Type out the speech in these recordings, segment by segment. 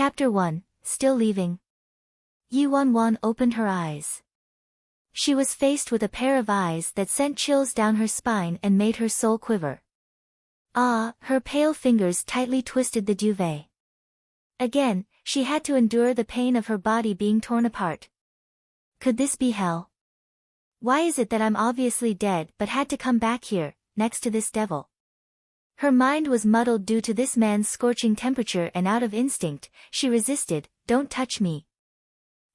Chapter 1, Still Leaving. Yi Wan opened her eyes. She was faced with a pair of eyes that sent chills down her spine and made her soul quiver. Her pale fingers tightly twisted the duvet. Again, she had to endure the pain of her body being torn apart. Could this be hell? Why is it that I'm obviously dead but had to come back here, next to this devil? Her mind was muddled due to this man's scorching temperature, and out of instinct, she resisted. Don't touch me.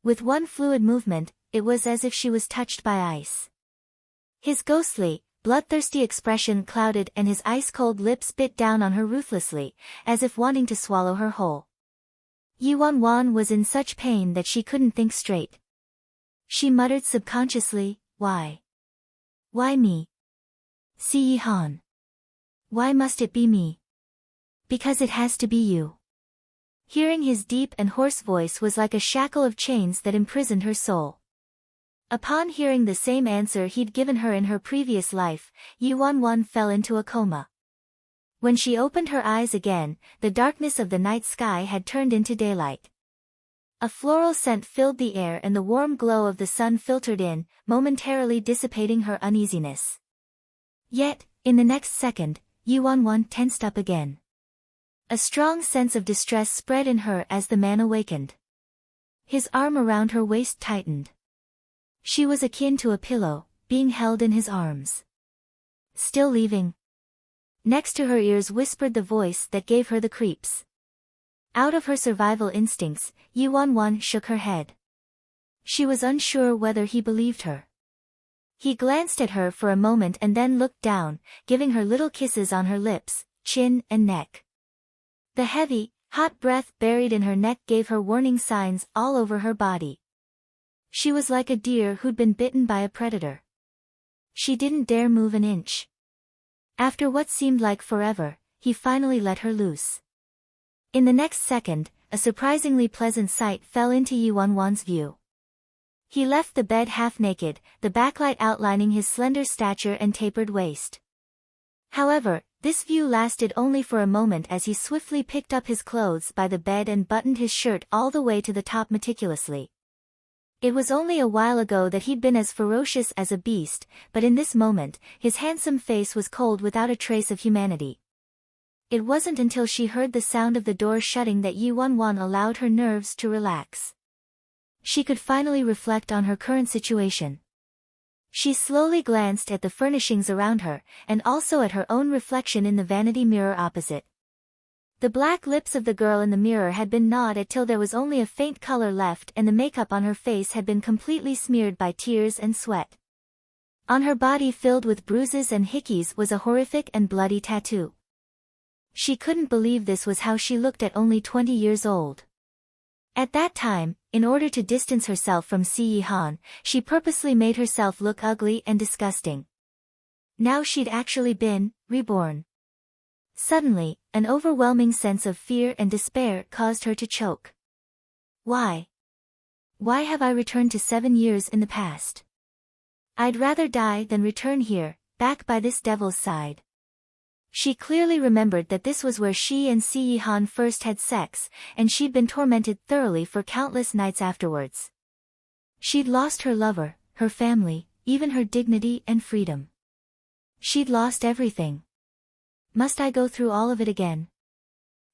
With one fluid movement, it was as if she was touched by ice. His ghostly, bloodthirsty expression clouded and his ice-cold lips bit down on her ruthlessly, as if wanting to swallow her whole. Yi Wan was in such pain that she couldn't think straight. She muttered subconsciously, why? Why me? Si Yihan. Why must it be me? Because it has to be you. Hearing his deep and hoarse voice was like a shackle of chains that imprisoned her soul. Upon hearing the same answer he'd given her in her previous life, Yi Wan fell into a coma. When she opened her eyes again, the darkness of the night sky had turned into daylight. A floral scent filled the air and the warm glow of the sun filtered in, momentarily dissipating her uneasiness. Yet, in the next second, Yi Wan tensed up again. A strong sense of distress spread in her as the man awakened. His arm around her waist tightened. She was akin to a pillow, being held in his arms. Still leaving? Next to her ears whispered the voice that gave her the creeps. Out of her survival instincts, Yi Wan shook her head. She was unsure whether he believed her. He glanced at her for a moment and then looked down, giving her little kisses on her lips, chin and neck. The heavy, hot breath buried in her neck gave her warning signs all over her body. She was like a deer who'd been bitten by a predator. She didn't dare move an inch. After what seemed like forever, he finally let her loose. In the next second, a surprisingly pleasant sight fell into Yi Wan's view. He left the bed half naked, the backlight outlining his slender stature and tapered waist. However, this view lasted only for a moment as he swiftly picked up his clothes by the bed and buttoned his shirt all the way to the top meticulously. It was only a while ago that he'd been as ferocious as a beast, but in this moment, his handsome face was cold without a trace of humanity. It wasn't until she heard the sound of the door shutting that Yi Wan allowed her nerves to relax. She could finally reflect on her current situation. She slowly glanced at the furnishings around her, and also at her own reflection in the vanity mirror opposite. The black lips of the girl in the mirror had been gnawed at till there was only a faint color left, and the makeup on her face had been completely smeared by tears and sweat. On her body filled with bruises and hickeys was a horrific and bloody tattoo. She couldn't believe this was how she looked at only 20 years old. At that time, in order to distance herself from Si Yihan, she purposely made herself look ugly and disgusting. Now she'd actually been reborn. Suddenly, an overwhelming sense of fear and despair caused her to choke. Why? Why have I returned to 7 years in the past? I'd rather die than return here, back by this devil's side. She clearly remembered that this was where she and Si Yihan first had sex, and she'd been tormented thoroughly for countless nights afterwards. She'd lost her lover, her family, even her dignity and freedom. She'd lost everything. Must I go through all of it again?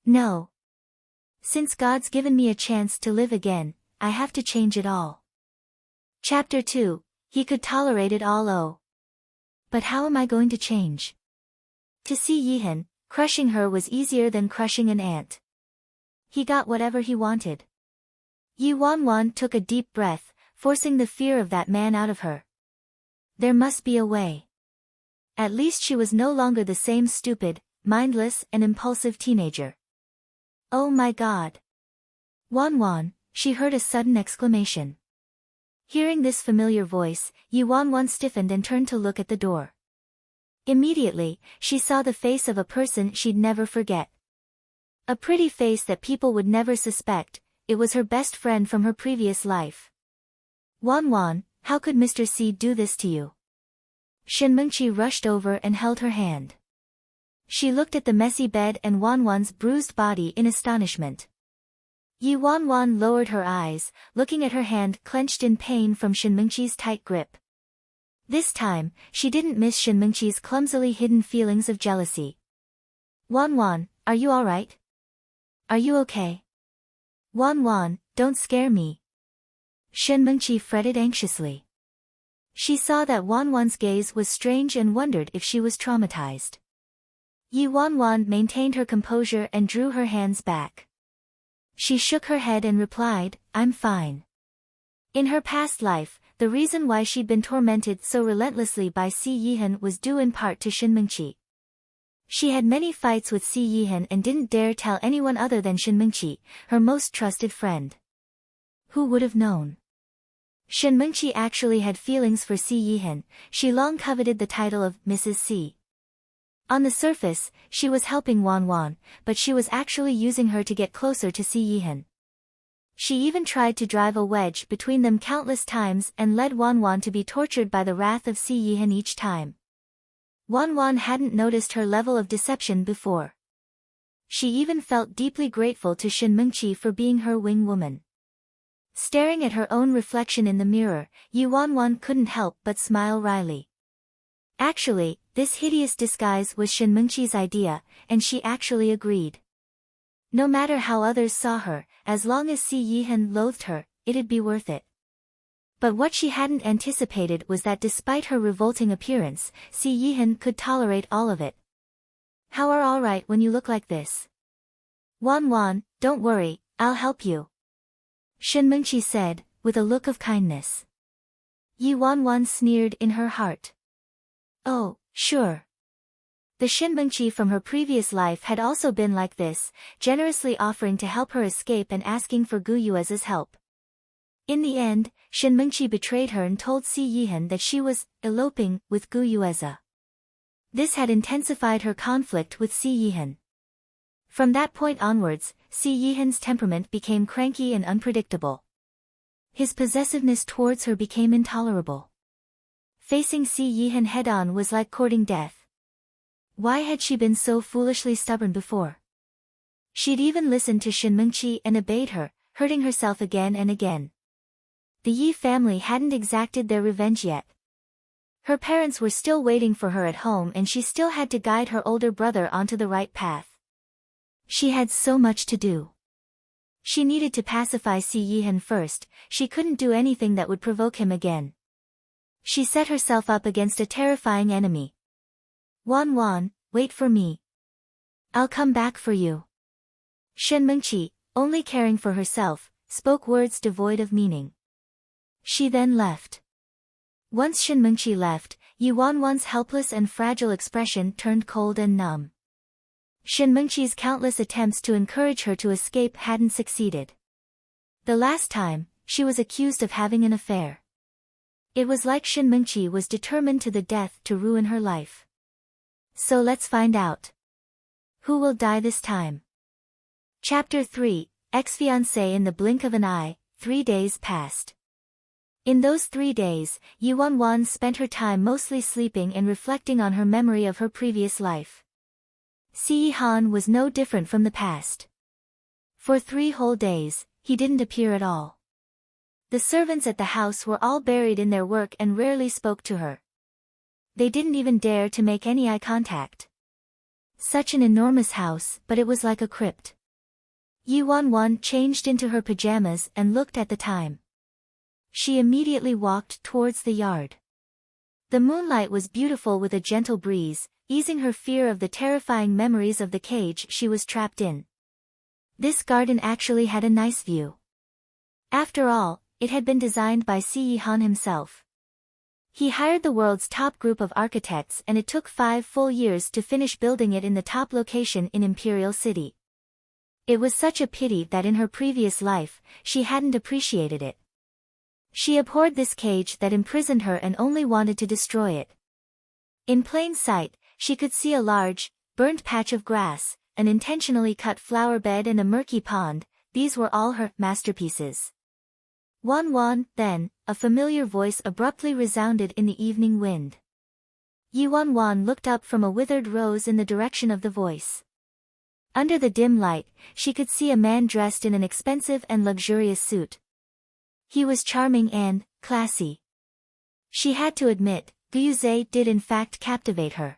No. Since God's given me a chance to live again, I have to change it all. Chapter 2, He could tolerate it all. Oh. But how am I going to change? To Si Yihan, crushing her was easier than crushing an ant. He got whatever he wanted. Yi Wan took a deep breath, forcing the fear of that man out of her. There must be a way. At least she was no longer the same stupid, mindless and impulsive teenager. Oh my God! Wan, she heard a sudden exclamation. Hearing this familiar voice, Yi Wan stiffened and turned to look at the door. Immediately, she saw the face of a person she'd never forget. A pretty face that people would never suspect. It was her best friend from her previous life. Wan, how could Mr. C do this to you? Shenmengqi rushed over and held her hand. She looked at the messy bed and Wan's bruised body in astonishment. Yi Wanwan lowered her eyes, looking at her hand clenched in pain from Shinmengqi's tight grip. This time, she didn't miss Shinmengqi's clumsily hidden feelings of jealousy. Wanwan, are you alright? Are you okay? Wanwan, don't scare me. Shinmengqi fretted anxiously. She saw that Wanwan's gaze was strange and wondered if she was traumatized. Yi Wanwan maintained her composure and drew her hands back. She shook her head and replied, I'm fine. In her past life, the reason why she'd been tormented so relentlessly by Si Yihan was due in part to Shinmengqi. She had many fights with Si Yihan and didn't dare tell anyone other than Shinmengqi, her most trusted friend. Who would have known? Shinmengqi actually had feelings for Si Yihan. She long coveted the title of Mrs. Si. On the surface, she was helping Wanwan, but she was actually using her to get closer to Si Yihan. She even tried to drive a wedge between them countless times and led Wanwan to be tortured by the wrath of Si Yihan each time. Wanwan hadn't noticed her level of deception before. She even felt deeply grateful to Shinmengqi for being her wing woman. Staring at her own reflection in the mirror, Yi Wanwan couldn't help but smile wryly. Actually, this hideous disguise was Shinmengqi's idea, and she actually agreed. No matter how others saw her, as long as Si Yihan loathed her, it'd be worth it. But what she hadn't anticipated was that despite her revolting appearance, Si Yihan could tolerate all of it. How are all right when you look like this? Wanwan, don't worry, I'll help you. Shinmengqi said, with a look of kindness. Yi Wanwan sneered in her heart. Oh, sure. The Shinmengqi from her previous life had also been like this, generously offering to help her escape and asking for Gu Yueza's help. In the end, Shinmengqi betrayed her and told Si Yihan that she was eloping with Gu Yueza. This had intensified her conflict with Si Yihan. From that point onwards, Si Yihan's temperament became cranky and unpredictable. His possessiveness towards her became intolerable. Facing Si Yihan head-on was like courting death. Why had she been so foolishly stubborn before? She'd even listened to Shinmengqi and obeyed her, hurting herself again and again. The Yi family hadn't exacted their revenge yet. Her parents were still waiting for her at home and she still had to guide her older brother onto the right path. She had so much to do. She needed to pacify Si Yihan first, she couldn't do anything that would provoke him again. She set herself up against a terrifying enemy. Wanwan, wait for me. I'll come back for you. Shinmengqi, only caring for herself, spoke words devoid of meaning. She then left. Once Shinmengqi left, Yi Wanwan's helpless and fragile expression turned cold and numb. Shinmengqi's countless attempts to encourage her to escape hadn't succeeded. The last time, she was accused of having an affair. It was like Shinmengqi was determined to the death to ruin her life. So let's find out. Who will die this time? Chapter 3, Ex-fiancé. In the blink of an eye, 3 days passed. In those 3 days, Yi Wanwan spent her time mostly sleeping and reflecting on her memory of her previous life. Si Yihan was no different from the past. For 3 whole days, he didn't appear at all. The servants at the house were all buried in their work and rarely spoke to her. They didn't even dare to make any eye contact. Such an enormous house, but it was like a crypt. Yi Wanwan changed into her pajamas and looked at the time. She immediately walked towards the yard. The moonlight was beautiful with a gentle breeze, easing her fear of the terrifying memories of the cage she was trapped in. This garden actually had a nice view. After all, it had been designed by Si Yihan himself. He hired the world's top group of architects and it took 5 full years to finish building it in the top location in Imperial City. It was such a pity that in her previous life, she hadn't appreciated it. She abhorred this cage that imprisoned her and only wanted to destroy it. In plain sight, she could see a large, burnt patch of grass, an intentionally cut flower bed and a murky pond. These were all her masterpieces. Wanwan, then, a familiar voice abruptly resounded in the evening wind. Yi Wanwan looked up from a withered rose in the direction of the voice. Under the dim light, she could see a man dressed in an expensive and luxurious suit. He was charming and classy. She had to admit, Gu Yuze did in fact captivate her.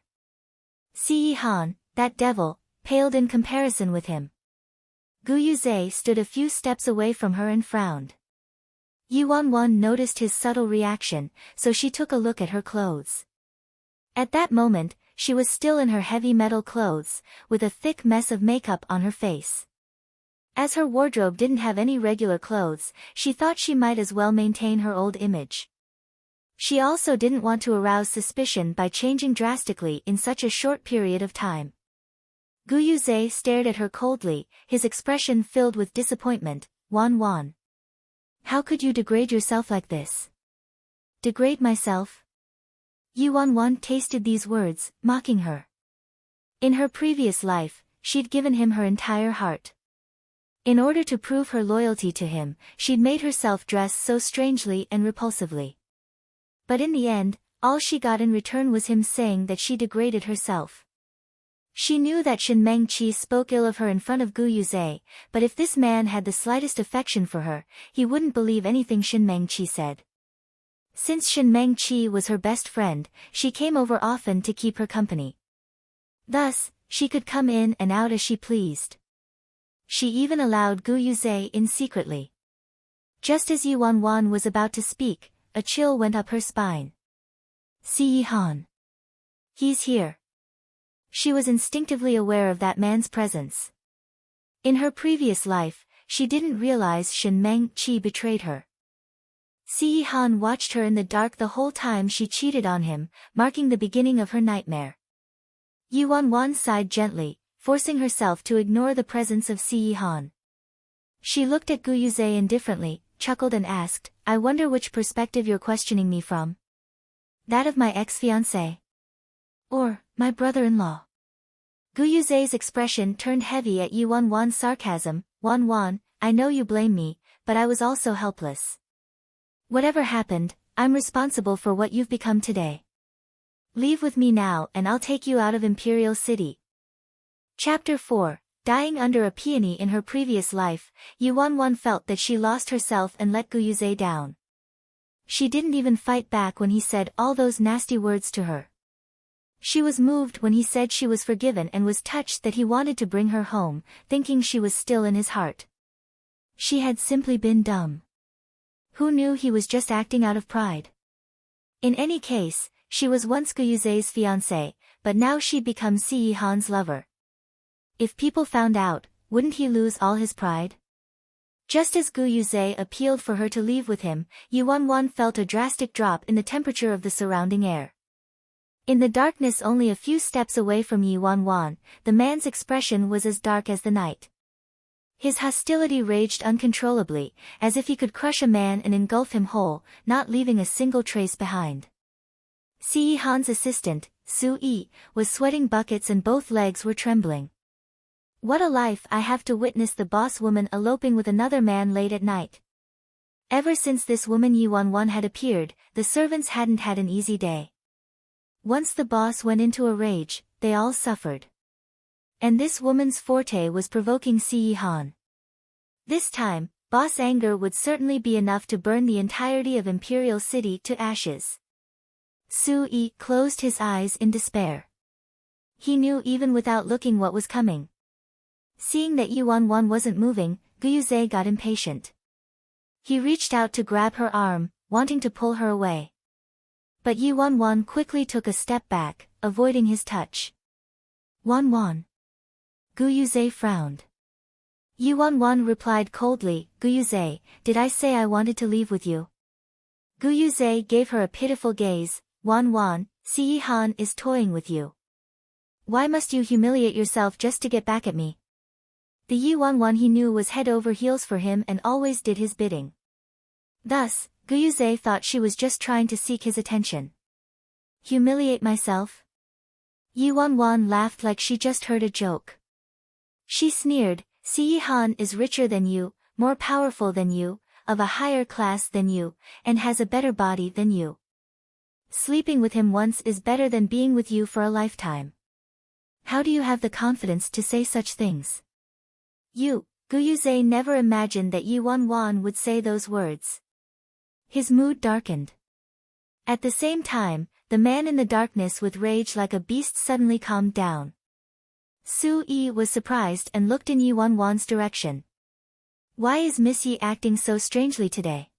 Si Han, that devil, paled in comparison with him. Gu Yuze stood a few steps away from her and frowned. Yuan noticed his subtle reaction, so she took a look at her clothes. At that moment, she was still in her heavy metal clothes, with a thick mess of makeup on her face. As her wardrobe didn't have any regular clothes, she thought she might as well maintain her old image. She also didn't want to arouse suspicion by changing drastically in such a short period of time. Gu Yuze stared at her coldly, his expression filled with disappointment. Wan. How could you degrade yourself like this? Degrade myself? Yuan tasted these words, mocking her. In her previous life, she'd given him her entire heart. In order to prove her loyalty to him, she'd made herself dress so strangely and repulsively. But in the end, all she got in return was him saying that she degraded herself. She knew that Shen Mengqi spoke ill of her in front of Gu Yuze, but if this man had the slightest affection for her, he wouldn't believe anything Shen Mengqi said. Since Shen Mengqi was her best friend, she came over often to keep her company. Thus, she could come in and out as she pleased. She even allowed Gu Yuze in secretly. Just as Yuan was about to speak, a chill went up her spine. Si Han. He's here. She was instinctively aware of that man's presence. In her previous life, she didn't realize Shen Mengqi betrayed her. Si Han watched her in the dark the whole time she cheated on him, marking the beginning of her nightmare. Yuan sighed gently, forcing herself to ignore the presence of Si Han. She looked at Gu Yuze indifferently, chuckled and asked, I wonder which perspective you're questioning me from? That of my ex-fiancé? Or, my brother-in-law? Gu Yuze's expression turned heavy at Yuan's sarcasm. Wan, I know you blame me, but I was also helpless. Whatever happened, I'm responsible for what you've become today. Leave with me now and I'll take you out of Imperial City. Chapter 4. Dying under a peony in her previous life, Yuan felt that she lost herself and let Gu Yuze down. She didn't even fight back when he said all those nasty words to her. She was moved when he said she was forgiven and was touched that he wanted to bring her home, thinking she was still in his heart. She had simply been dumb. Who knew he was just acting out of pride? In any case, she was once Gu Yuze's fiancée, but now she'd become Si Han's lover. If people found out, wouldn't he lose all his pride? Just as Gu Yuze appealed for her to leave with him, Yuan felt a drastic drop in the temperature of the surrounding air. In the darkness only a few steps away from Yuan, the man's expression was as dark as the night. His hostility raged uncontrollably, as if he could crush a man and engulf him whole, not leaving a single trace behind. Si Han's assistant, Su Yi, was sweating buckets and both legs were trembling. What a life I have to witness the boss woman eloping with another man late at night. Ever since this woman Yuan had appeared, the servants hadn't had an easy day. Once the boss went into a rage, they all suffered. And this woman's forte was provoking Si Han. This time, boss anger would certainly be enough to burn the entirety of Imperial City to ashes. Su Yi closed his eyes in despair. He knew even without looking what was coming. Seeing that Yuan wasn't moving, Gu Yuze got impatient. He reached out to grab her arm, wanting to pull her away. But Yuan quickly took a step back, avoiding his touch. Wan. Gu Yuze frowned. Yuan replied coldly, Gu Yuze, did I say I wanted to leave with you? Gu Yuze gave her a pitiful gaze. Wan, Si Han is toying with you. Why must you humiliate yourself just to get back at me? The Yuan he knew was head over heels for him and always did his bidding. Thus, Gu Yuze thought she was just trying to seek his attention. Humiliate myself? Yuan laughed like she just heard a joke. She sneered, Si Han is richer than you, more powerful than you, of a higher class than you, and has a better body than you. Sleeping with him once is better than being with you for a lifetime. How do you have the confidence to say such things? You, Guyuze never imagined that Yi Wanwan would say those words. His mood darkened. At the same time, the man in the darkness with rage like a beast suddenly calmed down. Su Yi was surprised and looked in Yi Wanwan's direction. Why is Miss Yi acting so strangely today?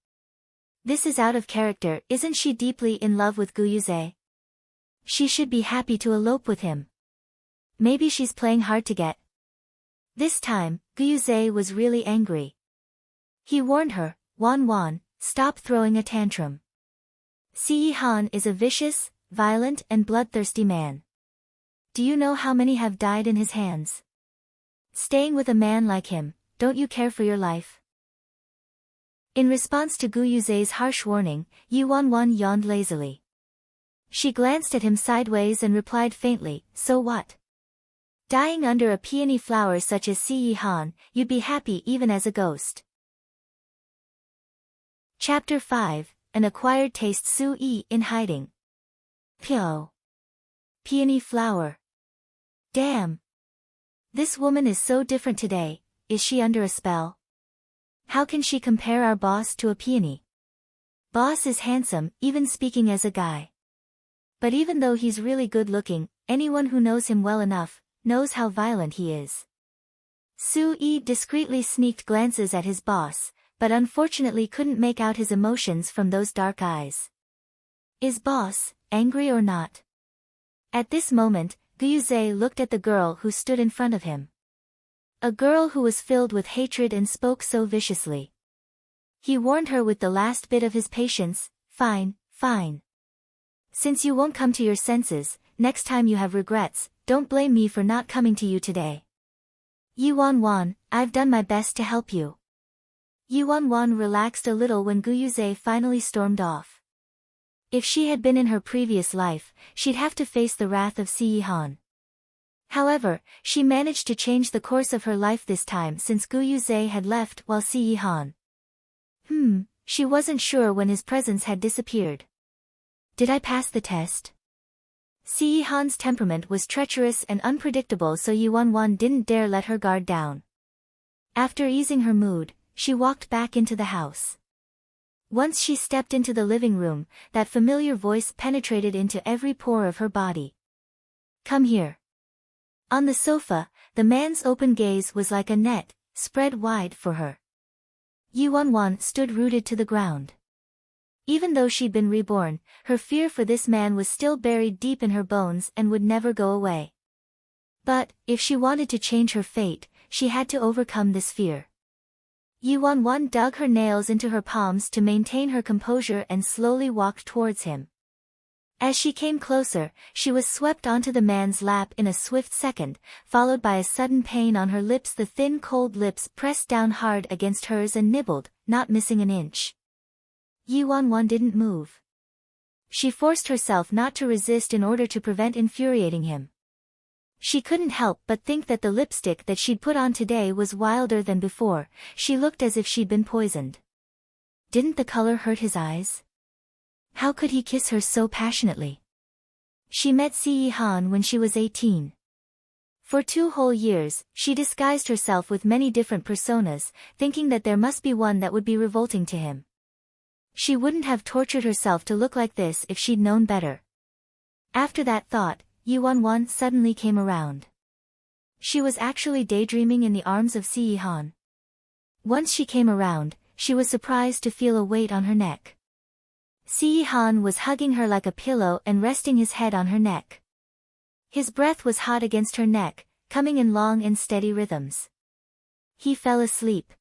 This is out of character. Isn't she deeply in love with Guyuze? She should be happy to elope with him. Maybe she's playing hard to get. This time, Guyuze was really angry. He warned her, Wanwan, stop throwing a tantrum. Si Han is a vicious, violent and bloodthirsty man. Do you know how many have died in his hands? Staying with a man like him, don't you care for your life? In response to Guyuze's harsh warning, Yi Wanwan yawned lazily. She glanced at him sideways and replied faintly, so what? Dying under a peony flower such as Si Han, you'd be happy even as a ghost. Chapter 5, An Acquired Taste. Su Yi in hiding. Pyo. Peony flower. Damn. This woman is so different today. Is she under a spell? How can she compare our boss to a peony? Boss is handsome, even speaking as a guy. But even though he's really good looking, anyone who knows him well enough, knows how violent he is. Su Yi discreetly sneaked glances at his boss, but unfortunately couldn't make out his emotions from those dark eyes. Is boss angry or not? At this moment, Guyuze looked at the girl who stood in front of him. A girl who was filled with hatred and spoke so viciously. He warned her with the last bit of his patience, fine, fine. Since you won't come to your senses, next time you have regrets, don't blame me for not coming to you today. Yi Wanwan, I've done my best to help you. Yi Wanwan relaxed a little when Guyuze finally stormed off. If she had been in her previous life, she'd have to face the wrath of Si Han. However, she managed to change the course of her life this time since Guyuze had left while Si Han. She wasn't sure when his presence had disappeared. Did I pass the test? Si Han's temperament was treacherous and unpredictable, so Yi Wanwan didn't dare let her guard down. After easing her mood, she walked back into the house. Once she stepped into the living room, that familiar voice penetrated into every pore of her body. Come here. On the sofa, the man's open gaze was like a net, spread wide for her. Yi Wanwan stood rooted to the ground. Even though she'd been reborn, her fear for this man was still buried deep in her bones and would never go away. But, if she wanted to change her fate, she had to overcome this fear. Yi Wanwan dug her nails into her palms to maintain her composure and slowly walked towards him. As she came closer, she was swept onto the man's lap in a swift second, followed by a sudden pain on her lips. The thin cold lips pressed down hard against hers and nibbled, not missing an inch. Yi Wanwan didn't move. She forced herself not to resist in order to prevent infuriating him. She couldn't help but think that the lipstick that she'd put on today was wilder than before. She looked as if she'd been poisoned. Didn't the color hurt his eyes? How could he kiss her so passionately? She met Si Han when she was 18. For 2 whole years, she disguised herself with many different personas, thinking that there must be one that would be revolting to him. She wouldn't have tortured herself to look like this if she'd known better. After that thought, Yi Wanwan suddenly came around. She was actually daydreaming in the arms of Si Han. Once she came around, she was surprised to feel a weight on her neck. Si Han was hugging her like a pillow and resting his head on her neck. His breath was hot against her neck, coming in long and steady rhythms. He fell asleep.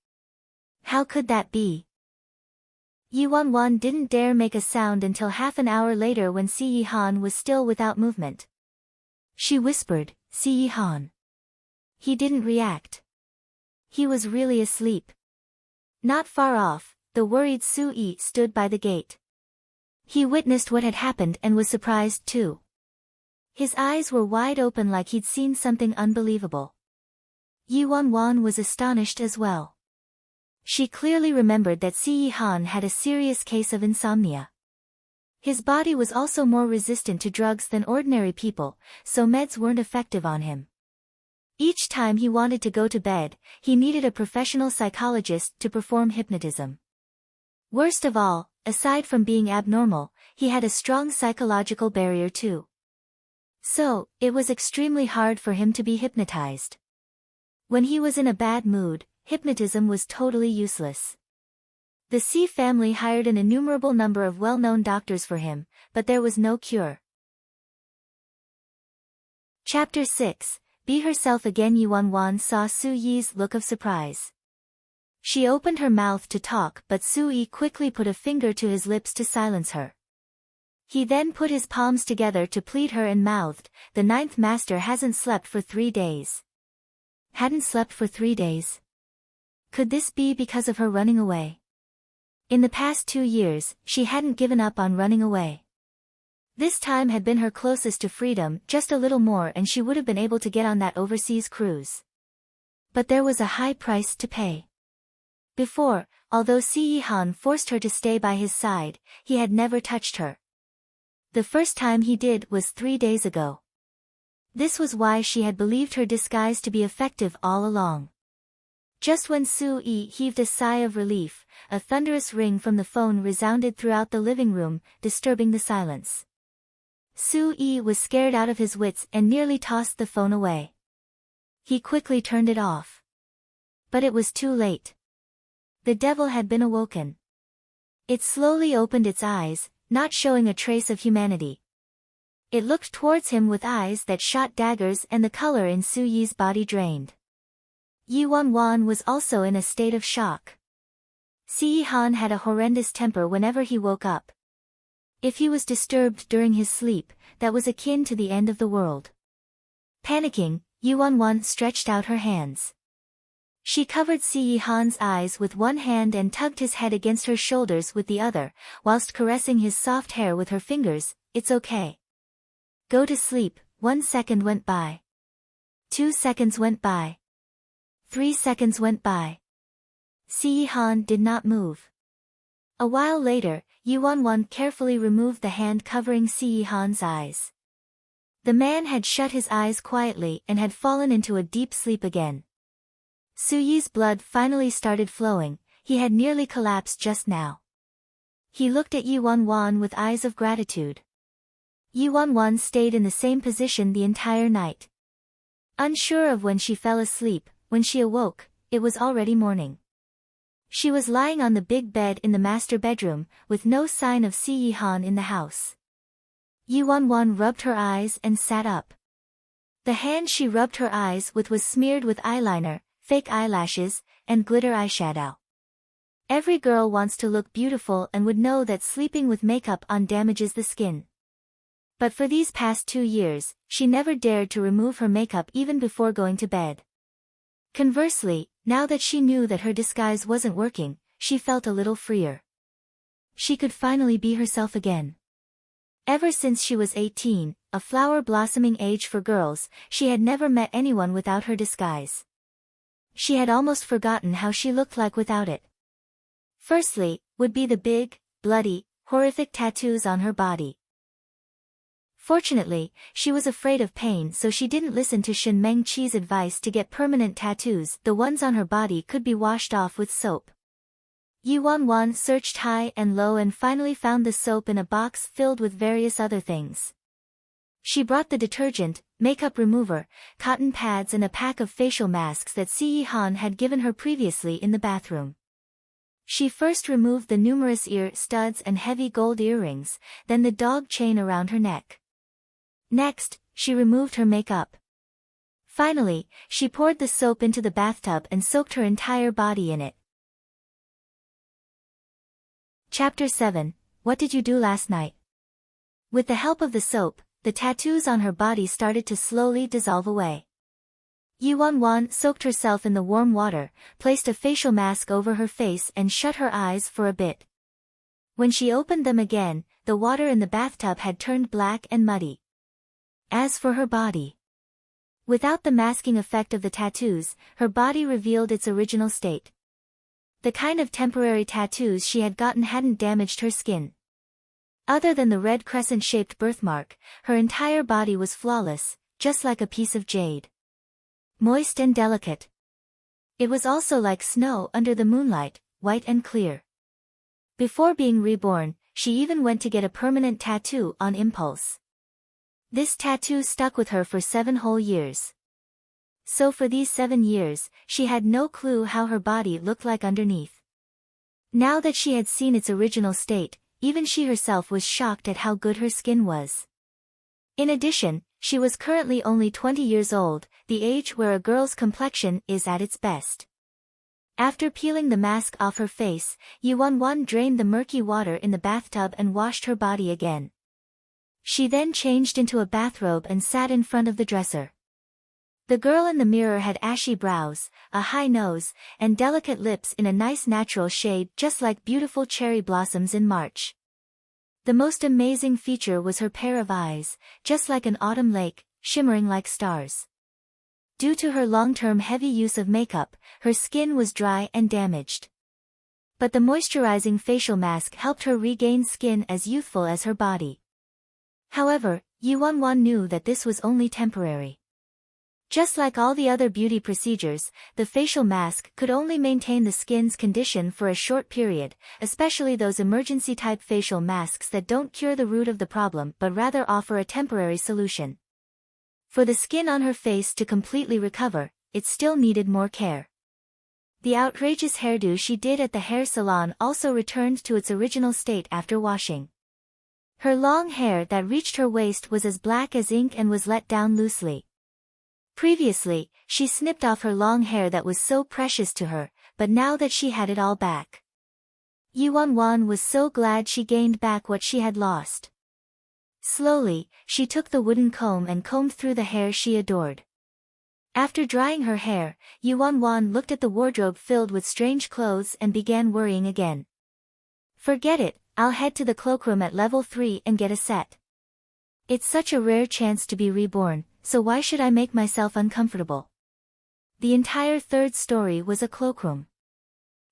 How could that be? Yi Wanwan didn't dare make a sound until half an hour later when Si Han was still without movement. She whispered, Si Han. He didn't react. He was really asleep. Not far off, the worried Su Yi stood by the gate. He witnessed what had happened and was surprised too. His eyes were wide open like he'd seen something unbelievable. Yi Wanwan was astonished as well. She clearly remembered that Si Han had a serious case of insomnia. His body was also more resistant to drugs than ordinary people, so meds weren't effective on him. Each time he wanted to go to bed, he needed a professional psychologist to perform hypnotism. Worst of all, aside from being abnormal, he had a strong psychological barrier too. So, it was extremely hard for him to be hypnotized. When he was in a bad mood, hypnotism was totally useless. The C family hired an innumerable number of well-known doctors for him, but there was no cure. Chapter 6. Be Herself Again. Yuan saw Su Yi's look of surprise. She opened her mouth to talk, but Su Yi quickly put a finger to his lips to silence her. He then put his palms together to plead her and mouthed, "The ninth master hasn't slept for 3 days." Hadn't slept for 3 days? Could this be because of her running away? In the past 2 years, she hadn't given up on running away. This time had been her closest to freedom, just a little more and she would have been able to get on that overseas cruise. But there was a high price to pay. Before, although Si Yihan forced her to stay by his side, he had never touched her. The first time he did was 3 days ago. This was why she had believed her disguise to be effective all along. Just when Su Yi heaved a sigh of relief, a thunderous ring from the phone resounded throughout the living room, disturbing the silence. Su Yi was scared out of his wits and nearly tossed the phone away. He quickly turned it off. But it was too late. The devil had been awoken. It slowly opened its eyes, not showing a trace of humanity. It looked towards him with eyes that shot daggers and the color in Su Yi's body drained. Yuan was also in a state of shock. Si Yihan had a horrendous temper whenever he woke up. If he was disturbed during his sleep, that was akin to the end of the world. Panicking, Yuan stretched out her hands. She covered Si Yihan's eyes with one hand and tugged his head against her shoulders with the other, whilst caressing his soft hair with her fingers. "It's okay. Go to sleep." 1 second went by. 2 seconds went by. 3 seconds went by. Si Yihan did not move. A while later, Yuan carefully removed the hand covering Si Yihan's eyes. The man had shut his eyes quietly and had fallen into a deep sleep again. Su Yi's blood finally started flowing. He had nearly collapsed just now. He looked at Yuan with eyes of gratitude. Yuan stayed in the same position the entire night. Unsure of when she fell asleep, when she awoke, it was already morning. She was lying on the big bed in the master bedroom, with no sign of Si Yihan in the house. Yuan rubbed her eyes and sat up. The hand she rubbed her eyes with was smeared with eyeliner, fake eyelashes, and glitter eyeshadow. Every girl wants to look beautiful and would know that sleeping with makeup on damages the skin. But for these past 2 years, she never dared to remove her makeup even before going to bed. Conversely, now that she knew that her disguise wasn't working, she felt a little freer. She could finally be herself again. Ever since she was 18, a flower-blossoming age for girls, she had never met anyone without her disguise. She had almost forgotten how she looked like without it. Firstly, would be the big, bloody, horrific tattoos on her body. Fortunately, she was afraid of pain, so she didn't listen to Shen Mengqi's advice to get permanent tattoos. The ones on her body could be washed off with soap. Yuan searched high and low and finally found the soap in a box filled with various other things. She brought the detergent, makeup remover, cotton pads and a pack of facial masks that Si Yihan had given her previously in the bathroom. She first removed the numerous ear studs and heavy gold earrings, then the dog chain around her neck. Next, she removed her makeup. Finally, she poured the soap into the bathtub and soaked her entire body in it. Chapter 7. What did you do last night? With the help of the soap, the tattoos on her body started to slowly dissolve away. Yuan soaked herself in the warm water, placed a facial mask over her face and shut her eyes for a bit. When she opened them again, the water in the bathtub had turned black and muddy. As for her body, without the masking effect of the tattoos, her body revealed its original state. The kind of temporary tattoos she had gotten hadn't damaged her skin. Other than the red crescent-shaped birthmark, her entire body was flawless, just like a piece of jade. Moist and delicate. It was also like snow under the moonlight, white and clear. Before being reborn, she even went to get a permanent tattoo on impulse. This tattoo stuck with her for 7 whole years. So for these 7 years, she had no clue how her body looked like underneath. Now that she had seen its original state, even she herself was shocked at how good her skin was. In addition, she was currently only 20 years old, the age where a girl's complexion is at its best. After peeling the mask off her face, Yuanwan drained the murky water in the bathtub and washed her body again. She then changed into a bathrobe and sat in front of the dresser. The girl in the mirror had ashy brows, a high nose, and delicate lips in a nice natural shade just like beautiful cherry blossoms in March. The most amazing feature was her pair of eyes, just like an autumn lake, shimmering like stars. Due to her long-term heavy use of makeup, her skin was dry and damaged. But the moisturizing facial mask helped her regain skin as youthful as her body. However, Yuanwan knew that this was only temporary. Just like all the other beauty procedures, the facial mask could only maintain the skin's condition for a short period, especially those emergency-type facial masks that don't cure the root of the problem but rather offer a temporary solution. For the skin on her face to completely recover, it still needed more care. The outrageous hairdo she did at the hair salon also returned to its original state after washing. Her long hair that reached her waist was as black as ink and was let down loosely. Previously, she snipped off her long hair that was so precious to her, but now that she had it all back. Yuanwan was so glad she gained back what she had lost. Slowly, she took the wooden comb and combed through the hair she adored. After drying her hair, Yuanwan looked at the wardrobe filled with strange clothes and began worrying again. Forget it, I'll head to the cloakroom at level 3 and get a set. It's such a rare chance to be reborn, so why should I make myself uncomfortable? The entire 3rd story was a cloakroom.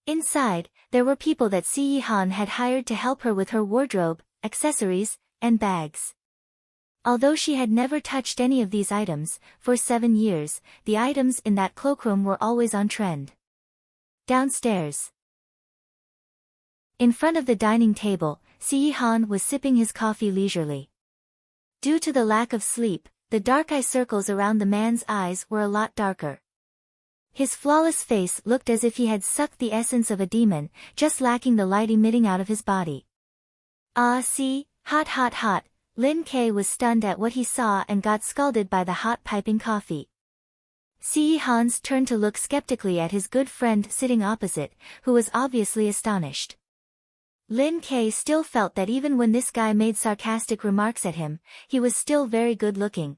Inside, there were people that Si Han had hired to help her with her wardrobe, accessories, and bags. Although she had never touched any of these items, for 7 years, the items in that cloakroom were always on trend. Downstairs. In front of the dining table, Si Han was sipping his coffee leisurely. Due to the lack of sleep, the dark eye circles around the man's eyes were a lot darker. His flawless face looked as if he had sucked the essence of a demon, just lacking the light emitting out of his body. Ah see, hot hot hot, Lin K was stunned at what he saw and got scalded by the hot piping coffee. Si Hans turned to look skeptically at his good friend sitting opposite, who was obviously astonished. Lin K still felt that even when this guy made sarcastic remarks at him, he was still very good-looking.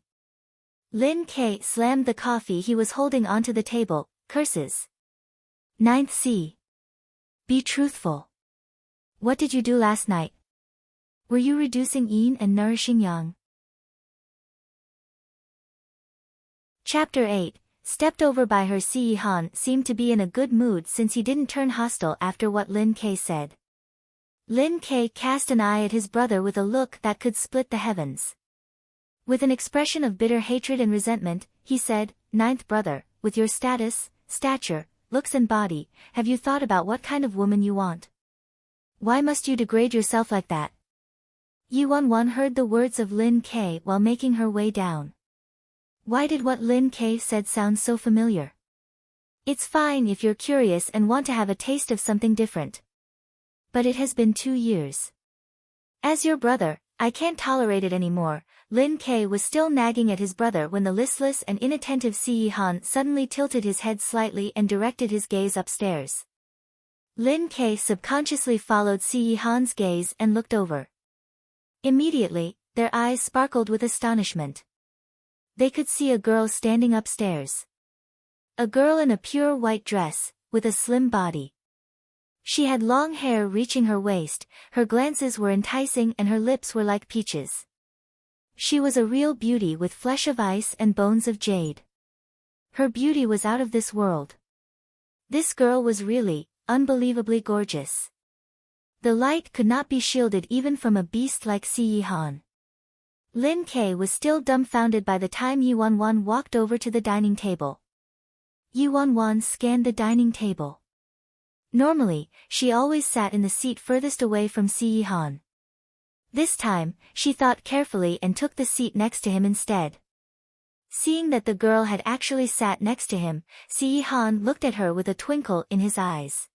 Lin K slammed the coffee he was holding onto the table, curses. 9th C. Be truthful. What did you do last night? Were you reducing yin and nourishing yang? Chapter 8. Stepped over by her. Si Han seemed to be in a good mood since he didn't turn hostile after what Lin K said. Lin K cast an eye at his brother with a look that could split the heavens. With an expression of bitter hatred and resentment, he said, 9th brother, with your status, stature, looks and body, have you thought about what kind of woman you want? Why must you degrade yourself like that? Yuanwan heard the words of Lin K while making her way down. Why did what Lin K said sound so familiar? It's fine if you're curious and want to have a taste of something different. But it has been 2 years. As your brother, I can't tolerate it anymore. Lin K was still nagging at his brother when the listless and inattentive Si Han suddenly tilted his head slightly and directed his gaze upstairs. Lin K subconsciously followed Si Han's gaze and looked over. Immediately, their eyes sparkled with astonishment. They could see a girl standing upstairs. A girl in a pure white dress, with a slim body. She had long hair reaching her waist, her glances were enticing and her lips were like peaches. She was a real beauty with flesh of ice and bones of jade. Her beauty was out of this world. This girl was really, unbelievably gorgeous. The light could not be shielded even from a beast like Si Han. Lin Ke was still dumbfounded by the time Yuan walked over to the dining table. Yuan scanned the dining table. Normally, she always sat in the seat furthest away from Si Han. This time, she thought carefully and took the seat next to him instead. Seeing that the girl had actually sat next to him, Si Han looked at her with a twinkle in his eyes.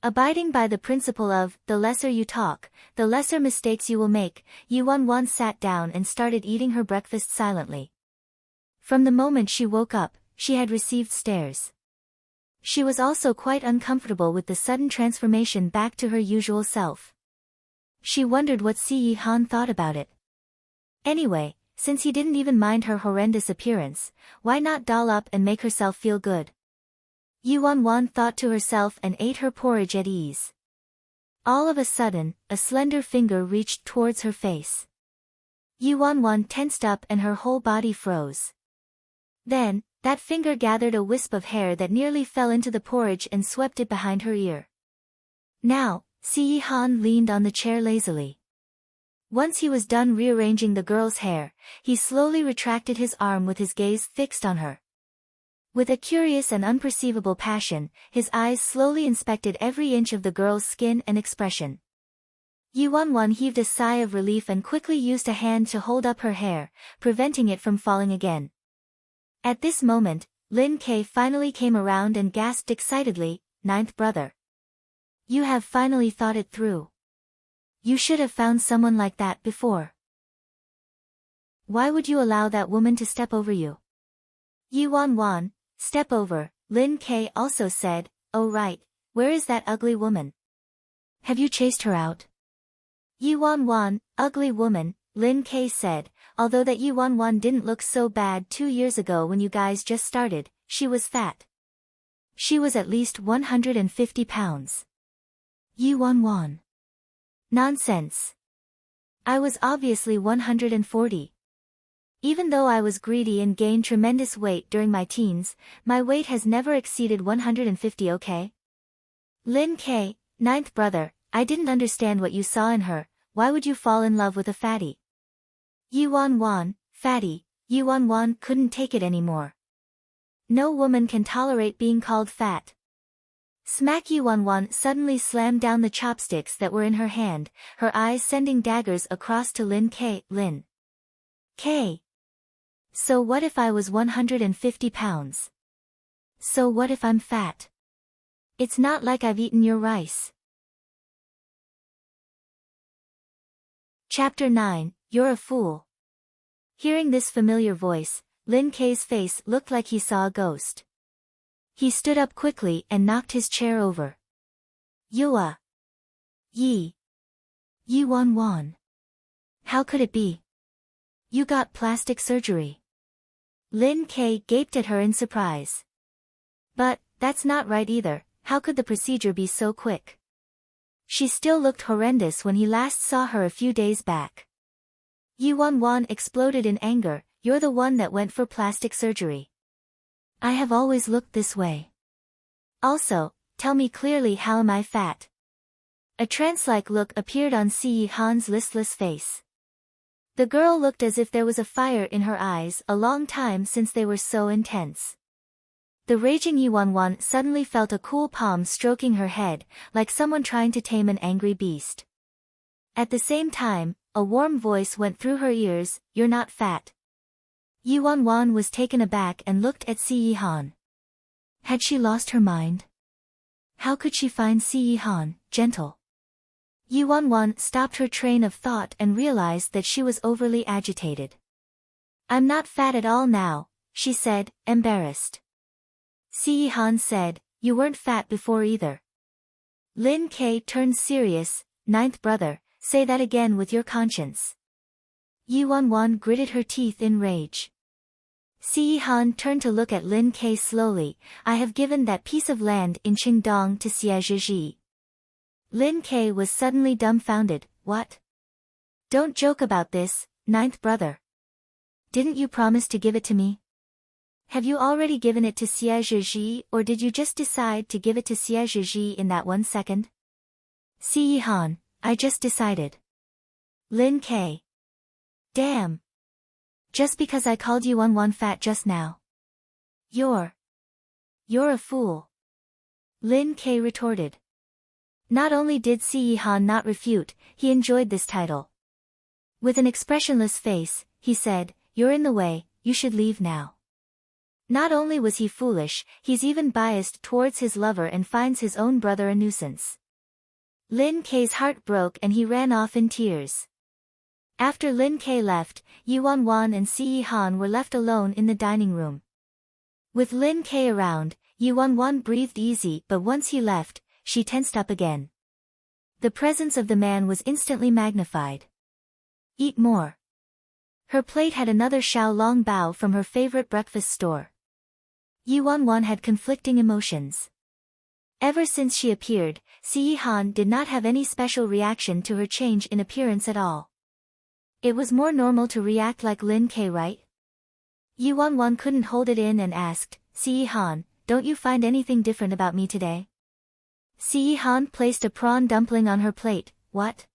Abiding by the principle of, the lesser you talk, the lesser mistakes you will make, Yuan sat down and started eating her breakfast silently. From the moment she woke up, she had received stares. She was also quite uncomfortable with the sudden transformation back to her usual self. She wondered what Si Han thought about it. Anyway, since he didn't even mind her horrendous appearance, why not doll up and make herself feel good? Yuan thought to herself and ate her porridge at ease. All of a sudden, a slender finger reached towards her face. Yuan tensed up and her whole body froze. Then, that finger gathered a wisp of hair that nearly fell into the porridge and swept it behind her ear. Now, Si Han leaned on the chair lazily. Once he was done rearranging the girl's hair, he slowly retracted his arm with his gaze fixed on her. With a curious and unperceivable passion, his eyes slowly inspected every inch of the girl's skin and expression. Yuan heaved a sigh of relief and quickly used a hand to hold up her hair, preventing it from falling again. At this moment, Lin Ke finally came around and gasped excitedly, "Ninth brother. You have finally thought it through. You should have found someone like that before. Why would you allow that woman to step over you?" Yuan, step over, Lin Ke also said, "Oh right, where is that ugly woman? Have you chased her out?" Yuan, ugly woman, Lin Ke said, although that Yuan didn't look so bad 2 years ago when you guys just started, she was fat. She was at least 150 pounds. Yuan. Nonsense. I was obviously 140. Even though I was greedy and gained tremendous weight during my teens, my weight has never exceeded 150, okay? Lin Ke, ninth brother, I didn't understand what you saw in her, why would you fall in love with a fatty? Yuan, fatty, Yuan couldn't take it anymore. No woman can tolerate being called fat. Smack. Yuan suddenly slammed down the chopsticks that were in her hand, her eyes sending daggers across to Lin Ke. Lin Ke. So what if I was 150 pounds? So what if I'm fat? It's not like I've eaten your rice. Chapter 9, You're a Fool. Hearing this familiar voice, Lin Ke's face looked like he saw a ghost. He stood up quickly and knocked his chair over. Yuan. How could it be? You got plastic surgery. Lin Ke gaped at her in surprise. But, that's not right either, how could the procedure be so quick? She still looked horrendous when he last saw her a few days back. Yuan exploded in anger, you're the one that went for plastic surgery. I have always looked this way. Also, tell me clearly, how am I fat? A trance-like look appeared on Si Han's listless face. The girl looked as if there was a fire in her eyes, a long time since they were so intense. The raging Yuan suddenly felt a cool palm stroking her head, like someone trying to tame an angry beast. At the same time, a warm voice went through her ears, you're not fat. Yuan was taken aback and looked at Si Han. Had she lost her mind? How could she find Si Han gentle? Yuan stopped her train of thought and realized that she was overly agitated. I'm not fat at all now, she said, embarrassed. Si Han said, you weren't fat before either. Lin Ke turned serious, ninth brother, say that again with your conscience. Yuan gritted her teeth in rage. Si Han turned to look at Lin Ke slowly, I have given that piece of land in Qingdong to Xie Zhizhi. Lin Ke was suddenly dumbfounded, what? Don't joke about this, ninth brother. Didn't you promise to give it to me? Have you already given it to Xie Zhizhi, or did you just decide to give it to Xie Zhizhi in that 1 second? See Han, I just decided. Lin K. Damn. Just because I called you on fat just now. You're a fool. Lin K retorted. Not only did See Han not refute, he enjoyed this title. With an expressionless face, he said, "You're in the way, you should leave now." Not only was he foolish, he's even biased towards his lover and finds his own brother a nuisance. Lin K's heart broke and he ran off in tears. After Lin K left, Yuan Wan and See Han were left alone in the dining room. With Lin K around, Yuan Wan breathed easy, but once he left, she tensed up again. The presence of the man was instantly magnified. Eat more. Her plate had another Xiaolong bao from her favorite breakfast store. Yuan Wan had conflicting emotions. Ever since she appeared, See Han did not have any special reaction to her change in appearance at all. It was more normal to react like Lin K, right? Yuan Wan couldn't hold it in and asked, See Han, don't you find anything different about me today? See Han placed a prawn dumpling on her plate. What?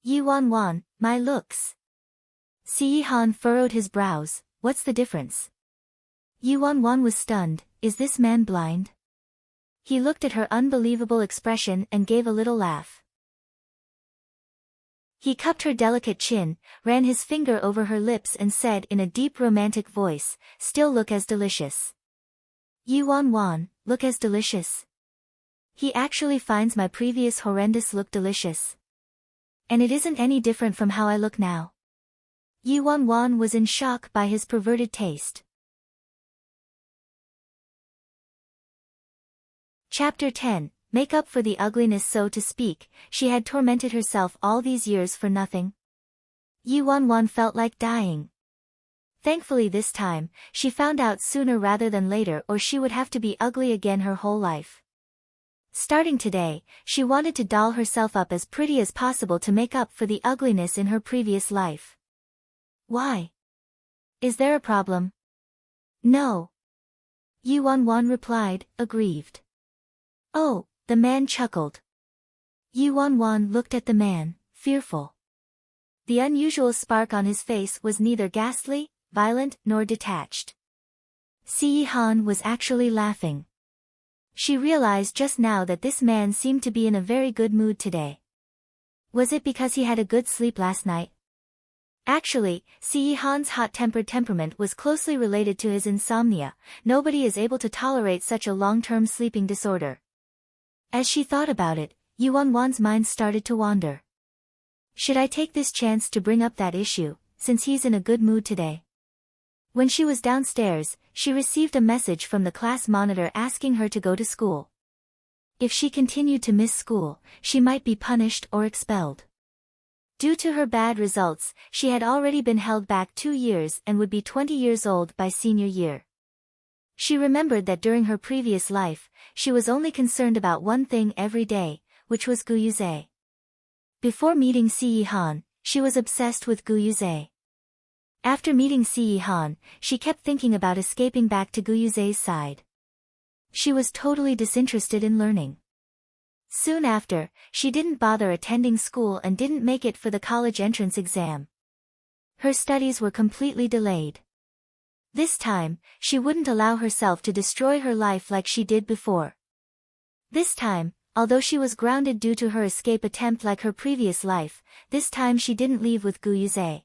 Yuan Wan, my looks. See Han furrowed his brows. What's the difference? Yuan Wan was stunned. Is this man blind? He looked at her unbelievable expression and gave a little laugh. He cupped her delicate chin, ran his finger over her lips and said in a deep romantic voice, "Still look as delicious." Yuan Wan, look as delicious? He actually finds my previous horrendous look delicious. And it isn't any different from how I look now. Yuan Wan was in shock by his perverted taste. Chapter 10, Make up for the ugliness. So to speak, she had tormented herself all these years for nothing. Yuan Wan felt like dying. Thankfully this time, she found out sooner rather than later, or she would have to be ugly again her whole life. Starting today, she wanted to doll herself up as pretty as possible to make up for the ugliness in her previous life. Why? Is there a problem? No. Yuan Wan replied, aggrieved. Oh, the man chuckled. Yuan Wan looked at the man, fearful. The unusual spark on his face was neither ghastly, violent, nor detached. See Han was actually laughing. She realized just now that this man seemed to be in a very good mood today. Was it because he had a good sleep last night? Actually, See Han's hot-tempered temperament was closely related to his insomnia. Nobody is able to tolerate such a long-term sleeping disorder. As she thought about it, Yuan Wan's mind started to wander. Should I take this chance to bring up that issue, since he's in a good mood today? When she was downstairs, she received a message from the class monitor asking her to go to school. If she continued to miss school, she might be punished or expelled. Due to her bad results, she had already been held back 2 years and would be 20 years old by senior year. She remembered that during her previous life, she was only concerned about one thing every day, which was Gu Yuze. Before meeting See Han, she was obsessed with Gu Yuze. After meeting See Han, she kept thinking about escaping back to Gu Yuze's side. She was totally disinterested in learning. Soon after, she didn't bother attending school and didn't make it for the college entrance exam. Her studies were completely delayed. This time, she wouldn't allow herself to destroy her life like she did before. This time, although she was grounded due to her escape attempt like her previous life, this time she didn't leave with Gu Yuze.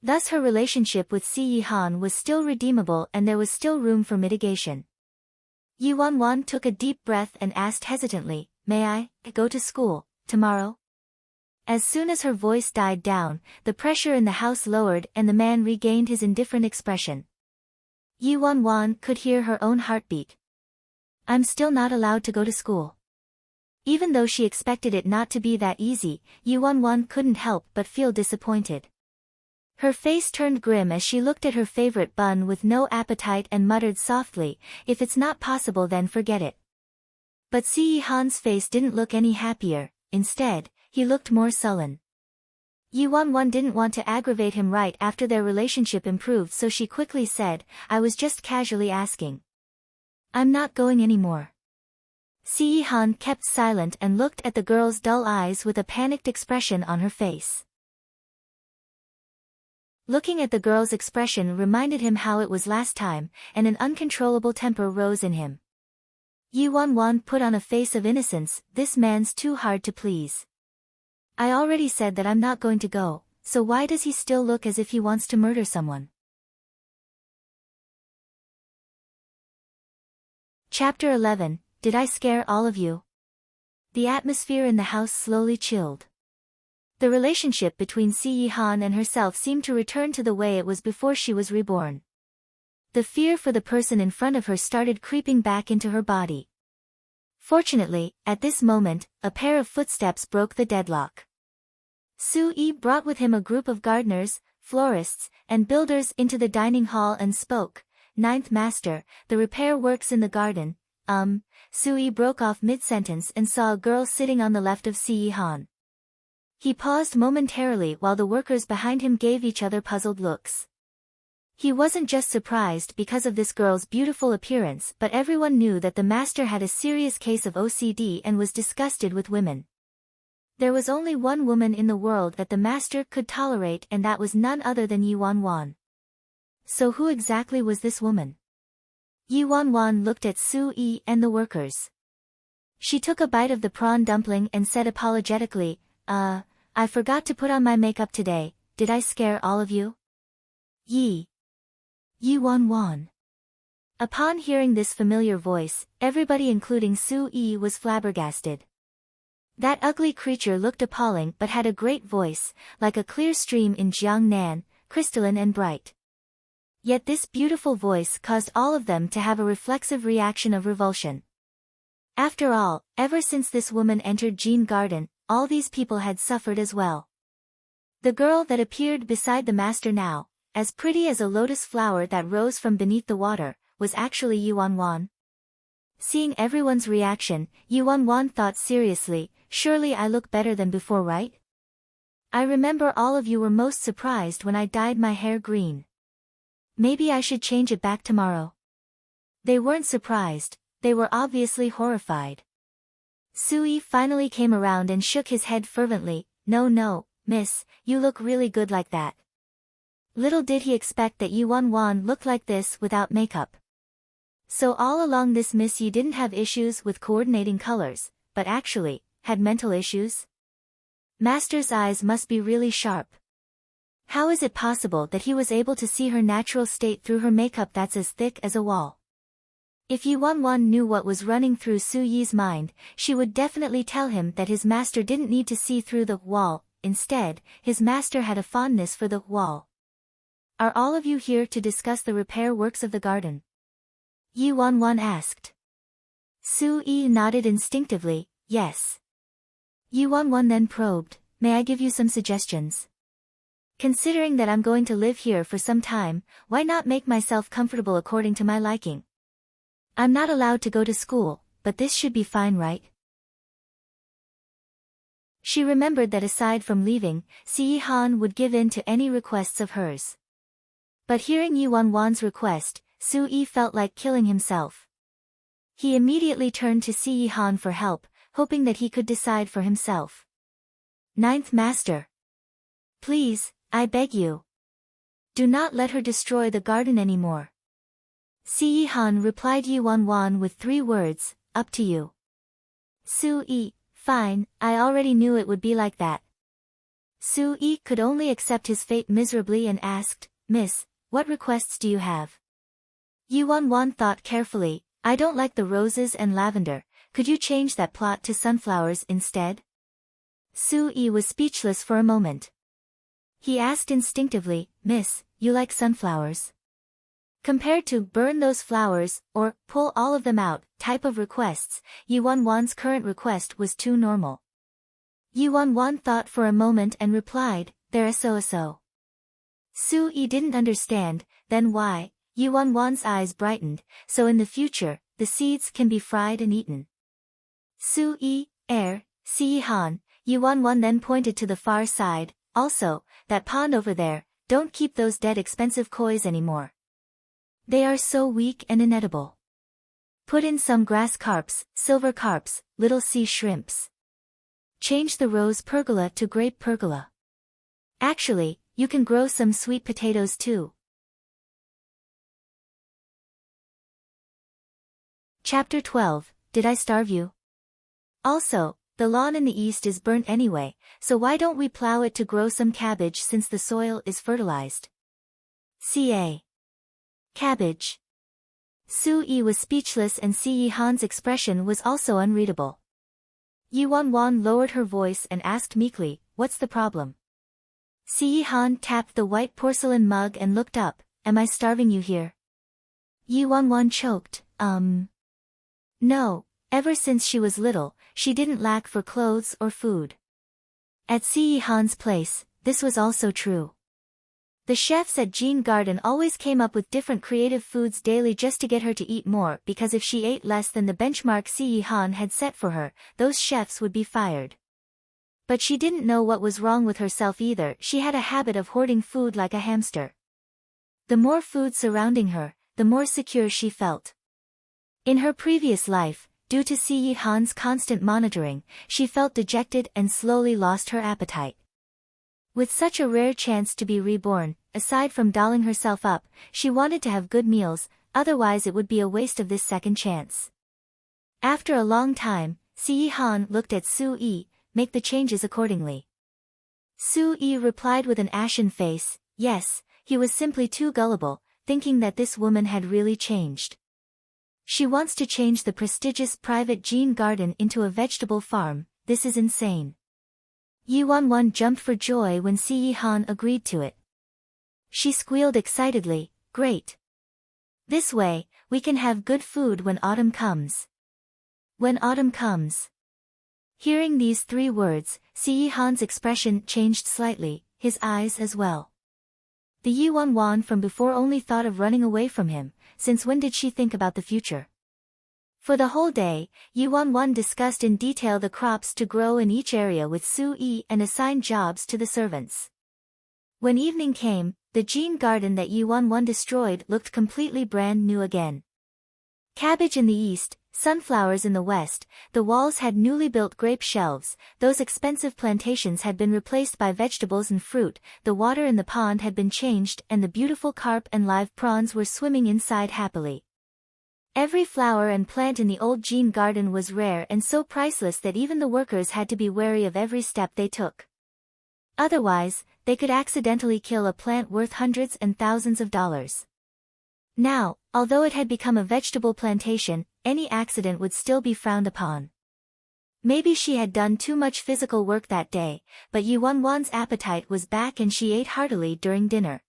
Thus her relationship with See Han was still redeemable and there was still room for mitigation. Yuan Wan took a deep breath and asked hesitantly, "May I go to school tomorrow?" As soon as her voice died down, the pressure in the house lowered and the man regained his indifferent expression. Yuan Wan could hear her own heartbeat. I'm still not allowed to go to school. Even though she expected it not to be that easy, Yuan Wan couldn't help but feel disappointed. Her face turned grim as she looked at her favorite bun with no appetite and muttered softly, "If it's not possible then forget it." But See Han's face didn't look any happier. Instead, he looked more sullen. Yuan Wan didn't want to aggravate him right after their relationship improved, so she quickly said, "I was just casually asking. I'm not going anymore." Si Han kept silent and looked at the girl's dull eyes with a panicked expression on her face. Looking at the girl's expression reminded him how it was last time, and an uncontrollable temper rose in him. Yi Wan put on a face of innocence. This man's too hard to please. I already said that I'm not going to go, so why does he still look as if he wants to murder someone? Chapter 11, Did I Scare All of You? The atmosphere in the house slowly chilled. The relationship between Si Han and herself seemed to return to the way it was before she was reborn. The fear for the person in front of her started creeping back into her body. Fortunately, at this moment, a pair of footsteps broke the deadlock. Su-yi brought with him a group of gardeners, florists, and builders into the dining hall and spoke. Ninth Master, the repair works in the garden. Su-yi broke off mid-sentence and saw a girl sitting on the left of Si Han. He paused momentarily while the workers behind him gave each other puzzled looks. He wasn't just surprised because of this girl's beautiful appearance, but everyone knew that the master had a serious case of OCD and was disgusted with women. There was only one woman in the world that the master could tolerate, and that was none other than Yi Wan. So who exactly was this woman? Yi Wan looked at Su-yi and the workers. She took a bite of the prawn dumpling and said apologetically, I forgot to put on my makeup today. Did I scare all of you? Yi Wan. Upon hearing this familiar voice, everybody including Su-yi was flabbergasted. That ugly creature looked appalling but had a great voice, like a clear stream in Jiangnan, crystalline and bright. Yet this beautiful voice caused all of them to have a reflexive reaction of revulsion. After all, ever since this woman entered Jean Garden, all these people had suffered as well. The girl that appeared beside the master now, as pretty as a lotus flower that rose from beneath the water, was actually Yi Wan. Seeing everyone's reaction, Yi Wan thought seriously, surely I look better than before, right? I remember all of you were most surprised when I dyed my hair green. Maybe I should change it back tomorrow. They weren't surprised, they were obviously horrified. Sui finally came around and shook his head fervently. No, miss, you look really good like that. Little did he expect that Yi Wan looked like this without makeup. So all along this miss you didn't have issues with coordinating colors, but actually, had mental issues? Master's eyes must be really sharp. How is it possible that he was able to see her natural state through her makeup that's as thick as a wall? If Yi Wan knew what was running through Su Yi's mind, she would definitely tell him that his master didn't need to see through the wall. Instead, his master had a fondness for the wall. Are all of you here to discuss the repair works of the garden? Yi Wan asked. Su Yi nodded instinctively, yes. Yi Wan then probed, may I give you some suggestions? Considering that I'm going to live here for some time, why not make myself comfortable according to my liking? I'm not allowed to go to school, but this should be fine, right? She remembered that aside from leaving, Si Han would give in to any requests of hers. But hearing Yi Wan's request, Su Yi felt like killing himself. He immediately turned to Si Han for help, hoping that he could decide for himself. Ninth Master. Please, I beg you. Do not let her destroy the garden anymore. Si Han replied Yi Wan with 3 words, up to you. Su-yi, fine, I already knew it would be like that. Su-yi could only accept his fate miserably and asked, Miss, what requests do you have? Yi Wan thought carefully, I don't like the roses and lavender, could you change that plot to sunflowers instead? Su-yi was speechless for a moment. He asked instinctively, Miss, you like sunflowers? Compared to burn those flowers, or pull all of them out, type of requests, Yi Wan's current request was too normal. Yi Wan thought for a moment and replied, they're so. Su-yi didn't understand, then why? Yi Wan's eyes brightened, so in the future, the seeds can be fried and eaten. Su-yi, Si Han, Yi Wan then pointed to the far side, also, that pond over there, don't keep those dead expensive kois anymore. They are so weak and inedible. Put in some grass carps, silver carps, little sea shrimps. Change the rose pergola to grape pergola. Actually, you can grow some sweet potatoes too. Chapter 12, Did I Starve You? Also, the lawn in the east is burnt anyway, so why don't we plow it to grow some cabbage since the soil is fertilized? Ca. Cabbage. Su-yi was speechless and Si-Han's expression was also unreadable. Yi-Wan lowered her voice and asked meekly, "What's the problem?" Si-Han tapped the white porcelain mug and looked up, "Am I starving you here?" Yi-Wan choked, No, ever since she was little, she didn't lack for clothes or food. At Si-Han's place, this was also true. The chefs at Jean Garden always came up with different creative foods daily just to get her to eat more because if she ate less than the benchmark Si-Han had set for her, those chefs would be fired. But she didn't know what was wrong with herself either. She had a habit of hoarding food like a hamster. The more food surrounding her, the more secure she felt. In her previous life, due to Si-Han's constant monitoring, she felt dejected and slowly lost her appetite. With such a rare chance to be reborn, aside from dolling herself up, she wanted to have good meals, otherwise it would be a waste of this second chance. After a long time, Si-Han looked at Su-yi, "Make the changes accordingly." Su-yi replied with an ashen face, "Yes, he was simply too gullible, thinking that this woman had really changed. She wants to change the prestigious private Jean Garden into a vegetable farm. This is insane." Yi-Wan jumped for joy when Si-Han agreed to it. She squealed excitedly, "Great! This way, we can have good food when autumn comes." When autumn comes. Hearing these 3 words, Si-Han's expression changed slightly, his eyes as well. The Yi-Wan from before only thought of running away from him, since when did she think about the future? For the whole day, Yi-Wan discussed in detail the crops to grow in each area with Su-yi and assigned jobs to the servants. When evening came, the Jean Garden that Yi-Wan destroyed looked completely brand new again. Cabbage in the east, sunflowers in the west, the walls had newly built grape shelves, those expensive plantations had been replaced by vegetables and fruit, the water in the pond had been changed and the beautiful carp and live prawns were swimming inside happily. Every flower and plant in the old Jean Garden was rare and so priceless that even the workers had to be wary of every step they took. Otherwise, they could accidentally kill a plant worth hundreds and thousands of dollars. Now, although it had become a vegetable plantation, any accident would still be frowned upon. Maybe she had done too much physical work that day, but Yi-Wan's appetite was back and she ate heartily during dinner.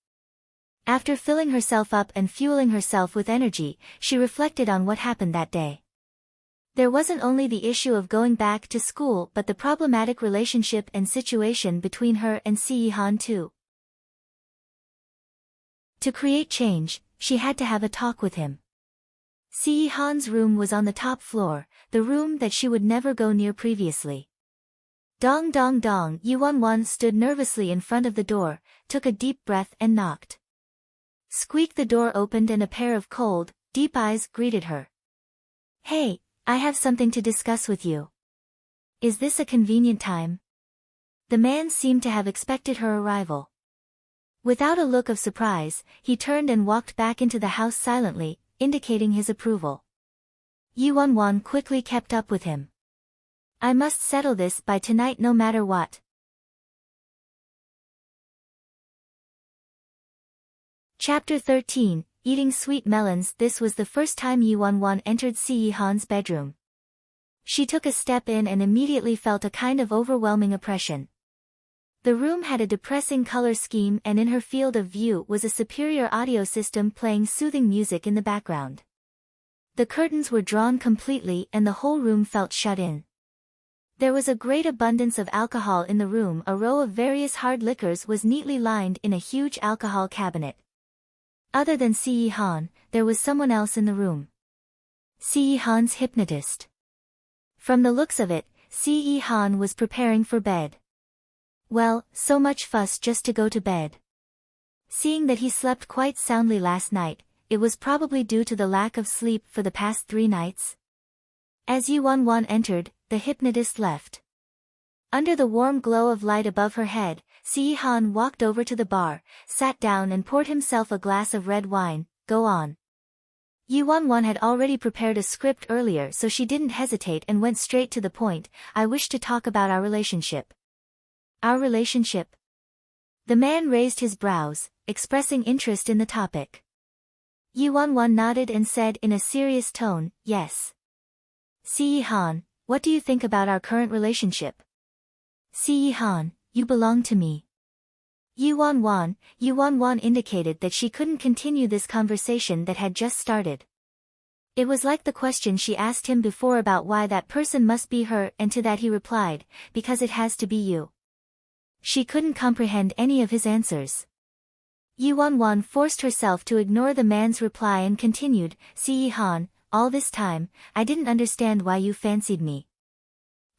After filling herself up and fueling herself with energy, she reflected on what happened that day. There wasn't only the issue of going back to school but the problematic relationship and situation between her and Si-Han too. To create change, she had to have a talk with him. Si-Han's room was on the top floor, the room that she would never go near previously. Dong dong dong. Yi-Wan stood nervously in front of the door, took a deep breath and knocked. Squeak, the door opened and a pair of cold, deep eyes greeted her. "Hey, I have something to discuss with you. Is this a convenient time?" The man seemed to have expected her arrival. Without a look of surprise, he turned and walked back into the house silently, indicating his approval. Yi-Wan quickly kept up with him. "I must settle this by tonight no matter what." Chapter 13, Eating Sweet Melons. This was the first time Yi-Wan entered Si-Han's bedroom. She took a step in and immediately felt a kind of overwhelming oppression. The room had a depressing color scheme and in her field of view was a superior audio system playing soothing music in the background. The curtains were drawn completely and the whole room felt shut in. There was a great abundance of alcohol in the room. A row of various hard liquors was neatly lined in a huge alcohol cabinet. Other than Si-Han, there was someone else in the room. Si-Han's hypnotist. From the looks of it, Si-Han was preparing for bed. Well, so much fuss just to go to bed. Seeing that he slept quite soundly last night, it was probably due to the lack of sleep for the past 3 nights. As Yu Wanwan entered, the hypnotist left. Under the warm glow of light above her head, Si-Han walked over to the bar, sat down and poured himself a glass of red wine. Go on. Yu Wanwan had already prepared a script earlier, so she didn't hesitate and went straight to the point. I wish to talk about our relationship. Our relationship? The man raised his brows, expressing interest in the topic. Yu Wanwan nodded and said in a serious tone, yes. Si-Han, what do you think about our current relationship? Si-Han, you belong to me. Yu Wanwan indicated that she couldn't continue this conversation that had just started. It was like the question she asked him before about why that person must be her, and to that he replied, because it has to be you. She couldn't comprehend any of his answers. Yu Wanwan forced herself to ignore the man's reply and continued, Si-Han, all this time, I didn't understand why you fancied me.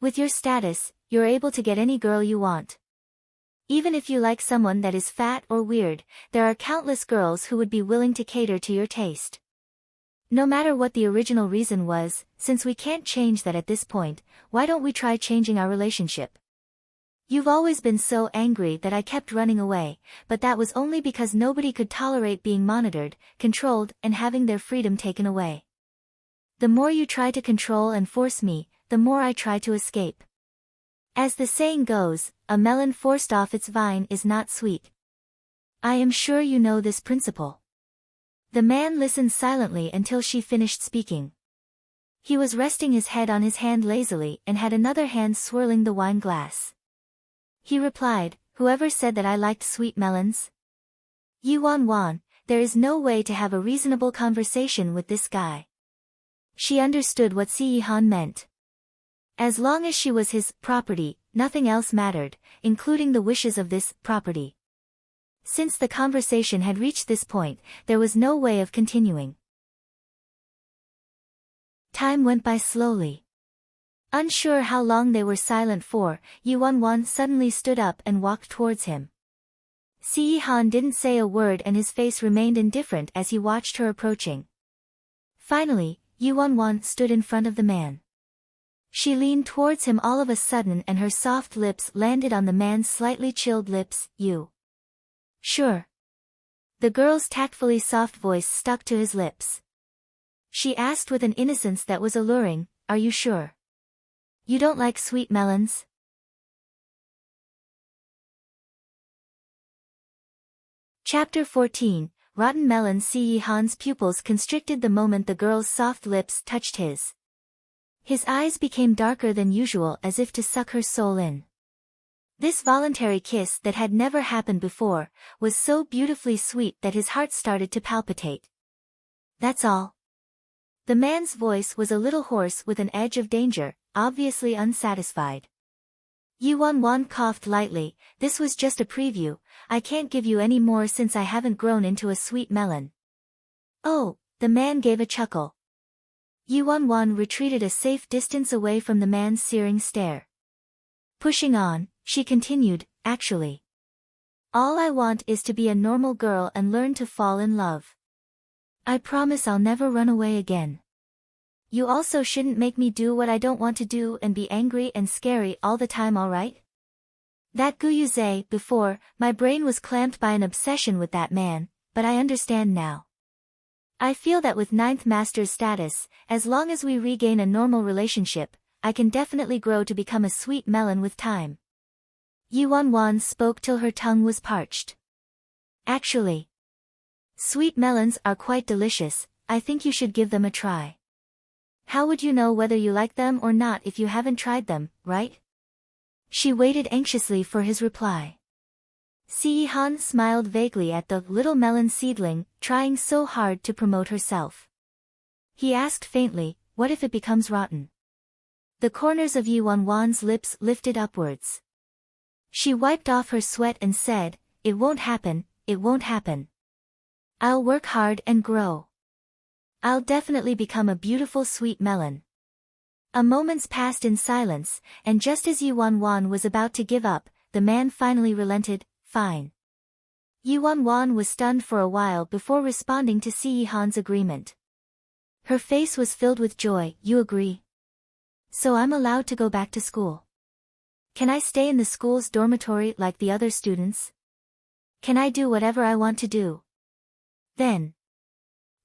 With your status, you're able to get any girl you want. Even if you like someone that is fat or weird, there are countless girls who would be willing to cater to your taste. No matter what the original reason was, since we can't change that at this point, why don't we try changing our relationship? You've always been so angry that I kept running away, but that was only because nobody could tolerate being monitored, controlled, and having their freedom taken away. The more you try to control and force me, the more I try to escape. As the saying goes, a melon forced off its vine is not sweet. I am sure you know this principle. The man listened silently until she finished speaking. He was resting his head on his hand lazily and had another hand swirling the wine glass. He replied, whoever said that I liked sweet melons? Yu Wanwan, there is no way to have a reasonable conversation with this guy. She understood what Si-Han meant. As long as she was his property, nothing else mattered, including the wishes of this property. Since the conversation had reached this point, there was no way of continuing. Time went by slowly. Unsure how long they were silent for, Yu Wanwan suddenly stood up and walked towards him. Si-Han didn't say a word and his face remained indifferent as he watched her approaching. Finally, Yu Wanwan stood in front of the man. She leaned towards him all of a sudden and her soft lips landed on the man's slightly chilled lips. You. Sure. The girl's tactfully soft voice stuck to his lips. She asked with an innocence that was alluring, are you sure? You don't like sweet melons? Chapter 14, Rotten Melon. Si-Han's pupils constricted the moment the girl's soft lips touched his. His eyes became darker than usual as if to suck her soul in. This voluntary kiss that had never happened before, was so beautifully sweet that his heart started to palpitate. That's all. The man's voice was a little hoarse with an edge of danger, obviously unsatisfied. Yu Wanwan coughed lightly, this was just a preview, I can't give you any more since I haven't grown into a sweet melon. Oh, the man gave a chuckle. Yu Wanwan retreated a safe distance away from the man's searing stare. Pushing on, she continued, actually. All I want is to be a normal girl and learn to fall in love. I promise I'll never run away again. You also shouldn't make me do what I don't want to do and be angry and scary all the time, alright? That Guyuze, before, my brain was clamped by an obsession with that man, but I understand now. I feel that with 9th Master's status, as long as we regain a normal relationship, I can definitely grow to become a sweet melon with time. Yu Wanwan spoke till her tongue was parched. Actually, sweet melons are quite delicious, I think you should give them a try. How would you know whether you like them or not if you haven't tried them, right? She waited anxiously for his reply. Si-Han smiled vaguely at the little melon seedling, trying so hard to promote herself. He asked faintly, what if it becomes rotten? The corners of Yu Wanwan's lips lifted upwards. She wiped off her sweat and said, it won't happen, it won't happen. I'll work hard and grow. I'll definitely become a beautiful sweet melon. A moment's passed in silence, and just as Yu Wanwan was about to give up, the man finally relented, fine. Yi Wan was stunned for a while before responding to Si Yihan's agreement. Her face was filled with joy. You agree? So I'm allowed to go back to school. Can I stay in the school's dormitory like the other students? Can I do whatever I want to do? Then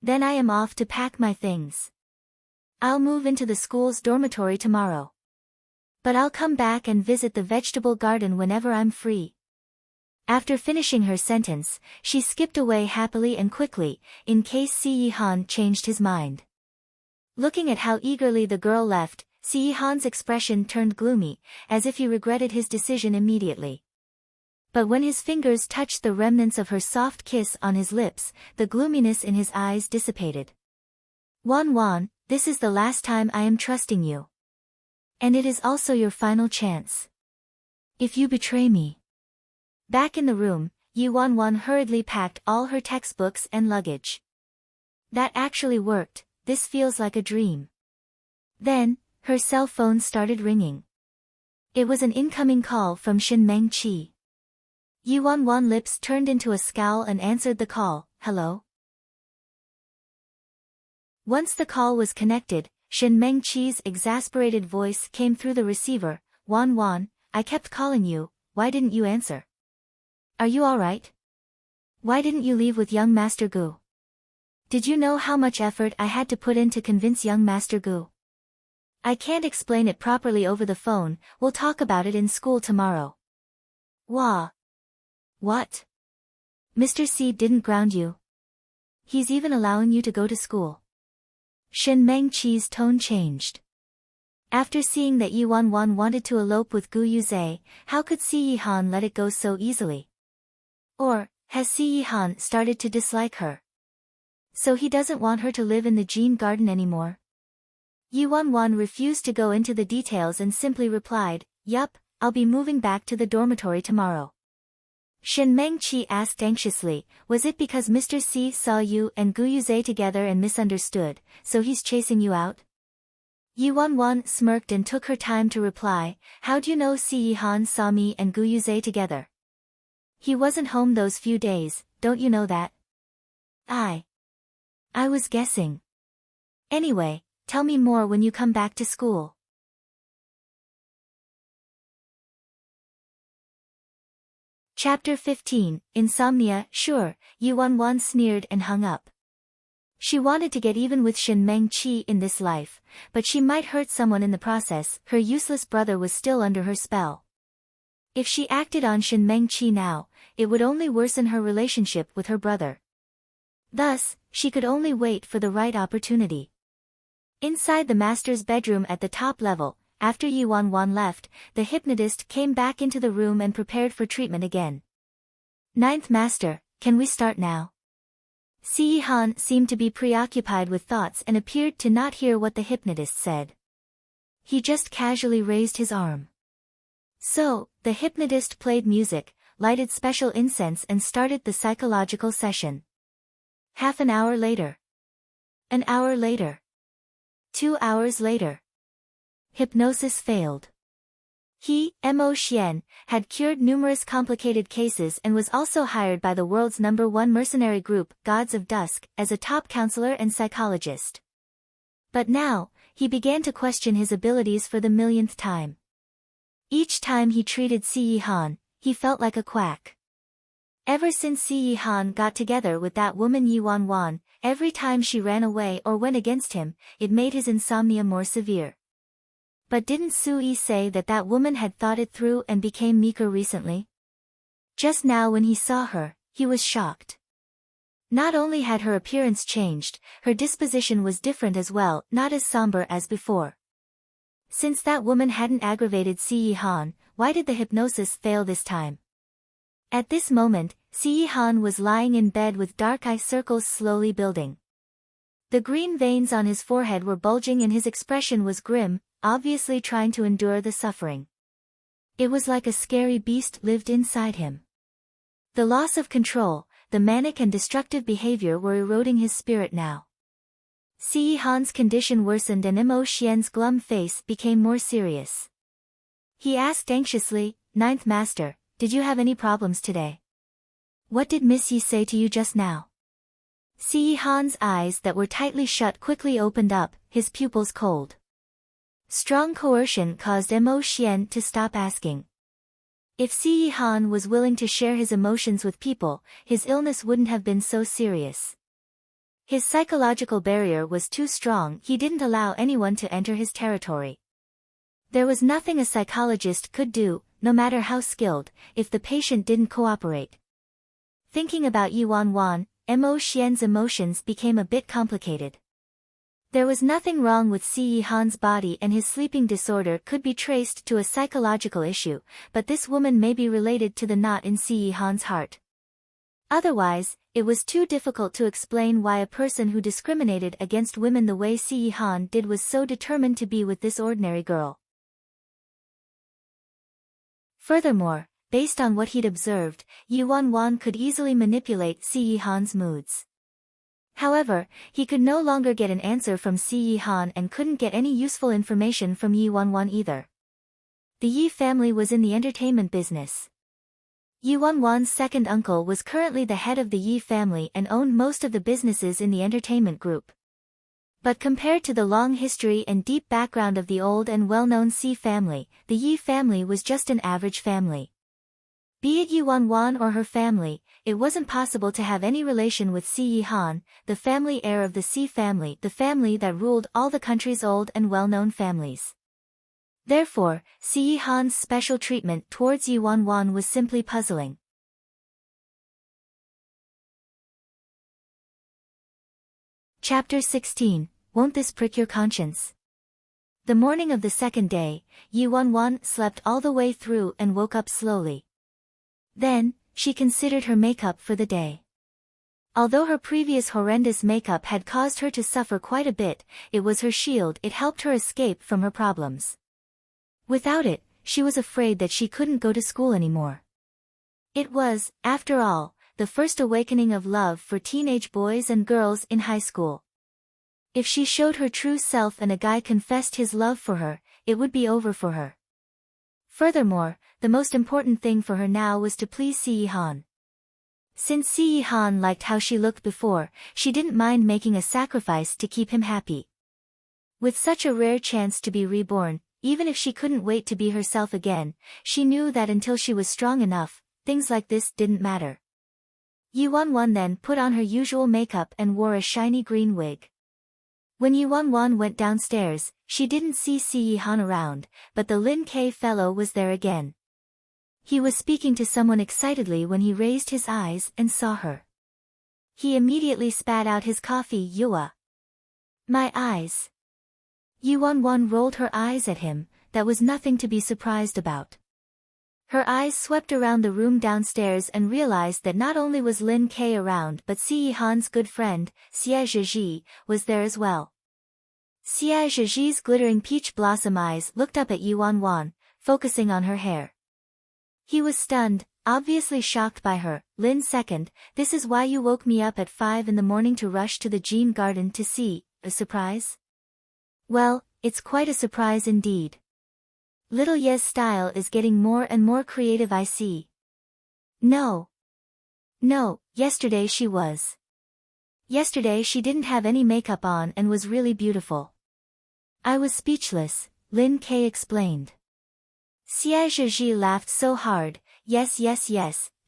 I am off to pack my things. I'll move into the school's dormitory tomorrow. But I'll come back and visit the vegetable garden whenever I'm free. After finishing her sentence, she skipped away happily and quickly, in case Si Yihan changed his mind. Looking at how eagerly the girl left, Si Yihan's expression turned gloomy, as if he regretted his decision immediately. But when his fingers touched the remnants of her soft kiss on his lips, the gloominess in his eyes dissipated. Wan, this is the last time I am trusting you. And it is also your final chance. If you betray me. Back in the room, Yi Wan hurriedly packed all her textbooks and luggage. That actually worked. This feels like a dream. Then, her cell phone started ringing. It was an incoming call from Shin Chi. Yi Wan lips turned into a scowl and answered the call. Hello? Once the call was connected, Shin Chi's exasperated voice came through the receiver. Wan, I kept calling you, why didn't you answer? Are you alright? Why didn't you leave with young Master Gu? Did you know how much effort I had to put in to convince young Master Gu? I can't explain it properly over the phone, we'll talk about it in school tomorrow. Wah. What? Mr. C didn't ground you. He's even allowing you to go to school. Shin Chi's tone changed. After seeing that Yi Wan wanted to elope with Gu Yuze, how could Si Yihan let it go so easily? Or, has Si Yihan started to dislike her? So he doesn't want her to live in the Jean Garden anymore? Yi Wan refused to go into the details and simply replied, Yup, I'll be moving back to the dormitory tomorrow. Shin Chi asked anxiously, was it because Mr. C saw you and Gu Yuze together and misunderstood, so he's chasing you out? Yi Wan smirked and took her time to reply, how'd you know Si Yihan saw me and Gu Yuze together? He wasn't home those few days, don't you know that? I was guessing. Anyway, tell me more when you come back to school. Chapter 15, Insomnia. Sure, Yi Wan sneered and hung up. She wanted to get even with Shin Chi in this life, but she might hurt someone in the process. Her useless brother was still under her spell. If she acted on Shin Chi now, it would only worsen her relationship with her brother. Thus, she could only wait for the right opportunity. Inside the master's bedroom at the top level, after Yi Wan left, the hypnotist came back into the room and prepared for treatment again. Ninth Master, can we start now? Si Yihan seemed to be preoccupied with thoughts and appeared to not hear what the hypnotist said. He just casually raised his arm. So, the hypnotist played music, lighted special incense and started the psychological session. Half an hour later. An hour later. 2 hours later. Hypnosis failed. He, Mo Xian, had cured numerous complicated cases and was also hired by the world's #1 mercenary group, Gods of Dusk, as a top counselor and psychologist. But now, he began to question his abilities for the millionth time. Each time he treated Si Yihan, he felt like a quack. Ever since Si Yihan got together with that woman Yi Wan, every time she ran away or went against him, it made his insomnia more severe. But didn't Sui say that that woman had thought it through and became meeker recently? Just now when he saw her, he was shocked. Not only had her appearance changed, her disposition was different as well, not as somber as before. Since that woman hadn't aggravated Si Yihan, why did the hypnosis fail this time? At this moment, Si Yihan was lying in bed with dark eye circles slowly building. The green veins on his forehead were bulging and his expression was grim, obviously trying to endure the suffering. It was like a scary beast lived inside him. The loss of control, the manic and destructive behavior were eroding his spirit now. Si Yihan's condition worsened and Mo Xian's glum face became more serious. He asked anxiously, Ninth Master, did you have any problems today? What did Miss Yi say to you just now? Si Han's eyes that were tightly shut quickly opened up, his pupils cold. Strong coercion caused Mo Xian to stop asking. If Si Han was willing to share his emotions with people, his illness wouldn't have been so serious. His psychological barrier was too strong, he didn't allow anyone to enter his territory. There was nothing a psychologist could do, no matter how skilled, if the patient didn't cooperate. Thinking about Yuan Wan, Mo Xian's emotions became a bit complicated. There was nothing wrong with Si Han's body and his sleeping disorder could be traced to a psychological issue, but this woman may be related to the knot in Si Han's heart. Otherwise, it was too difficult to explain why a person who discriminated against women the way Si Han did was so determined to be with this ordinary girl. Furthermore, based on what he'd observed, Yuan Wan could easily manipulate Si Han's moods. However, he could no longer get an answer from Si Han and couldn't get any useful information from Yuan Wan either. The Yi family was in the entertainment business. Yuan Wan's second uncle was currently the head of the Yi family and owned most of the businesses in the entertainment group. But compared to the long history and deep background of the old and well-known Si family, the Yi family was just an average family. Be it Yuan Wan or her family, it wasn't possible to have any relation with Si Han, the family heir of the Si family, the family that ruled all the country's old and well-known families. Therefore, Si Han's special treatment towards Yuan Wan was simply puzzling. Chapter 16, Won't This Prick Your Conscience? The morning of the second day, Yuan Wan slept all the way through and woke up slowly. Then, she considered her makeup for the day. Although her previous horrendous makeup had caused her to suffer quite a bit, it was her shield, it helped her escape from her problems. Without it, she was afraid that she couldn't go to school anymore. It was, after all, the first awakening of love for teenage boys and girls in high school. If she showed her true self and a guy confessed his love for her, it would be over for her. Furthermore, the most important thing for her now was to please Si Han. Since Si Han liked how she looked before, she didn't mind making a sacrifice to keep him happy. With such a rare chance to be reborn, even if she couldn't wait to be herself again, she knew that until she was strong enough, things like this didn't matter. Yuan Wan then put on her usual makeup and wore a shiny green wig. When Yuan Wan went downstairs, she didn't see Si Han around, but the Lin K fellow was there again. He was speaking to someone excitedly when he raised his eyes and saw her. He immediately spat out his coffee. Yua. My eyes. Yuan Wan rolled her eyes at him, that was nothing to be surprised about. Her eyes swept around the room downstairs and realized that not only was Lin K around but Si Han's good friend, Xie Zhizhi, was there as well. Xie Zhizhi's glittering peach blossom eyes looked up at Yuan Wan, focusing on her hair. He was stunned, obviously shocked by her. Lin second, this is why you woke me up at 5 in the morning to rush to the Jean garden to see, a surprise? Well, it's quite a surprise indeed. Little Ye's style is getting more and more creative, I see. No, yesterday she was. Yesterday she didn't have any makeup on and was really beautiful. I was speechless, Lin K explained. Xie Zhizhi laughed so hard, yes,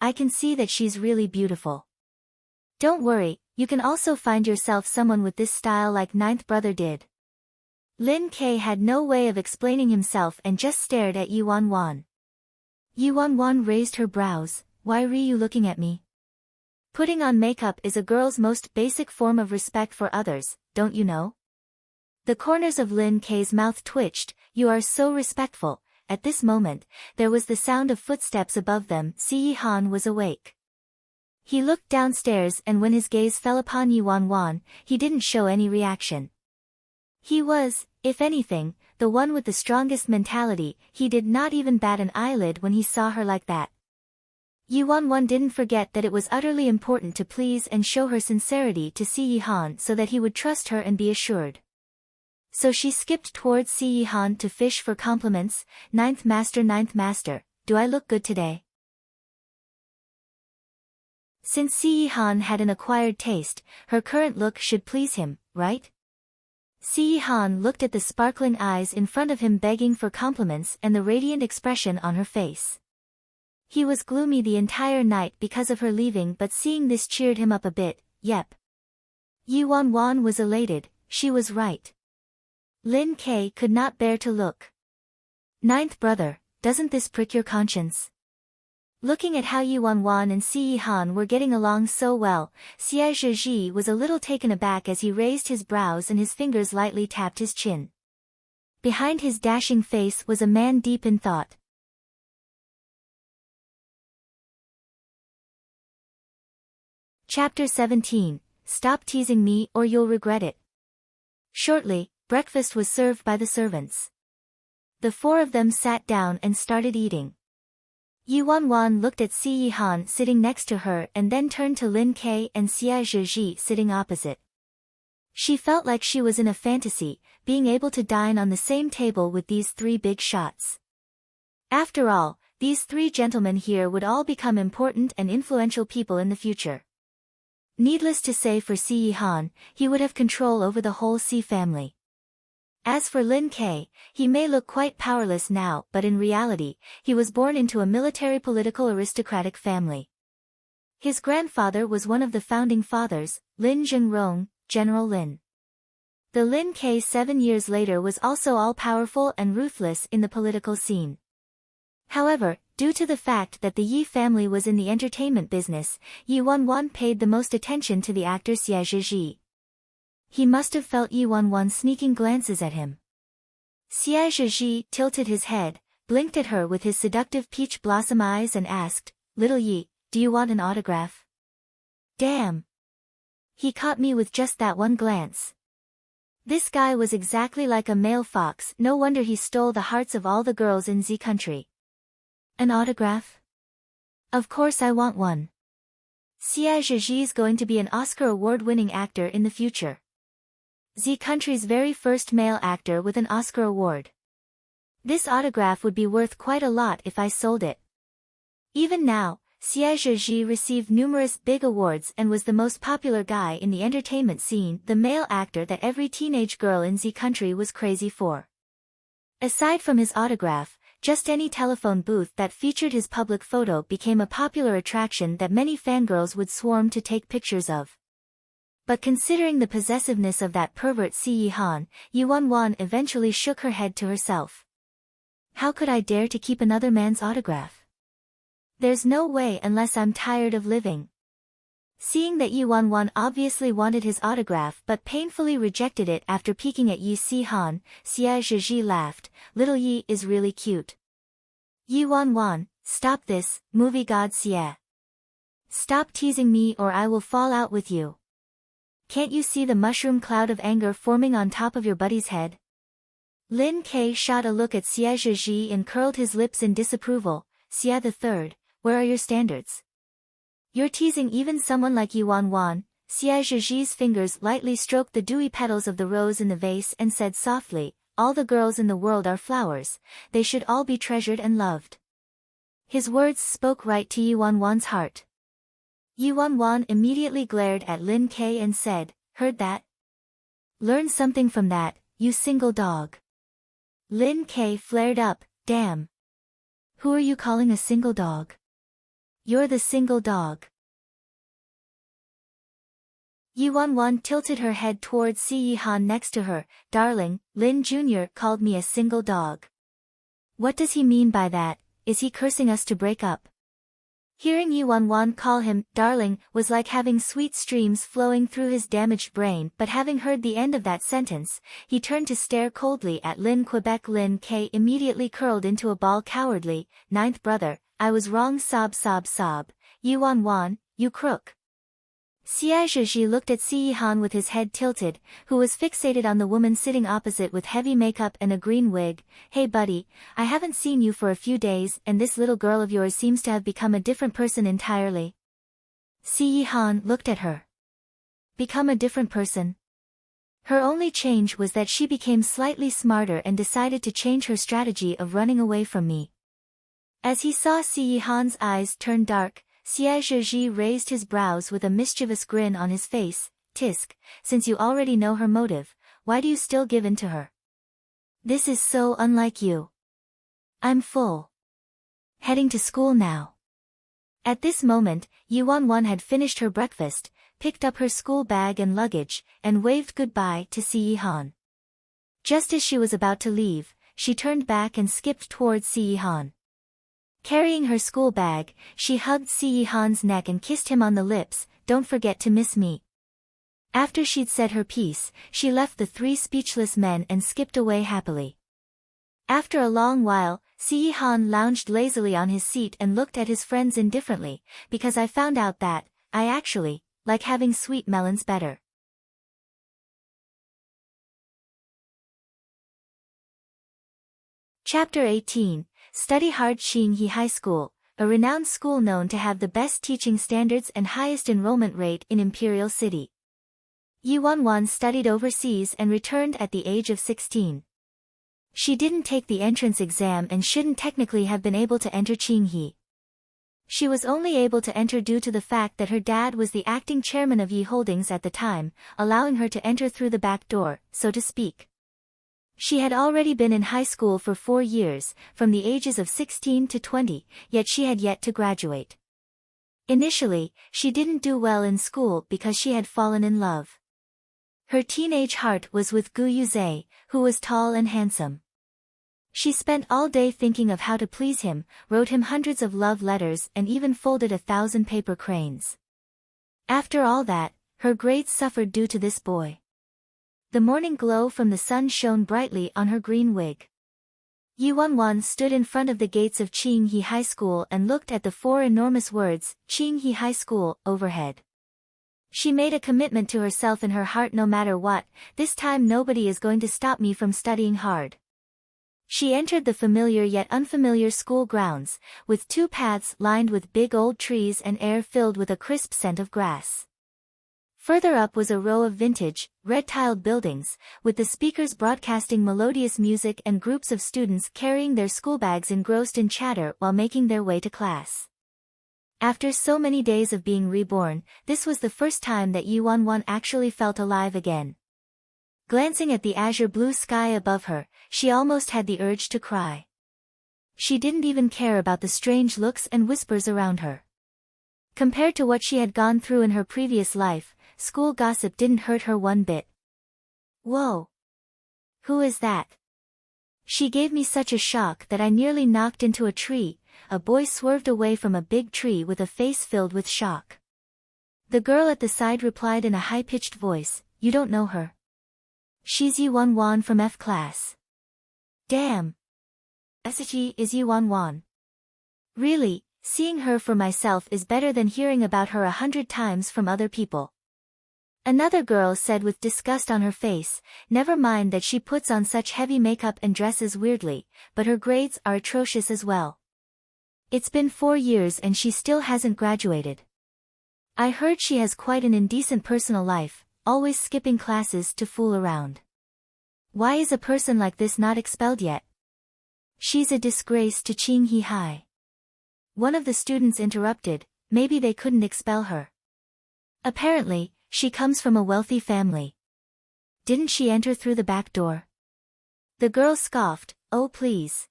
I can see that she's really beautiful. Don't worry, you can also find yourself someone with this style like ninth brother did. Lin K had no way of explaining himself and just stared at Yuan Wan. Yuan Wan raised her brows, why are you looking at me? Putting on makeup is a girl's most basic form of respect for others, don't you know? The corners of Lin K's mouth twitched, you are so respectful. At this moment, there was the sound of footsteps above them. Si Han was awake. He looked downstairs and when his gaze fell upon Yuan Wan, he didn't show any reaction. He was, if anything, the one with the strongest mentality. He did not even bat an eyelid when he saw her like that. Yuan Wan didn't forget that it was utterly important to please and show her sincerity to Si Han so that he would trust her and be assured. So she skipped towards Si Han to fish for compliments. Ninth master, do I look good today? Since Si Han had an acquired taste, her current look should please him, right? Si Han looked at the sparkling eyes in front of him begging for compliments and the radiant expression on her face. He was gloomy the entire night because of her leaving, but seeing this cheered him up a bit. Yep. Yuan Wan was elated, she was right. Lin Ke could not bear to look. Ninth brother, doesn't this prick your conscience? Looking at how Yuan Wan and Si Han were getting along so well, Xie Zhizhi was a little taken aback as he raised his brows and his fingers lightly tapped his chin. Behind his dashing face was a man deep in thought. Chapter 17, Stop teasing me or you'll regret it. Shortly, breakfast was served by the servants. The four of them sat down and started eating. Yuan Wan looked at Si Han sitting next to her and then turned to Lin Ke and Xie Zhizhi sitting opposite. She felt like she was in a fantasy, being able to dine on the same table with these three big shots. After all, these three gentlemen here would all become important and influential people in the future. Needless to say, for Si Han, he would have control over the whole Si family. As for Lin Ke, he may look quite powerless now, but in reality, he was born into a military political aristocratic family. His grandfather was one of the founding fathers, Lin Zhengrong, General Lin. The Lin Ke 7 years later was also all-powerful and ruthless in the political scene. However, due to the fact that the Yi family was in the entertainment business, Yuan Wan paid the most attention to the actor Xie Zhizhi. He must have felt Yuan Wan sneaking glances at him. Xie Zhizhi tilted his head, blinked at her with his seductive peach blossom eyes and asked, "Little Yi, do you want an autograph?" Damn! He caught me with just that one glance. This guy was exactly like a male fox, no wonder he stole the hearts of all the girls in Z country. An autograph? Of course I want one. Xie Zhizhi's going to be an Oscar award-winning actor in the future. Z country's very first male actor with an Oscar award. This autograph would be worth quite a lot if I sold it. Even now, Xie Zhizhi received numerous big awards and was the most popular guy in the entertainment scene, the male actor that every teenage girl in Z country was crazy for. Aside from his autograph, just any telephone booth that featured his public photo became a popular attraction that many fangirls would swarm to take pictures of. But considering the possessiveness of that pervert Si Han, Yuan Wan eventually shook her head to herself. How could I dare to keep another man's autograph? There's no way unless I'm tired of living. Seeing that Yuan Wan obviously wanted his autograph but painfully rejected it after peeking at Yi Si Han, Xie Zhizhi laughed, "Little Yi is really cute." Yuan Wan, stop this, movie god Xie. Stop teasing me or I will fall out with you. Can't you see the mushroom cloud of anger forming on top of your buddy's head? Lin Ke shot a look at Xie Zhizhi and curled his lips in disapproval. Xie the Third, where are your standards? You're teasing even someone like Yuan Wan. Xie Zhizhi's fingers lightly stroked the dewy petals of the rose in the vase and said softly, "All the girls in the world are flowers, they should all be treasured and loved." His words spoke right to Yuan Wan's heart. Yuan Wan immediately glared at Lin Ke and said, "Heard that? Learn something from that, you single dog." Lin Ke flared up, "Damn. Who are you calling a single dog? You're the single dog." Yuan Wan tilted her head towards Si Han next to her. "Darling, Lin Jr. called me a single dog. What does he mean by that? Is he cursing us to break up?" Hearing Yuan Wan call him darling was like having sweet streams flowing through his damaged brain, but having heard the end of that sentence, he turned to stare coldly at Lin Quebec. Lin Ke immediately curled into a ball. "Cowardly, ninth brother, I was wrong. Sob sob sob. Yuan Wan, you crook." Xie Zhizhi looked at Si Han with his head tilted, who was fixated on the woman sitting opposite with heavy makeup and a green wig. "Hey buddy, I haven't seen you for a few days and this little girl of yours seems to have become a different person entirely." Si Han looked at her. Become a different person? Her only change was that she became slightly smarter and decided to change her strategy of running away from me. As he saw Si Han's eyes turn dark, Xie raised his brows with a mischievous grin on his face. Tisk, since you already know her motive, why do you still give in to her? This is so unlike you. I'm full. Heading to school now. At this moment, Yuan had finished her breakfast, picked up her school bag and luggage, and waved goodbye to Siyihan. Just as she was about to leave, she turned back and skipped towards Siyihan. Carrying her school bag, she hugged Siyihan's neck and kissed him on the lips. Don't forget to miss me. After she'd said her piece, she left the three speechless men and skipped away happily. After a long while, Siyihan lounged lazily on his seat and looked at his friends indifferently, because I found out that, I actually, like having sweet melons better. Chapter 18, Study Hard. Qinghe High School, a renowned school known to have the best teaching standards and highest enrollment rate in Imperial City. Yuan studied overseas and returned at the age of 16. She didn't take the entrance exam and shouldn't technically have been able to enter Qinghe. She was only able to enter due to the fact that her dad was the acting chairman of Yi Holdings at the time, allowing her to enter through the back door, so to speak. She had already been in high school for 4 years, from the ages of 16 to 20, yet she had yet to graduate. Initially, she didn't do well in school because she had fallen in love. Her teenage heart was with Gu Yuze, who was tall and handsome. She spent all day thinking of how to please him, wrote him hundreds of love letters and even folded 1,000 paper cranes. After all that, her grades suffered due to this boy. The morning glow from the sun shone brightly on her green wig. Yuan stood in front of the gates of Qinghe High School and looked at the 4 enormous words, Qinghe High School, overhead. She made a commitment to herself in her heart: no matter what, this time nobody is going to stop me from studying hard. She entered the familiar yet unfamiliar school grounds, with 2 paths lined with big old trees and air filled with a crisp scent of grass. Further up was a row of vintage, red-tiled buildings, with the speakers broadcasting melodious music and groups of students carrying their schoolbags engrossed in chatter while making their way to class. After so many days of being reborn, this was the first time that Yuan actually felt alive again. Glancing at the azure blue sky above her, she almost had the urge to cry. She didn't even care about the strange looks and whispers around her. Compared to what she had gone through in her previous life, school gossip didn't hurt her one bit. Whoa! Who is that? She gave me such a shock that I nearly knocked into a tree. A boy swerved away from a big tree with a face filled with shock. The girl at the side replied in a high-pitched voice, "You don't know her. She's Yuan from F class." Damn! SG is Yuan. Really, seeing her for myself is better than hearing about her 100 times from other people. Another girl said with disgust on her face, never mind that she puts on such heavy makeup and dresses weirdly, but her grades are atrocious as well. It's been 4 years and she still hasn't graduated. I heard she has quite an indecent personal life, always skipping classes to fool around. Why is a person like this not expelled yet? She's a disgrace to Qinghe High. One of the students interrupted, maybe they couldn't expel her. Apparently, she comes from a wealthy family. Didn't she enter through the back door? The girl scoffed, oh please.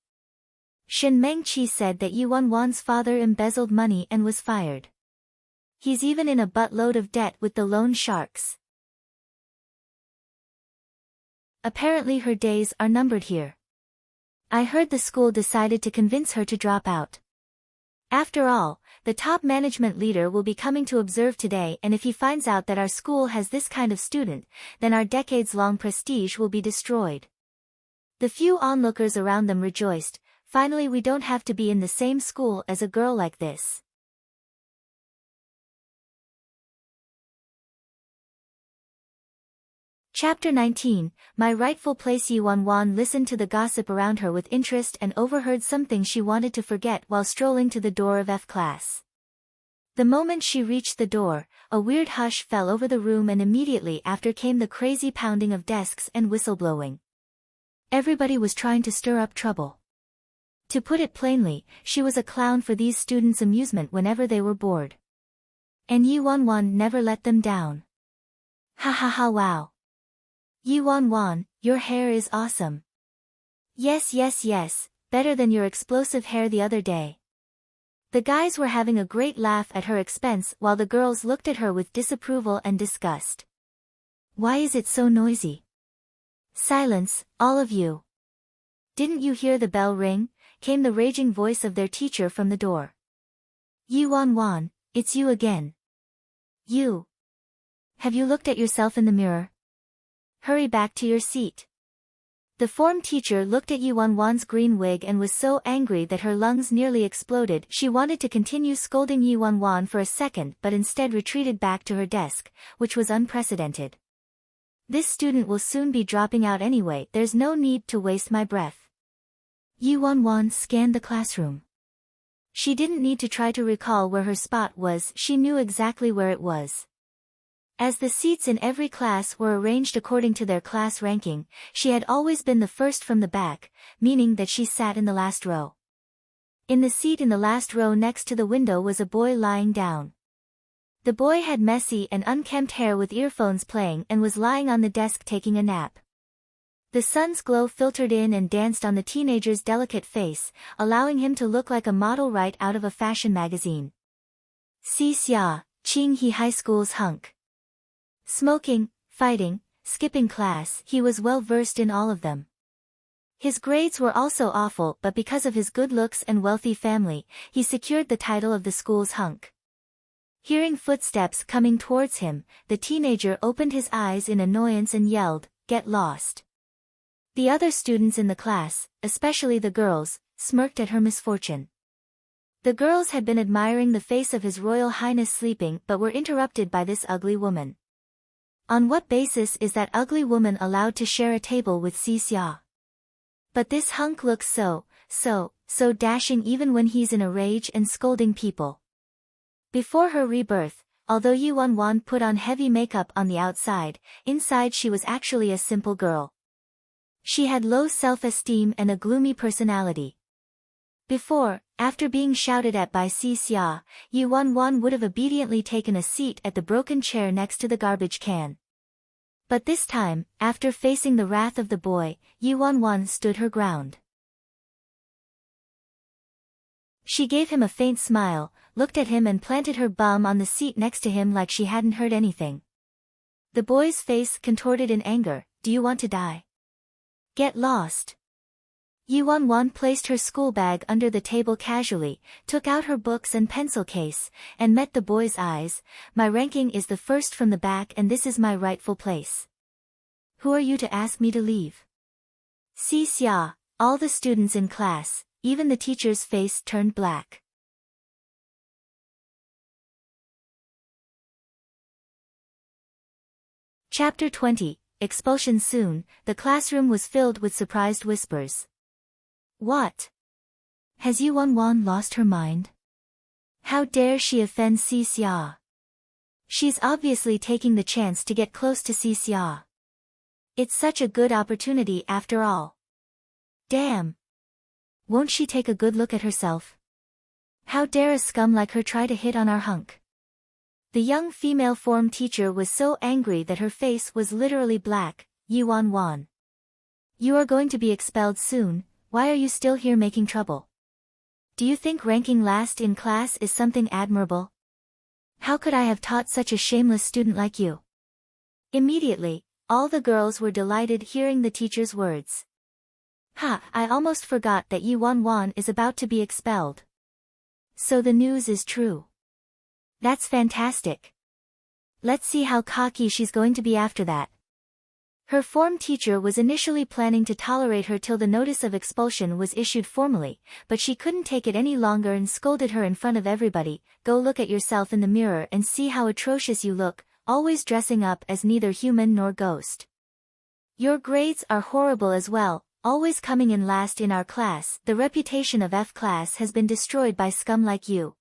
Shen Mengqi said that Yuan's father embezzled money and was fired. He's even in a buttload of debt with the loan sharks. Apparently her days are numbered here. I heard the school decided to convince her to drop out. After all, the top management leader will be coming to observe today, and if he finds out that our school has this kind of student, then our decades-long prestige will be destroyed. The few onlookers around them rejoiced. Finally, we don't have to be in the same school as a girl like this. Chapter 19, My Rightful Place. Yuan listened to the gossip around her with interest and overheard something she wanted to forget while strolling to the door of F class. The moment she reached the door, a weird hush fell over the room, and immediately after came the crazy pounding of desks and whistleblowing. Everybody was trying to stir up trouble. To put it plainly, she was a clown for these students' amusement whenever they were bored. And Yi Wan never let them down. Ha ha ha, wow. Yi Wan, your hair is awesome. Yes, better than your explosive hair the other day. The guys were having a great laugh at her expense while the girls looked at her with disapproval and disgust. Why is it so noisy? Silence, all of you. Didn't you hear the bell ring? Came the raging voice of their teacher from the door. Yi Wan, it's you again. You. Have you looked at yourself in the mirror? Hurry back to your seat. The form teacher looked at Yi Wan's green wig and was so angry that her lungs nearly exploded. She wanted to continue scolding Yi Wan for a second but instead retreated back to her desk, which was unprecedented. This student will soon be dropping out anyway, there's no need to waste my breath. Yi Wan scanned the classroom. She didn't need to try to recall where her spot was, she knew exactly where it was. As the seats in every class were arranged according to their class ranking, she had always been the first from the back, meaning that she sat in the last row. In the seat in the last row next to the window was a boy lying down. The boy had messy and unkempt hair with earphones playing and was lying on the desk taking a nap. The sun's glow filtered in and danced on the teenager's delicate face, allowing him to look like a model right out of a fashion magazine. Si Xia, Qing He High School's hunk. Smoking, fighting, skipping class, he was well versed in all of them. His grades were also awful, but because of his good looks and wealthy family, he secured the title of the school's hunk. Hearing footsteps coming towards him, the teenager opened his eyes in annoyance and yelled, "Get lost." The other students in the class, especially the girls, smirked at her misfortune. The girls had been admiring the face of His Royal Highness sleeping but were interrupted by this ugly woman. On what basis is that ugly woman allowed to share a table with Si Xia? But this hunk looks so dashing even when he's in a rage and scolding people. Before her rebirth, although Yi Wan put on heavy makeup on the outside, inside she was actually a simple girl. She had low self-esteem and a gloomy personality. After being shouted at by Si Xia, Yi Wan would have obediently taken a seat at the broken chair next to the garbage can. But this time, after facing the wrath of the boy, Yi Wan stood her ground. She gave him a faint smile, looked at him and planted her bum on the seat next to him like she hadn't heard anything. The boy's face contorted in anger. Do you want to die? Get lost. Yi Wan placed her school bag under the table casually, took out her books and pencil case, and met the boy's eyes. My ranking is the first from the back and this is my rightful place. Who are you to ask me to leave? Si Xia, all the students in class, even the teacher's face turned black. Chapter 20, Expulsion Soon. The classroom was filled with surprised whispers. What? Has Yi Wan lost her mind? How dare she offend Si Xia? She's obviously taking the chance to get close to Si Xia. It's such a good opportunity after all. Damn. Won't she take a good look at herself? How dare a scum like her try to hit on our hunk? The young female form teacher was so angry that her face was literally black. Yi Wan. You are going to be expelled soon. Why are you still here making trouble? Do you think ranking last in class is something admirable? How could I have taught such a shameless student like you? Immediately, all the girls were delighted hearing the teacher's words. Ha, I almost forgot that Yi Wan is about to be expelled. So the news is true. That's fantastic. Let's see how cocky she's going to be after that. Her form teacher was initially planning to tolerate her till the notice of expulsion was issued formally, but she couldn't take it any longer and scolded her in front of everybody. Go look at yourself in the mirror and see how atrocious you look, always dressing up as neither human nor ghost. Your grades are horrible as well, always coming in last in our class. The reputation of F class has been destroyed by scum like you.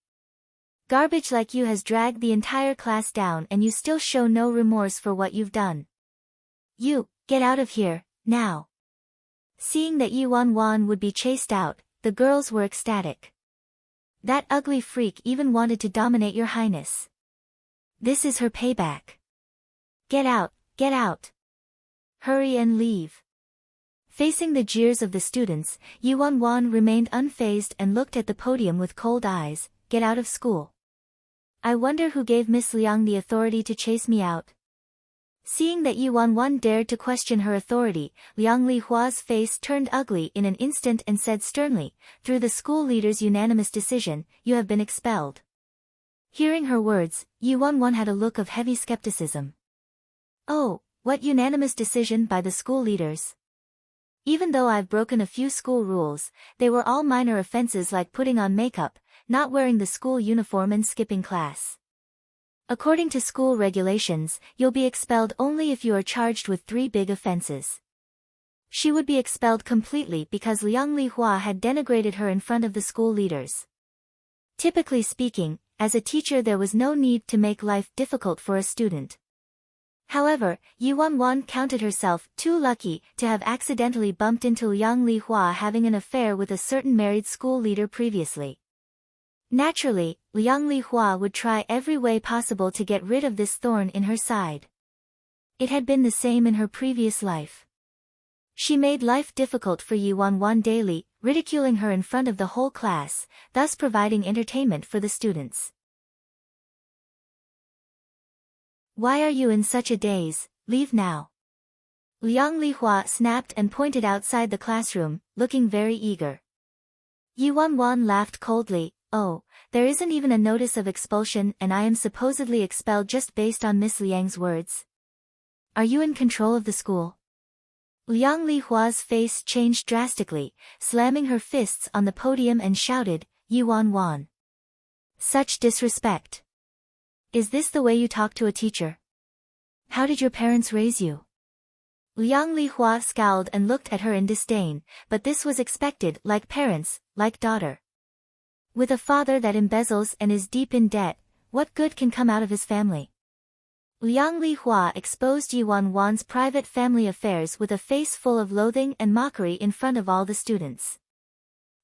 Garbage like you has dragged the entire class down and you still show no remorse for what you've done. You, get out of here, now. Seeing that Yi Wan would be chased out, the girls were ecstatic. That ugly freak even wanted to dominate your highness. This is her payback. Get out, get out. Hurry and leave. Facing the jeers of the students, Yuan remained unfazed and looked at the podium with cold eyes. Get out of school. I wonder who gave Miss Liang the authority to chase me out. Seeing that Yuan dared to question her authority, Liang Lihua's face turned ugly in an instant and said sternly, through the school leader's unanimous decision, you have been expelled. Hearing her words, Yuan had a look of heavy skepticism. Oh, what unanimous decision by the school leaders? Even though I've broken a few school rules, they were all minor offenses like putting on makeup, not wearing the school uniform and skipping class. According to school regulations, you'll be expelled only if you are charged with 3 big offenses. She would be expelled completely because Liang Lihua had denigrated her in front of the school leaders. Typically speaking, as a teacher there was no need to make life difficult for a student. However, Yuan counted herself too lucky to have accidentally bumped into Liang Lihua having an affair with a certain married school leader previously. Naturally, Liang Lihua would try every way possible to get rid of this thorn in her side. It had been the same in her previous life. She made life difficult for Yuan daily, ridiculing her in front of the whole class, thus providing entertainment for the students. Why are you in such a daze? Leave now. Liang Lihua snapped and pointed outside the classroom, looking very eager. Yuan laughed coldly. Oh, there isn't even a notice of expulsion and I am supposedly expelled just based on Miss Liang's words? Are you in control of the school? Liang Lihua's face changed drastically, slamming her fists on the podium and shouted, Yuan. Such disrespect. Is this the way you talk to a teacher? How did your parents raise you? Liang Lihua scowled and looked at her in disdain, but this was expected, like parents, like daughter. With a father that embezzles and is deep in debt, what good can come out of his family? Liang Lihua exposed Yuan's private family affairs with a face full of loathing and mockery in front of all the students.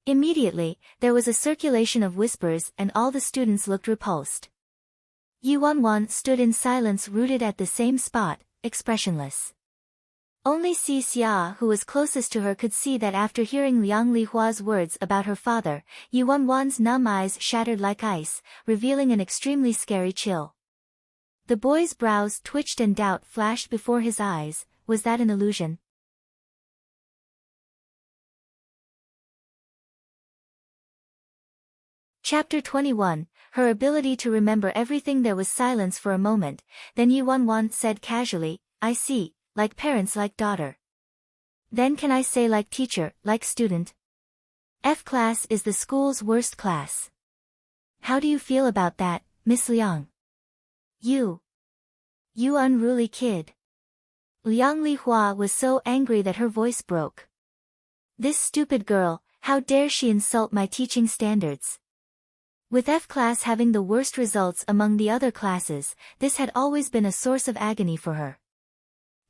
Immediately, there was a circulation of whispers and all the students looked repulsed. Yuan stood in silence rooted at the same spot, expressionless. Only Si Xia who was closest to her could see that after hearing Liang Lihua's words about her father, Yuan's numb eyes shattered like ice, revealing an extremely scary chill. The boy's brows twitched and doubt flashed before his eyes. Was that an illusion? Chapter 21. Her ability to remember everything. There was silence for a moment, then Yuan said casually, I see, like parents like daughter. Then can I say like teacher, like student? F class is the school's worst class. How do you feel about that, Miss Liang? You unruly kid. Liang Lihua was so angry that her voice broke. This stupid girl, how dare she insult my teaching standards? With F class having the worst results among the other classes, this had always been a source of agony for her.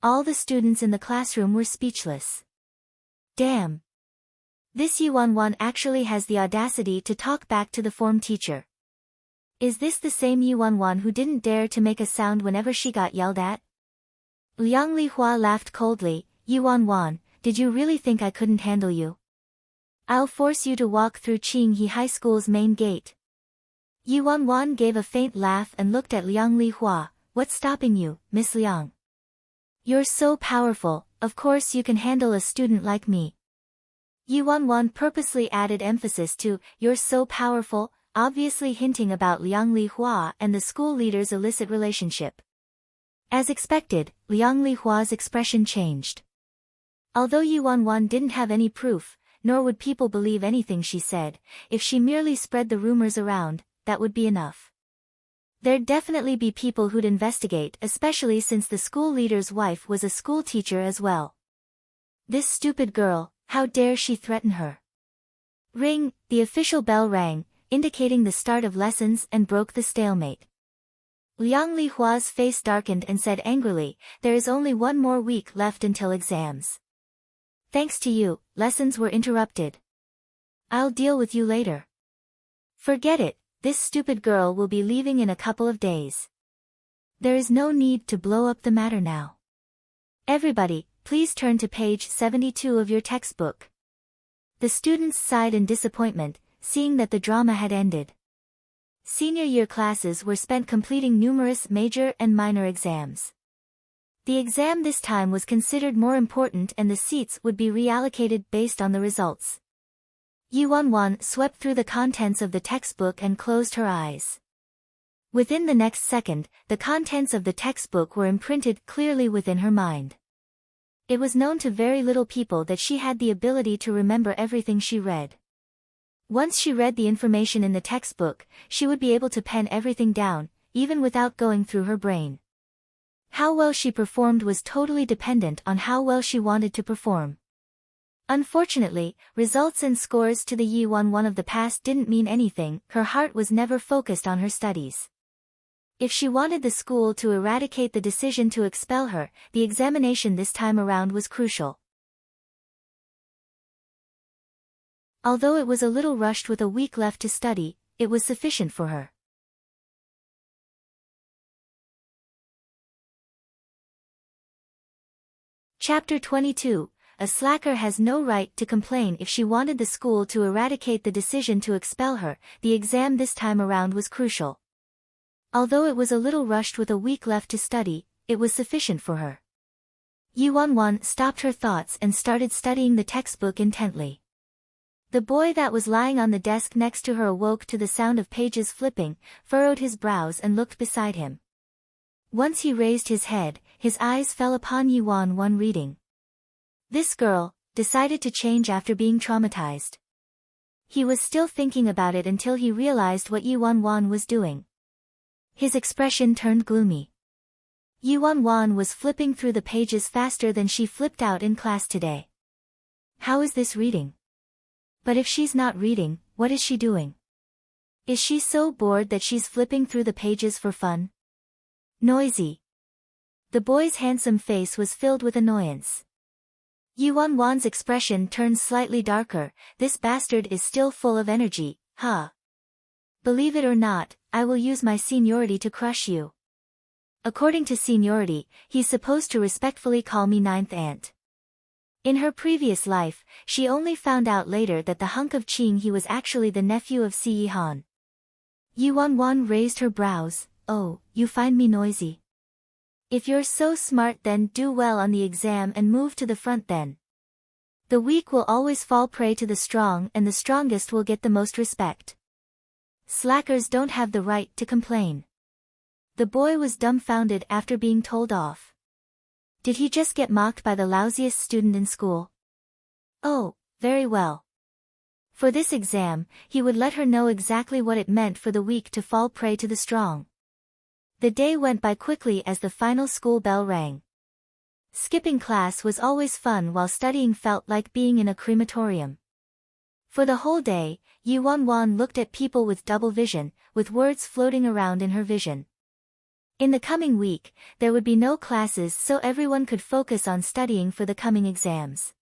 All the students in the classroom were speechless. Damn. This Yuan actually has the audacity to talk back to the form teacher. Is this the same Yuan who didn't dare to make a sound whenever she got yelled at? Liang Lihua laughed coldly. Yuan, did you really think I couldn't handle you? I'll force you to walk through Qinghe High School's main gate. Yuan gave a faint laugh and looked at Liang Lihua. What's stopping you, Miss Liang? You're so powerful, of course you can handle a student like me. Yuan purposely added emphasis to, you're so powerful, obviously hinting about Liang Lihua and the school leader's illicit relationship. As expected, Liang Lihua's expression changed. Although Yuan didn't have any proof, nor would people believe anything she said, if she merely spread the rumors around, that would be enough. There'd definitely be people who'd investigate, especially since the school leader's wife was a school teacher as well. This stupid girl, how dare she threaten her? Ring, the official bell rang, indicating the start of lessons and broke the stalemate. Liang Lihua's face darkened and said angrily, there is only one more week left until exams. Thanks to you, lessons were interrupted. I'll deal with you later. Forget it, this stupid girl will be leaving in a couple of days. There is no need to blow up the matter now. Everybody, please turn to page 72 of your textbook. The students sighed in disappointment, seeing that the drama had ended. Senior year classes were spent completing numerous major and minor exams. The exam this time was considered more important and the seats would be reallocated based on the results. Yuan swept through the contents of the textbook and closed her eyes. Within the next second, the contents of the textbook were imprinted clearly within her mind. It was known to very little people that she had the ability to remember everything she read. Once she read the information in the textbook, she would be able to pen everything down, even without going through her brain. How well she performed was totally dependent on how well she wanted to perform. Unfortunately, results and scores to the Yuan of the past didn't mean anything. Her heart was never focused on her studies. If she wanted the school to eradicate the decision to expel her, the examination this time around was crucial. Although it was a little rushed with a week left to study, it was sufficient for her. Chapter 22. A slacker has no right to complain. If she wanted the school to eradicate the decision to expel her, the exam this time around was crucial. Although it was a little rushed with a week left to study, it was sufficient for her. Yuan stopped her thoughts and started studying the textbook intently. The boy that was lying on the desk next to her awoke to the sound of pages flipping, furrowed his brows and looked beside him. Once he raised his head, his eyes fell upon Yuan reading. This girl decided to change after being traumatized. He was still thinking about it until he realized what Yuan was doing. His expression turned gloomy. Yuan was flipping through the pages faster than she flipped out in class today. How is this reading? But if she's not reading, what is she doing? Is she so bored that she's flipping through the pages for fun? Noisy. The boy's handsome face was filled with annoyance. Yuan's expression turned slightly darker. This bastard is still full of energy, huh? Believe it or not, I will use my seniority to crush you. According to seniority, he's supposed to respectfully call me ninth aunt. In her previous life, she only found out later that the hunk of Qing he was actually the nephew of Si Yihan. Yuan raised her brows. Oh, you find me noisy? If you're so smart then do well on the exam and move to the front then. The weak will always fall prey to the strong and the strongest will get the most respect. Slackers don't have the right to complain. The boy was dumbfounded after being told off. Did he just get mocked by the lousiest student in school? Oh, very well. For this exam, he would let her know exactly what it meant for the weak to fall prey to the strong. The day went by quickly as the final school bell rang. Skipping class was always fun while studying felt like being in a crematorium. For the whole day, Yuan looked at people with double vision, with words floating around in her vision. In the coming week, there would be no classes so everyone could focus on studying for the coming exams.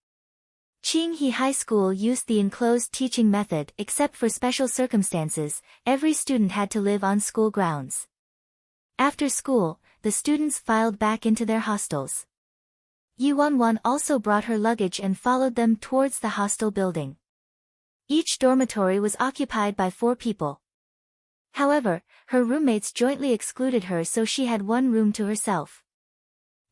Qinghe High School used the enclosed teaching method. Except for special circumstances, every student had to live on school grounds. After school, the students filed back into their hostels. Yuan also brought her luggage and followed them towards the hostel building. Each dormitory was occupied by 4 people. However, her roommates jointly excluded her so she had one room to herself.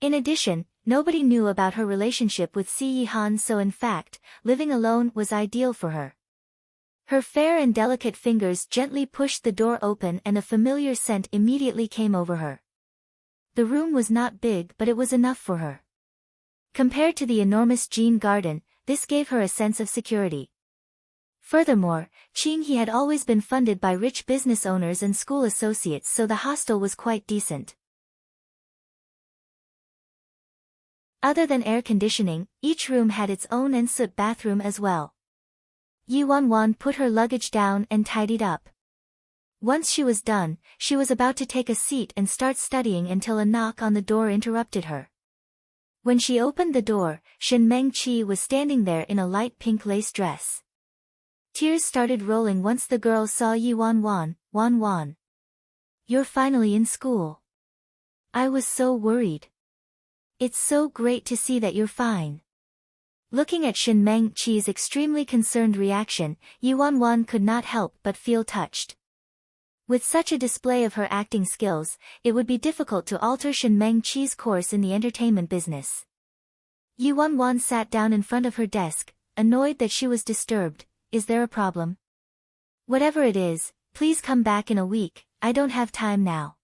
In addition, nobody knew about her relationship with Si Yihan so in fact, living alone was ideal for her. Her fair and delicate fingers gently pushed the door open and a familiar scent immediately came over her. The room was not big but it was enough for her. Compared to the enormous Jean garden, this gave her a sense of security. Furthermore, Qinghe had always been funded by rich business owners and school associates so the hostel was quite decent. Other than air conditioning, each room had its own en suite bathroom as well. Yuan put her luggage down and tidied up. Once she was done, she was about to take a seat and start studying until a knock on the door interrupted her. When she opened the door, Shen Mengqi was standing there in a light pink lace dress. Tears started rolling once the girl saw Yi Wan. Wan. You're finally in school. I was so worried. It's so great to see that you're fine. Looking at Shin Meng-chi's extremely concerned reaction, Yi Wan could not help but feel touched. With such a display of her acting skills, it would be difficult to alter Shin Meng-chi's course in the entertainment business. Yi Wan sat down in front of her desk, annoyed that she was disturbed. Is there a problem? Whatever it is, please come back in a week, I don't have time now.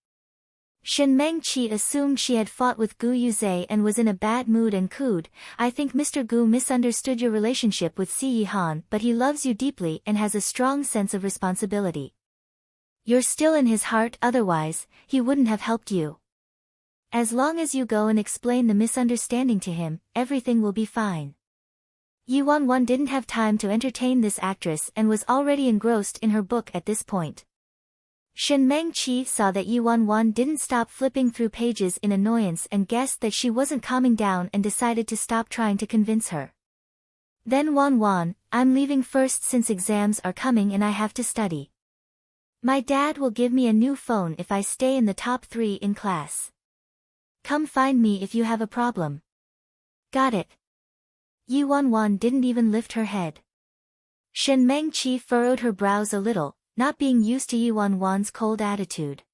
Shin Meng-chi assumed she had fought with Gu Yuze and was in a bad mood and cooed, I think Mr. Gu misunderstood your relationship with Si Yi-han, but he loves you deeply and has a strong sense of responsibility. You're still in his heart, otherwise, he wouldn't have helped you. As long as you go and explain the misunderstanding to him, everything will be fine. Yi Wan didn't have time to entertain this actress and was already engrossed in her book at this point. Shin Meng-chi saw that Yi Wan didn't stop flipping through pages in annoyance and guessed that she wasn't calming down and decided to stop trying to convince her. Then Wan, I'm leaving first since exams are coming and I have to study. My dad will give me a new phone if I stay in the top 3 in class. Come find me if you have a problem. Got it. Yi Wan didn't even lift her head. Shin Meng-chi furrowed her brows a little, not being used to Yi Wan's cold attitude.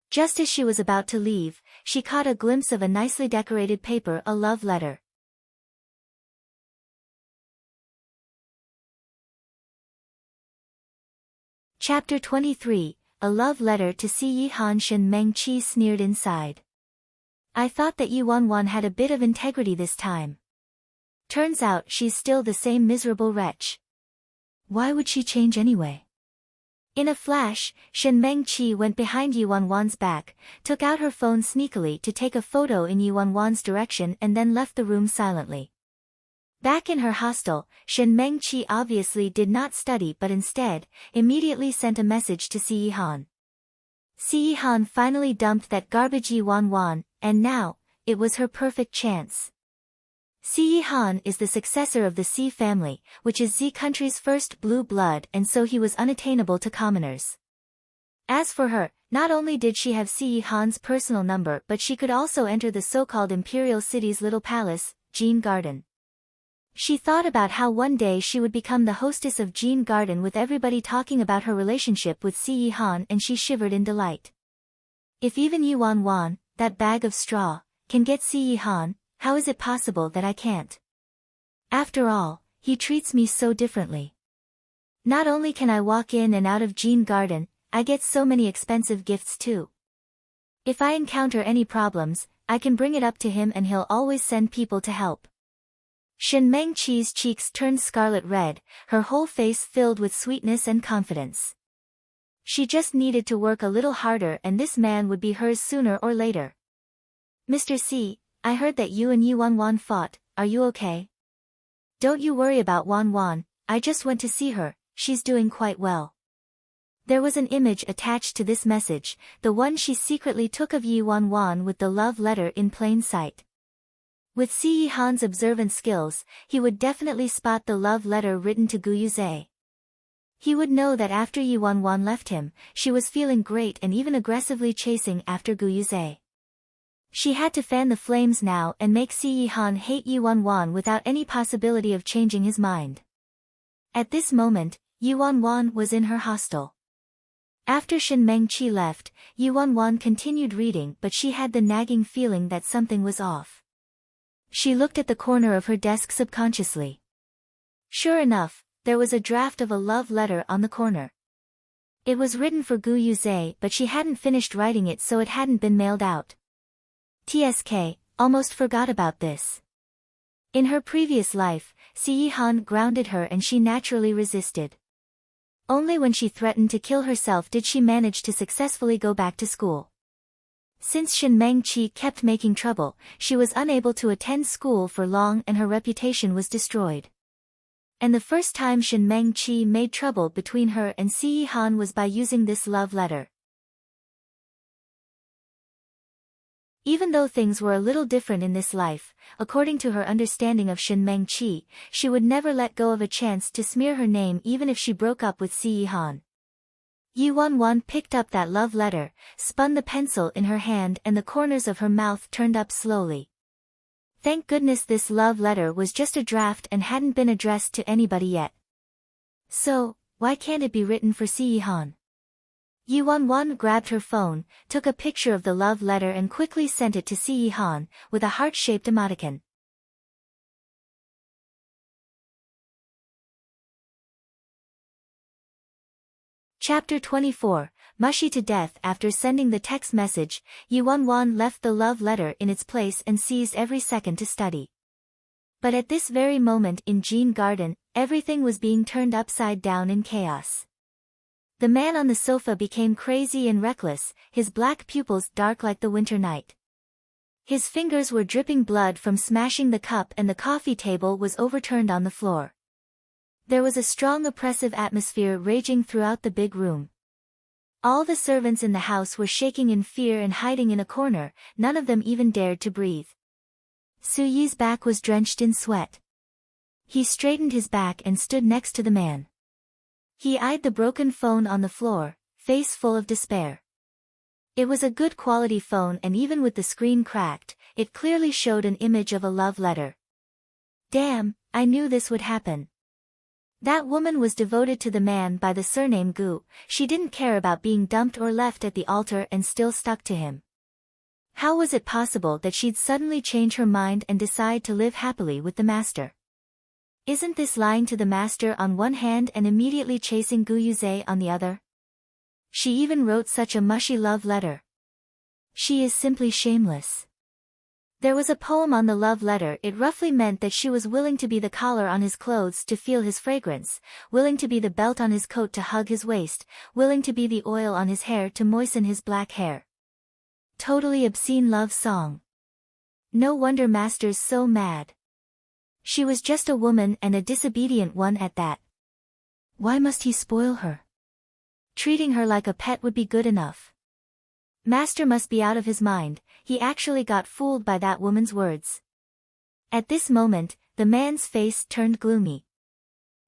Just as she was about to leave, she caught a glimpse of a nicely decorated paper, a love letter. Chapter 23, A Love Letter to Si Yi-han. Shin Meng-chi sneered inside. I thought that Yi Wan had a bit of integrity this time. Turns out she's still the same miserable wretch. Why would she change anyway? In a flash, Shin Meng-chi went behind Yi Wan's back, took out her phone sneakily to take a photo in Yi Wan's direction and then left the room silently. Back in her hostel, Shin Meng-chi obviously did not study but instead, immediately sent a message to Si Yi-han. Si Yi-han finally dumped that garbage Yi Wan, and now, it was her perfect chance. Si Yi-han is the successor of the Si family, which is Z country's first blue blood, and so he was unattainable to commoners. As for her, not only did she have Si Yi-han's personal number but she could also enter the so-called imperial city's little palace, Jean Garden. She thought about how one day she would become the hostess of Jean Garden with everybody talking about her relationship with Si Yi-han, and she shivered in delight. If even Yi Wan, that bag of straw, can get Si Yi-han, how is it possible that I can't? After all, he treats me so differently. Not only can I walk in and out of Jean Garden, I get so many expensive gifts too. If I encounter any problems, I can bring it up to him and he'll always send people to help. Shin Meng-chi's cheeks turned scarlet red, her whole face filled with sweetness and confidence. She just needed to work a little harder and this man would be hers sooner or later. Mr. C, I heard that you and Yi Wan fought, are you okay? Don't you worry about Wan, I just went to see her, she's doing quite well. There was an image attached to this message, the one she secretly took of Yi Wan with the love letter in plain sight. With Si Yi-han's observant skills, he would definitely spot the love letter written to Gu Yuze. He would know that after Yi Wan left him, she was feeling great and even aggressively chasing after Gu Yuze. She had to fan the flames now and make Si Yi-han hate Yi Wan without any possibility of changing his mind. At this moment, Yi Wan was in her hostel. After Shin Meng-chi left, Yi Wan continued reading, but she had the nagging feeling that something was off. She looked at the corner of her desk subconsciously. Sure enough, there was a draft of a love letter on the corner. It was written for Gu Yuze, but she hadn't finished writing it, so it hadn't been mailed out. TSK, almost forgot about this. In her previous life, Si Yi-han grounded her and she naturally resisted. Only when she threatened to kill herself did she manage to successfully go back to school. Since Shin Meng-chi kept making trouble, she was unable to attend school for long and her reputation was destroyed. And the first time Shin Meng-chi made trouble between her and Si Yi-han was by using this love letter. Even though things were a little different in this life, according to her understanding of Shin Meng-chi, she would never let go of a chance to smear her name even if she broke up with Si Yi-han. Yi Wan picked up that love letter, spun the pencil in her hand and the corners of her mouth turned up slowly. Thank goodness this love letter was just a draft and hadn't been addressed to anybody yet. So, why can't it be written for Si Yi-han? Yi Wan grabbed her phone, took a picture of the love letter and quickly sent it to Si Yi-han, with a heart-shaped emoticon. Chapter 24, Mushy to death. After sending the text message, Yi Wan left the love letter in its place and seized every second to study. But at this very moment in Jean Garden, everything was being turned upside down in chaos. The man on the sofa became crazy and reckless, his black pupils dark like the winter night. His fingers were dripping blood from smashing the cup and the coffee table was overturned on the floor. There was a strong oppressive atmosphere raging throughout the big room. All the servants in the house were shaking in fear and hiding in a corner, none of them even dared to breathe. Su Yi's back was drenched in sweat. He straightened his back and stood next to the man. He eyed the broken phone on the floor, face full of despair. It was a good quality phone and even with the screen cracked, it clearly showed an image of a love letter. Damn, I knew this would happen. That woman was devoted to the man by the surname Gu, she didn't care about being dumped or left at the altar and still stuck to him. How was it possible that she'd suddenly change her mind and decide to live happily with the master? Isn't this lying to the master on one hand and immediately chasing Gu Yuze on the other? She even wrote such a mushy love letter. She is simply shameless. There was a poem on the love letter. It roughly meant that she was willing to be the collar on his clothes to feel his fragrance, willing to be the belt on his coat to hug his waist, willing to be the oil on his hair to moisten his black hair. Totally obscene love song. No wonder master's so mad. She was just a woman and a disobedient one at that. Why must he spoil her? Treating her like a pet would be good enough. Master must be out of his mind, he actually got fooled by that woman's words. At this moment, the man's face turned gloomy.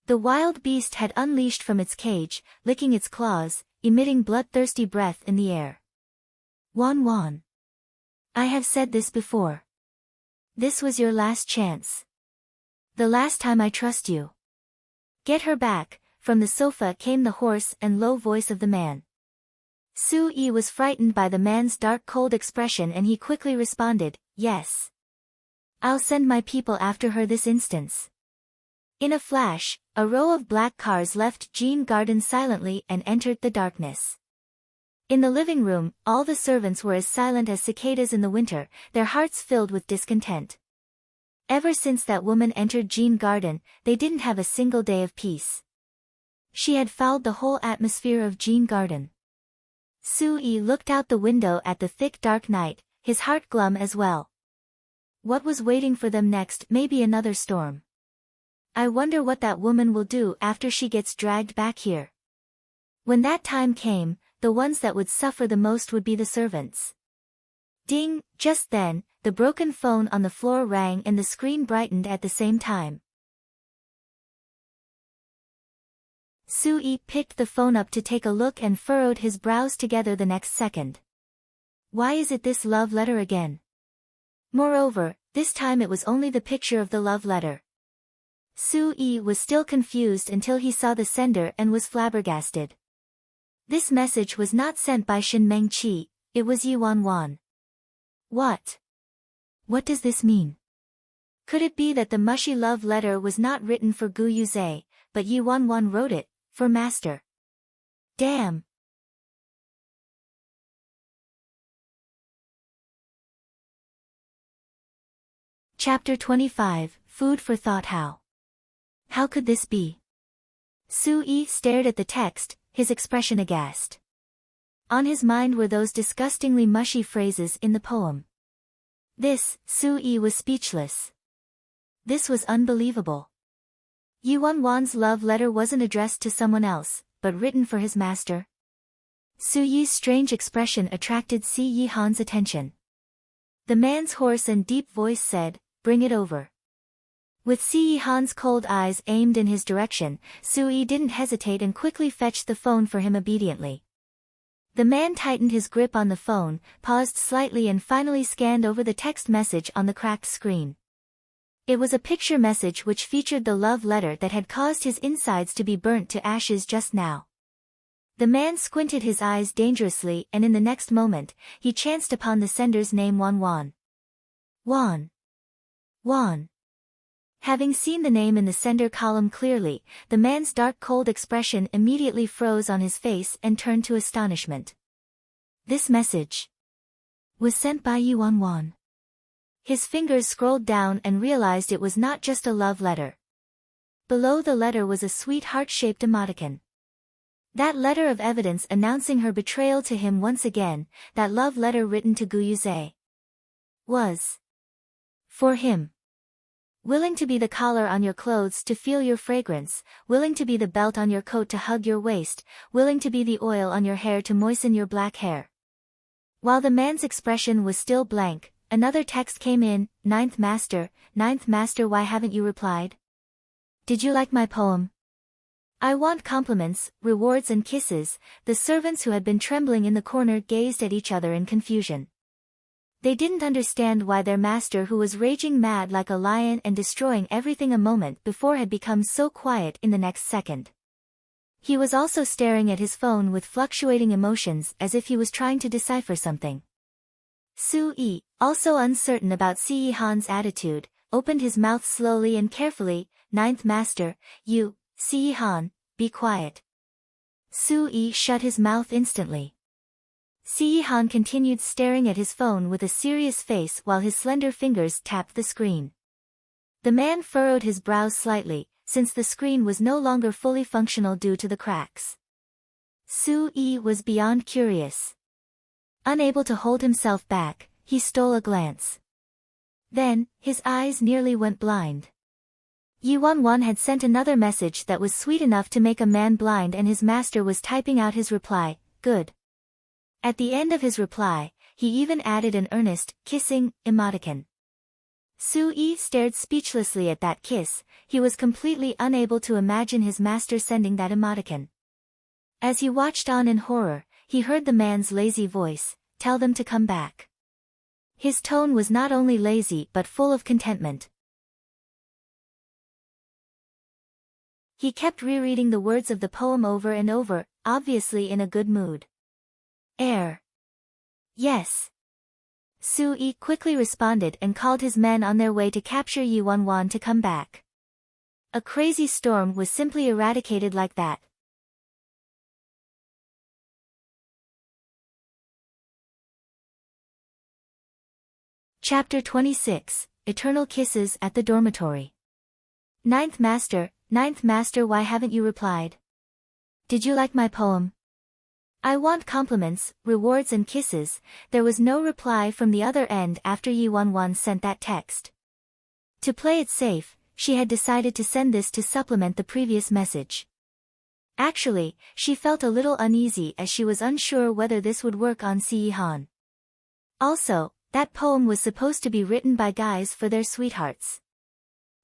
The wild beast had unleashed from its cage, licking its claws, emitting bloodthirsty breath in the air. Wan. I have said this before. This was your last chance. The last time I trust you. Get her back. From the sofa came the hoarse and low voice of the man. Su Yi was frightened by the man's dark cold expression and he quickly responded, yes. I'll send my people after her this instant. In a flash, a row of black cars left Jean Garden silently and entered the darkness. In the living room, all the servants were as silent as cicadas in the winter, their hearts filled with discontent. Ever since that woman entered Jean Garden, they didn't have a single day of peace. She had fouled the whole atmosphere of Jean Garden. Su Yi looked out the window at the thick dark night, his heart glum as well. What was waiting for them next? Maybe another storm. I wonder what that woman will do after she gets dragged back here. When that time came, the ones that would suffer the most would be the servants. Ding! Just then, the broken phone on the floor rang and the screen brightened at the same time. Su Yi picked the phone up to take a look and furrowed his brows together the next second. Why is it this love letter again? Moreover, this time it was only the picture of the love letter. Su Yi was still confused until he saw the sender and was flabbergasted. This message was not sent by Shin Meng-chi, it was Yi Wan. What? What does this mean? Could it be that the mushy love letter was not written for Gu Yuze, but Yi Wan wrote it, for master? Damn! Chapter 25, Food for Thought. How could this be? Su Yi stared at the text, his expression aghast. On his mind were those disgustingly mushy phrases in the poem. Su Yi was speechless. This was unbelievable. Yi Wan's love letter wasn't addressed to someone else, but written for his master. Su Yi's strange expression attracted Si Yi Han's attention. The man's hoarse and deep voice said, "Bring it over." With Si-Han's cold eyes aimed in his direction, Sui didn't hesitate and quickly fetched the phone for him obediently. The man tightened his grip on the phone, paused slightly and finally scanned over the text message on the cracked screen. It was a picture message which featured the love letter that had caused his insides to be burnt to ashes just now. The man squinted his eyes dangerously and in the next moment, he chanced upon the sender's name Wan. Having seen the name in the sender column clearly, the man's dark cold expression immediately froze on his face and turned to astonishment. This message was sent by Wan. His fingers scrolled down and realized it was not just a love letter. Below the letter was a sweet heart-shaped emoticon. That letter of evidence announcing her betrayal to him once again, that love letter written to Guyuze, was for him. Willing to be the collar on your clothes to feel your fragrance, willing to be the belt on your coat to hug your waist, willing to be the oil on your hair to moisten your black hair. While the man's expression was still blank, another text came in, Ninth Master, why haven't you replied? Did you like my poem? I want compliments, rewards and kisses. The servants who had been trembling in the corner gazed at each other in confusion. They didn't understand why their master, who was raging mad like a lion and destroying everything a moment before, had become so quiet in the next second. He was also staring at his phone with fluctuating emotions as if he was trying to decipher something. Sui, also uncertain about Si-Han's attitude, opened his mouth slowly and carefully. Ninth Master, you, Si-Han, be quiet. Sui shut his mouth instantly. Si-Han continued staring at his phone with a serious face while his slender fingers tapped the screen. The man furrowed his brows slightly, since the screen was no longer fully functional due to the cracks. Sui was beyond curious. Unable to hold himself back, he stole a glance. Then, his eyes nearly went blind. Wan had sent another message that was sweet enough to make a man blind, and his master was typing out his reply, good. At the end of his reply, he even added an earnest, kissing, emoticon. Sui stared speechlessly at that kiss. He was completely unable to imagine his master sending that emoticon. As he watched on in horror, he heard the man's lazy voice, tell them to come back. His tone was not only lazy but full of contentment. He kept rereading the words of the poem over and over, obviously in a good mood. Yes. Sui quickly responded and called his men on their way to capture Wan to come back. A crazy storm was simply eradicated like that. Chapter 26, Eternal Kisses at the Dormitory. Ninth Master, why haven't you replied? Did you like my poem? I want compliments, rewards and kisses. There was no reply from the other end after Wan sent that text. To play it safe, she had decided to send this to supplement the previous message. Actually, she felt a little uneasy as she was unsure whether this would work on Si-Han. Also, that poem was supposed to be written by guys for their sweethearts.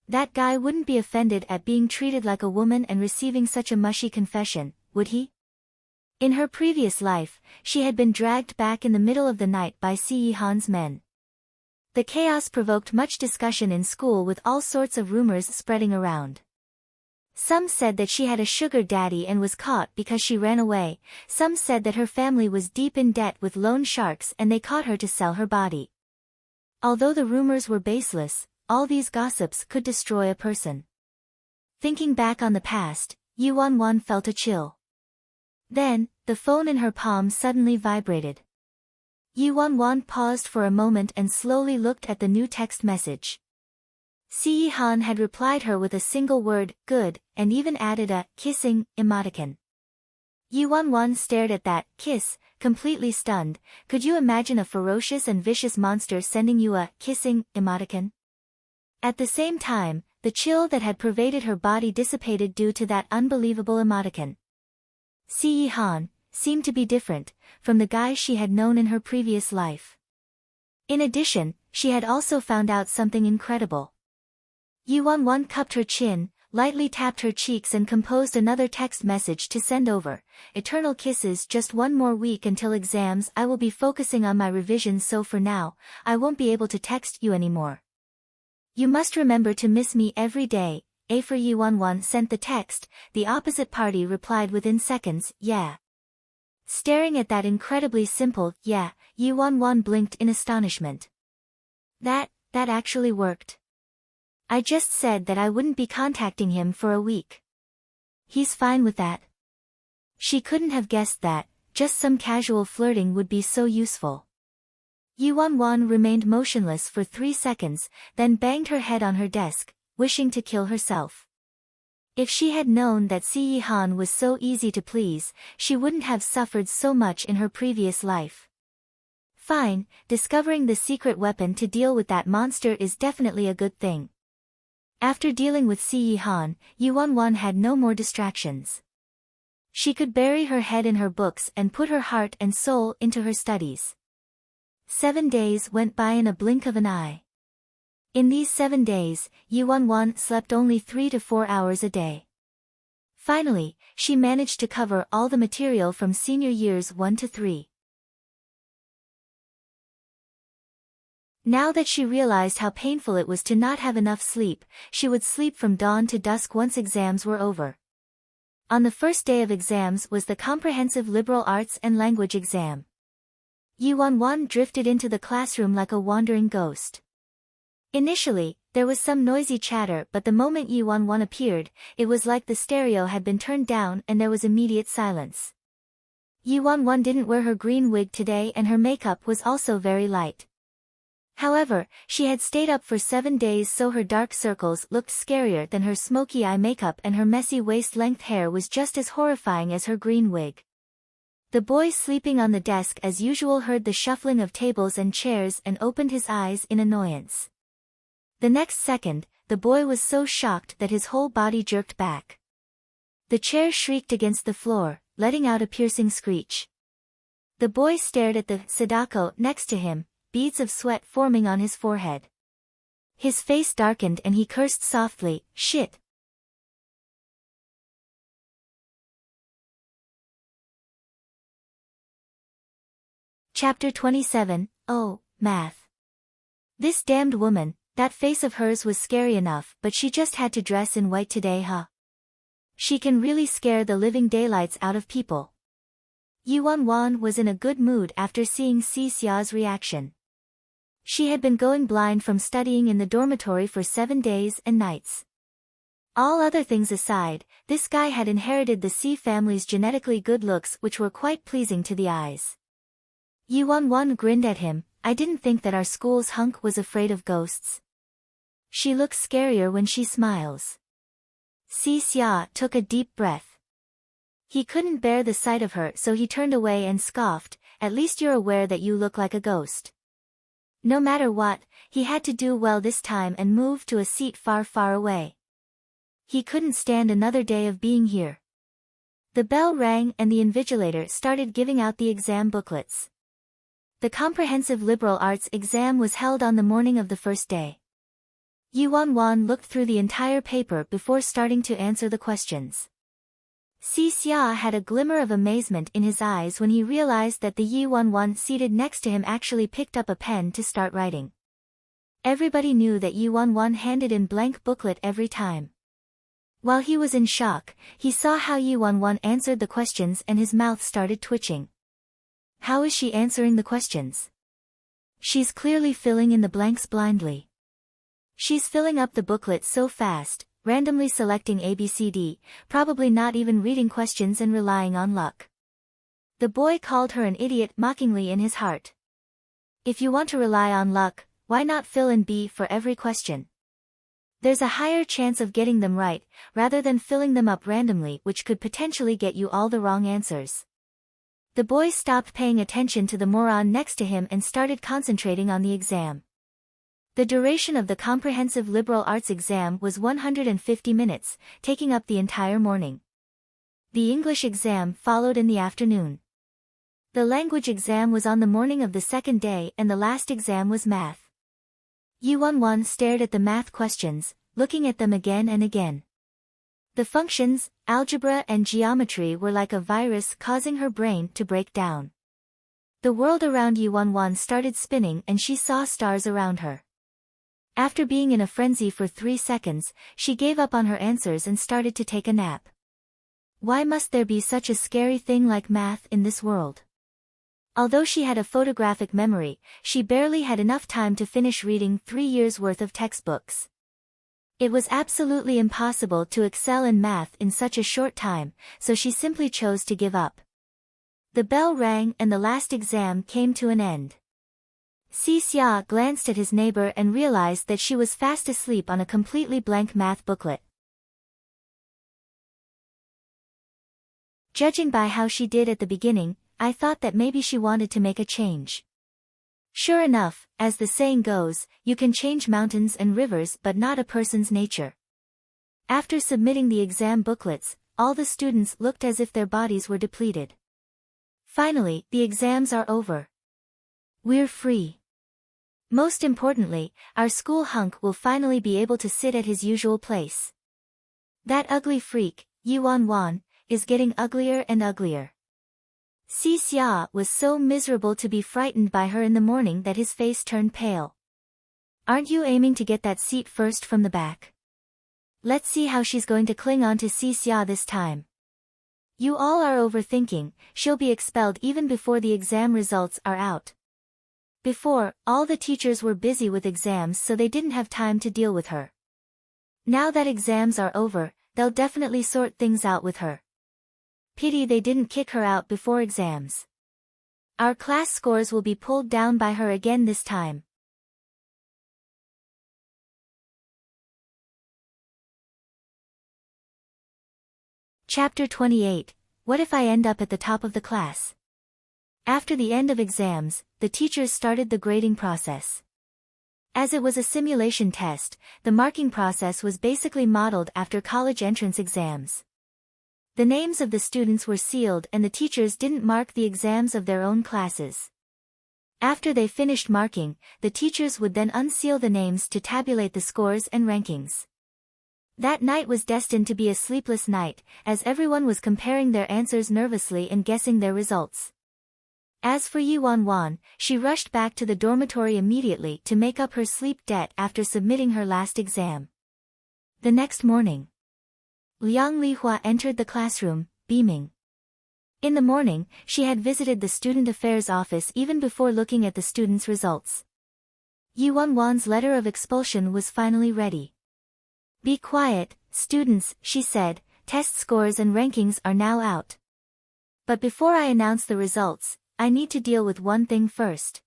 That guy wouldn't be offended at being treated like a woman and receiving such a mushy confession, would he? In her previous life, she had been dragged back in the middle of the night by Si-Han's men. The chaos provoked much discussion in school with all sorts of rumors spreading around. Some said that she had a sugar daddy and was caught because she ran away. Some said that her family was deep in debt with loan sharks and they caught her to sell her body. Although the rumors were baseless, all these gossips could destroy a person. Thinking back on the past, Wan felt a chill. Then, the phone in her palm suddenly vibrated. Wan paused for a moment and slowly looked at the new text message. Si-Han had replied her with a single word, good, and even added a kissing emoticon. Wan stared at that kiss, completely stunned. Could you imagine a ferocious and vicious monster sending you a kissing emoticon? At the same time, the chill that had pervaded her body dissipated due to that unbelievable emoticon. Si-Han seemed to be different from the guy she had known in her previous life. In addition, she had also found out something incredible. Yu-Won cupped her chin, lightly tapped her cheeks and composed another text message to send over. Eternal kisses, just one more week until exams. I will be focusing on my revisions, so for now, I won't be able to text you anymore. You must remember to miss me every day. A for Yu-Won sent the text. The opposite party replied within seconds, yeah. Staring at that incredibly simple, yeah, Yu-Won blinked in astonishment. That actually worked. I just said that I wouldn't be contacting him for a week. He's fine with that. She couldn't have guessed that, just some casual flirting would be so useful. Yu-Won remained motionless for 3 seconds, then banged her head on her desk, wishing to kill herself. If she had known that Si-Han was so easy to please, she wouldn't have suffered so much in her previous life. Fine, discovering the secret weapon to deal with that monster is definitely a good thing. After dealing with Si-Han, Yu-Won had no more distractions. She could bury her head in her books and put her heart and soul into her studies. 7 days went by in a blink of an eye. In these 7 days, Yu-Won slept only 3 to 4 hours a day. Finally, she managed to cover all the material from senior years 1 to 3. Now that she realized how painful it was to not have enough sleep, she would sleep from dawn to dusk once exams were over. On the first day of exams was the comprehensive liberal arts and language exam. Yu-Won drifted into the classroom like a wandering ghost. Initially, there was some noisy chatter, but the moment Yu-Won appeared, it was like the stereo had been turned down and there was immediate silence. Yu-Won didn't wear her green wig today and her makeup was also very light. However, she had stayed up for 7 days, so her dark circles looked scarier than her smoky eye makeup, and her messy waist-length hair was just as horrifying as her green wig. The boy sleeping on the desk as usual heard the shuffling of tables and chairs and opened his eyes in annoyance. The next second, the boy was so shocked that his whole body jerked back. The chair shrieked against the floor, letting out a piercing screech. The boy stared at the Sadako next to him, beads of sweat forming on his forehead. His face darkened and he cursed softly, "Shit." Chapter 27, Oh, Math. This damned woman, that face of hers was scary enough, but she just had to dress in white today, huh? She can really scare the living daylights out of people. Yu-Won was in a good mood after seeing Si-Xia's reaction. She had been going blind from studying in the dormitory for 7 days and nights. All other things aside, this guy had inherited the Si family's genetically good looks, which were quite pleasing to the eyes. Yu-Won grinned at him. "I didn't think that our school's hunk was afraid of ghosts. She looks scarier when she smiles." Si-Xia took a deep breath. He couldn't bear the sight of her, so he turned away and scoffed, "At least you're aware that you look like a ghost." No matter what, he had to do well this time and move to a seat far, far away. He couldn't stand another day of being here. The bell rang and the invigilator started giving out the exam booklets. The comprehensive liberal arts exam was held on the morning of the first day. Yu-Won looked through the entire paper before starting to answer the questions. Si-Xia had a glimmer of amazement in his eyes when he realized that the Yu-Won seated next to him actually picked up a pen to start writing. Everybody knew that Yu-Won handed in blank booklet every time. While he was in shock, he saw how Yu-Won answered the questions and his mouth started twitching. How is she answering the questions? She's clearly filling in the blanks blindly. She's filling up the booklet so fast, randomly selecting ABCD, probably not even reading questions and relying on luck. The boy called her an idiot mockingly in his heart. If you want to rely on luck, why not fill in B for every question? There's a higher chance of getting them right, rather than filling them up randomly, which could potentially get you all the wrong answers. The boy stopped paying attention to the moron next to him and started concentrating on the exam. The duration of the comprehensive liberal arts exam was 150 minutes, taking up the entire morning. The English exam followed in the afternoon. The language exam was on the morning of the second day and the last exam was math. Yu Wanwan stared at the math questions, looking at them again and again. The functions, algebra and geometry were like a virus causing her brain to break down. The world around Yu Wanwan started spinning and she saw stars around her. After being in a frenzy for 3 seconds, she gave up on her answers and started to take a nap. Why must there be such a scary thing like math in this world? Although she had a photographic memory, she barely had enough time to finish reading 3 years' worth of textbooks. It was absolutely impossible to excel in math in such a short time, so she simply chose to give up. The bell rang and the last exam came to an end. Si Xia glanced at his neighbor and realized that she was fast asleep on a completely blank math booklet. Judging by how she did at the beginning, I thought that maybe she wanted to make a change. Sure enough, as the saying goes, you can change mountains and rivers but not a person's nature. After submitting the exam booklets, all the students looked as if their bodies were depleted. Finally, the exams are over. We're free. Most importantly, our school hunk will finally be able to sit at his usual place. That ugly freak, Yu Wanwan, is getting uglier and uglier. Si Xia was so miserable to be frightened by her in the morning that his face turned pale. Aren't you aiming to get that seat first from the back? Let's see how she's going to cling on to Si Xia this time. You all are overthinking, she'll be expelled even before the exam results are out. Before, all the teachers were busy with exams so they didn't have time to deal with her. Now that exams are over, they'll definitely sort things out with her. Pity they didn't kick her out before exams. Our class scores will be pulled down by her again this time. Chapter 28. What if I end up at the top of the class? After the end of exams, the teachers started the grading process. As it was a simulation test, the marking process was basically modeled after college entrance exams. The names of the students were sealed and the teachers didn't mark the exams of their own classes. After they finished marking, the teachers would then unseal the names to tabulate the scores and rankings. That night was destined to be a sleepless night, as everyone was comparing their answers nervously and guessing their results. As for Yu Wanwan, she rushed back to the dormitory immediately to make up her sleep debt after submitting her last exam. The next morning, Liang Lihua entered the classroom, beaming. In the morning, she had visited the student affairs office even before looking at the students' results. Yu Wanwan's letter of expulsion was finally ready. Be quiet, students, she said, test scores and rankings are now out. But before I announce the results, I need to deal with one thing first.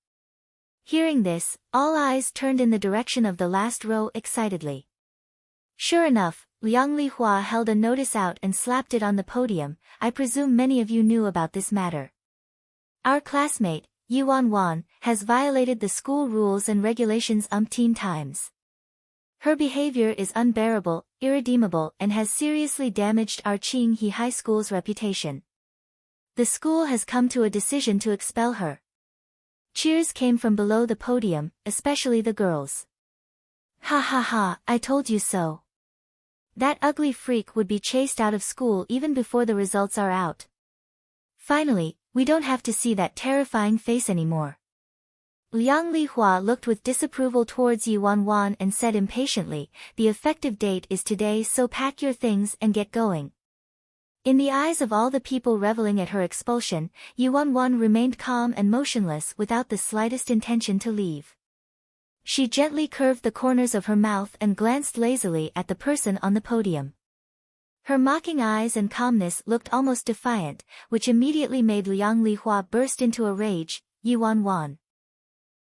Hearing this, all eyes turned in the direction of the last row excitedly. Sure enough, Liang Lihua held a notice out and slapped it on the podium. I presume many of you knew about this matter. Our classmate, Yu Wanwan, has violated the school rules and regulations umpteen times. Her behavior is unbearable, irredeemable and has seriously damaged our Qinghe High School's reputation. The school has come to a decision to expel her. Cheers came from below the podium, especially the girls. Ha ha ha, I told you so. That ugly freak would be chased out of school even before the results are out. Finally, we don't have to see that terrifying face anymore. Liang Lihua looked with disapproval towards Yu Wanwan and said impatiently, the effective date is today, so pack your things and get going. In the eyes of all the people reveling at her expulsion, Yu Wanwan remained calm and motionless without the slightest intention to leave. She gently curved the corners of her mouth and glanced lazily at the person on the podium. Her mocking eyes and calmness looked almost defiant, which immediately made Liang Lihua burst into a rage. Yu Wanwan.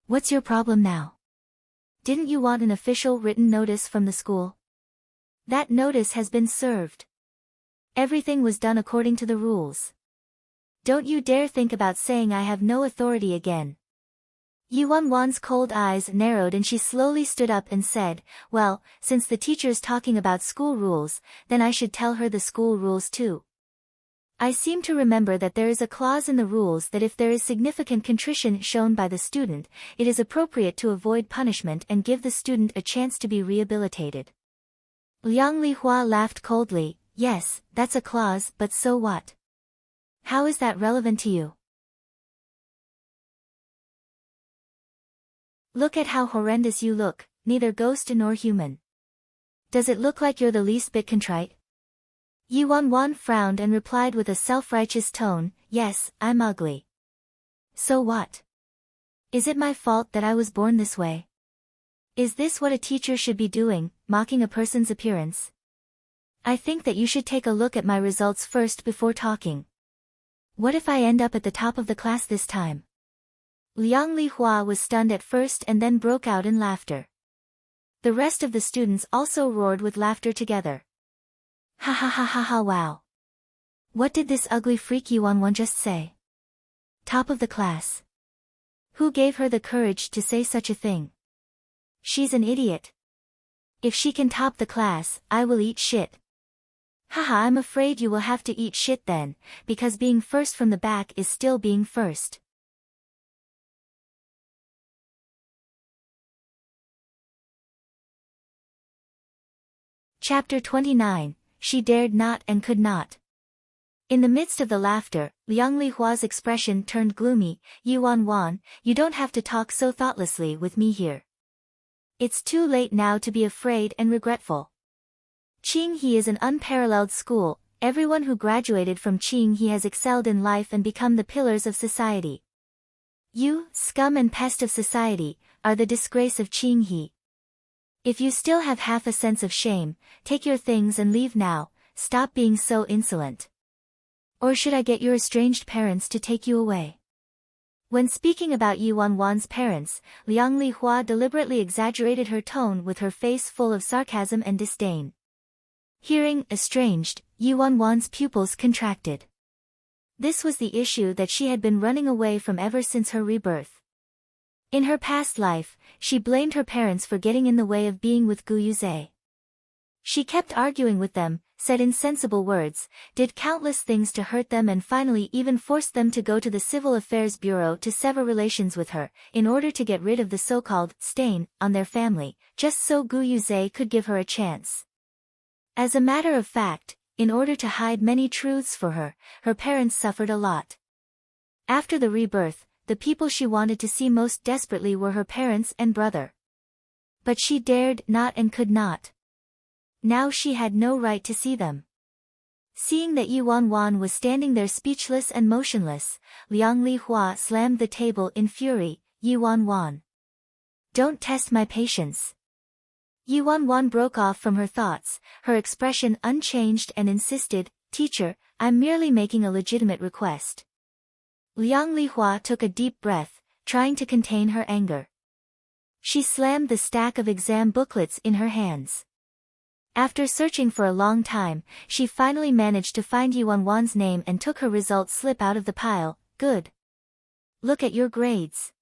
What's your problem now? Didn't you want an official written notice from the school? That notice has been served. Everything was done according to the rules. Don't you dare think about saying I have no authority again. Yu Wanwan's cold eyes narrowed and she slowly stood up and said, well, since the teacher's talking about school rules, then I should tell her the school rules too. I seem to remember that there is a clause in the rules that if there is significant contrition shown by the student, it is appropriate to avoid punishment and give the student a chance to be rehabilitated. Liang Lihua laughed coldly. Yes, that's a clause, but so what? How is that relevant to you? Look at how horrendous you look, neither ghost nor human. Does it look like you're the least bit contrite? Yuan frowned and replied with a self-righteous tone, yes, I'm ugly. So what? Is it my fault that I was born this way? Is this what a teacher should be doing, mocking a person's appearance? I think that you should take a look at my results first before talking. What if I end up at the top of the class this time? Liang Lihua was stunned at first and then broke out in laughter. The rest of the students also roared with laughter together. Ha ha ha ha ha, wow. What did this ugly freak Yuan just say? Top of the class. Who gave her the courage to say such a thing? She's an idiot. If she can top the class, I will eat shit. Haha, I'm afraid you will have to eat shit then, because being first from the back is still being first. Chapter 29. She dared not and could not. In the midst of the laughter, Liang Lihua's expression turned gloomy. Yuan, you don't have to talk so thoughtlessly with me here. It's too late now to be afraid and regretful. Qinghe is an unparalleled school. Everyone who graduated from Qinghe has excelled in life and become the pillars of society. You, scum and pest of society, are the disgrace of Qinghe. If you still have half a sense of shame, take your things and leave now. Stop being so insolent. Or should I get your estranged parents to take you away? When speaking about Yuan's parents, Liang Lihua deliberately exaggerated her tone with her face full of sarcasm and disdain. Hearing estranged, Yuan's pupils contracted. This was the issue that she had been running away from ever since her rebirth. In her past life, she blamed her parents for getting in the way of being with Gu Yuze. She kept arguing with them, said insensible words, did countless things to hurt them and finally even forced them to go to the Civil Affairs Bureau to sever relations with her, in order to get rid of the so-called stain on their family, just so Gu Yuze could give her a chance. As a matter of fact, in order to hide many truths for her, her parents suffered a lot. After the rebirth, the people she wanted to see most desperately were her parents and brother. But she dared not and could not. Now she had no right to see them. Seeing that Yuan was standing there speechless and motionless, Liang Lihua slammed the table in fury. Yuan. Don't test my patience. Yuan broke off from her thoughts, her expression unchanged and insisted, Teacher, I'm merely making a legitimate request. Liang Lihua took a deep breath, trying to contain her anger. She slammed the stack of exam booklets in her hands. After searching for a long time, she finally managed to find Yuan's name and took her result slip out of the pile. Good. Look at your grades.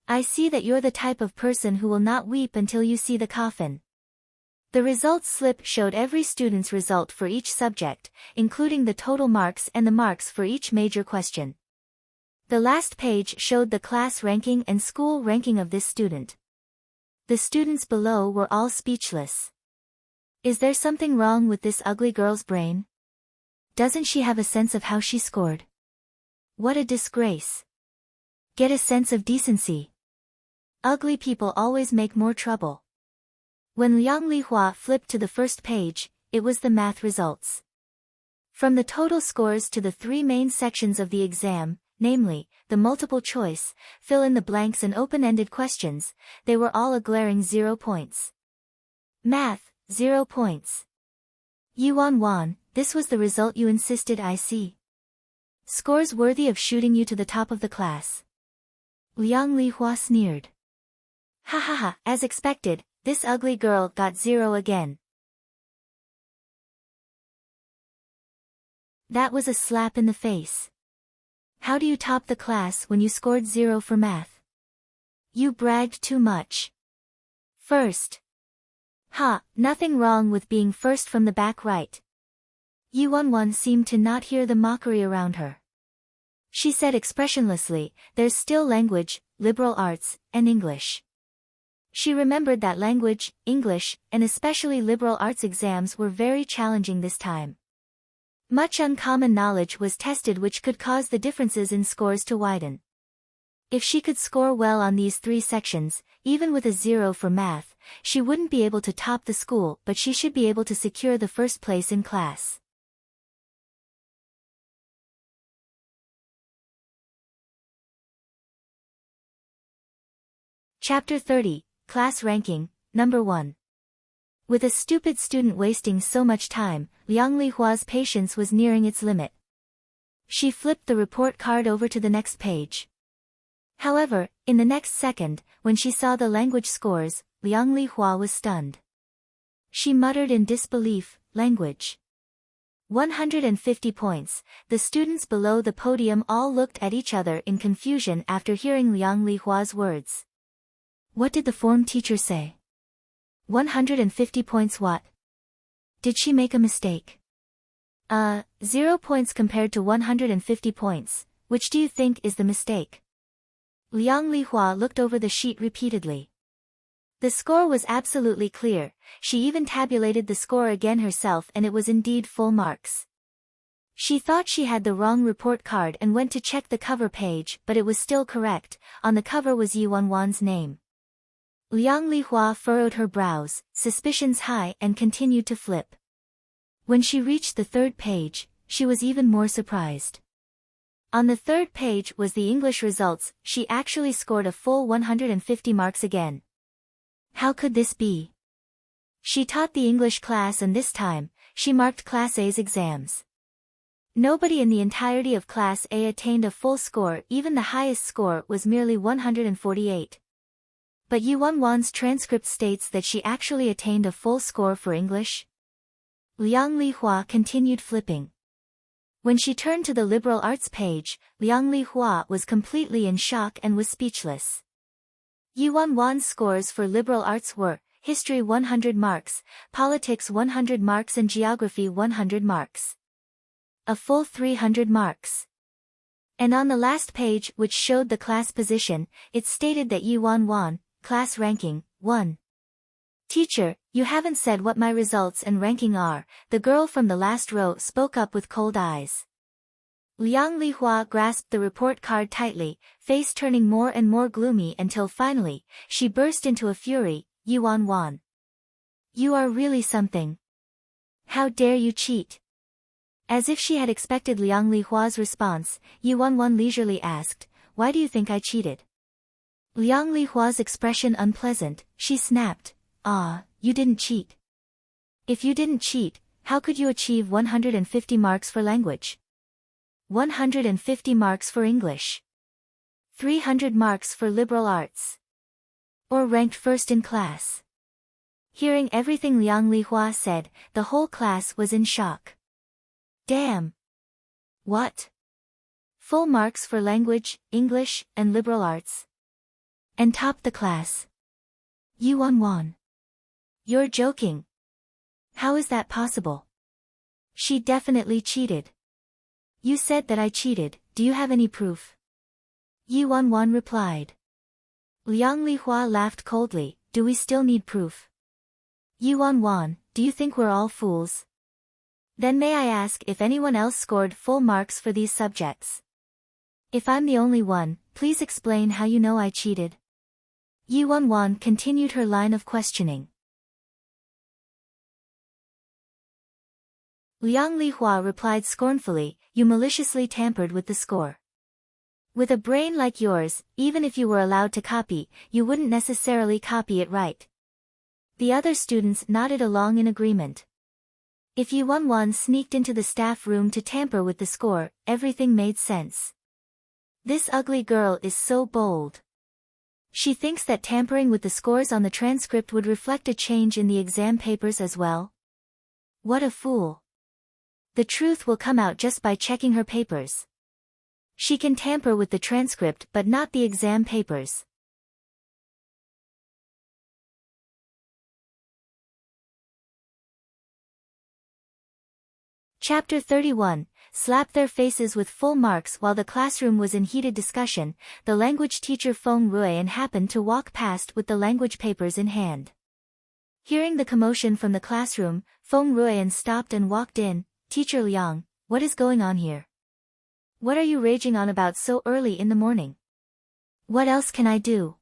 I see that you're the type of person who will not weep until you see the coffin. The results slip showed every student's result for each subject, including the total marks and the marks for each major question. The last page showed the class ranking and school ranking of this student. The students below were all speechless. Is there something wrong with this ugly girl's brain? Doesn't she have a sense of how she scored? What a disgrace. Get a sense of decency. Ugly people always make more trouble. When Liang Lihua flipped to the first page, it was the math results. From the total scores to the three main sections of the exam, namely, the multiple choice, fill in the blanks and open-ended questions, they were all a glaring 0 points. Math, 0 points. Yuan, this was the result you insisted I see. Scores worthy of shooting you to the top of the class. Liang Lihua sneered. Ha ha ha, as expected, this ugly girl got 0 again. That was a slap in the face. How do you top the class when you scored 0 for math? You bragged too much. First. Ha, nothing wrong with being first from the back, right? Yuan seemed to not hear the mockery around her. She said expressionlessly, "There's still language, liberal arts, and English." She remembered that language, English, and especially liberal arts exams were very challenging this time. Much uncommon knowledge was tested which could cause the differences in scores to widen. If she could score well on these 3 sections, even with a 0 for math, she wouldn't be able to top the school, but she should be able to secure the first place in class. Chapter 30, Class Ranking, Number 1. With a stupid student wasting so much time, Liang Lihua's patience was nearing its limit. She flipped the report card over to the next page. However, in the next second, when she saw the language scores, Liang Lihua was stunned. She muttered in disbelief, "Language. 150 points." The students below the podium all looked at each other in confusion after hearing Liang Lihua's words. What did the form teacher say? 150 points what? Did she make a mistake? 0 points compared to 150 points, which do you think is the mistake? Liang Lihua looked over the sheet repeatedly. The score was absolutely clear, she even tabulated the score again herself and it was indeed full marks. She thought she had the wrong report card and went to check the cover page, but it was still correct. On the cover was Yuan's name. Liang Lihua furrowed her brows, suspicions high, and continued to flip. When she reached the 3rd page, she was even more surprised. On the 3rd page was the English results. She actually scored a full 150 marks again. How could this be? She taught the English class and this time, she marked Class A's exams. Nobody in the entirety of Class A attained a full score, even the highest score was merely 148. But Yuan's transcript states that she actually attained a full score for English. Liang Lihua continued flipping. When she turned to the liberal arts page, Liang Lihua was completely in shock and was speechless. Yuan's scores for liberal arts were, History 100 marks, Politics 100 marks and Geography 100 marks. A full 300 marks. And on the last page, which showed the class position, it stated that Yuan, Class Ranking, 1. Teacher, you haven't said what my results and ranking are, the girl from the last row spoke up with cold eyes. Liang Lihua grasped the report card tightly, face turning more and more gloomy until finally, she burst into a fury, Yuan. You are really something. How dare you cheat? As if she had expected Liang Lihua's response, Yuan leisurely asked, Why do you think I cheated? Liang Lihua's expression unpleasant, she snapped, You didn't cheat. If you didn't cheat, how could you achieve 150 marks for language? 150 marks for English. 300 marks for liberal arts. Or ranked first in class. Hearing everything Liang Lihua said, the whole class was in shock. Damn! What? Full marks for language, English, and liberal arts. And topped the class. Yuan. You're joking. How is that possible? She definitely cheated. You said that I cheated, do you have any proof? Yuan replied. Liang Lihua laughed coldly, do we still need proof? Yuan, do you think we're all fools? Then may I ask if anyone else scored full marks for these subjects? If I'm the only one, please explain how you know I cheated. Yuan continued her line of questioning. Liang Lihua replied scornfully, you maliciously tampered with the score. With a brain like yours, even if you were allowed to copy, you wouldn't necessarily copy it right. The other students nodded along in agreement. If Yuan sneaked into the staff room to tamper with the score, everything made sense. This ugly girl is so bold. She thinks that tampering with the scores on the transcript would reflect a change in the exam papers as well. What a fool. The truth will come out just by checking her papers. She can tamper with the transcript but not the exam papers. Chapter 31, Slap their faces with full marks. While the classroom was in heated discussion, the language teacher Feng Ruian happened to walk past with the language papers in hand. Hearing the commotion from the classroom, Feng Ruian stopped and walked in. Teacher Liang, what is going on here? What are you raging on about so early in the morning? What else can I do?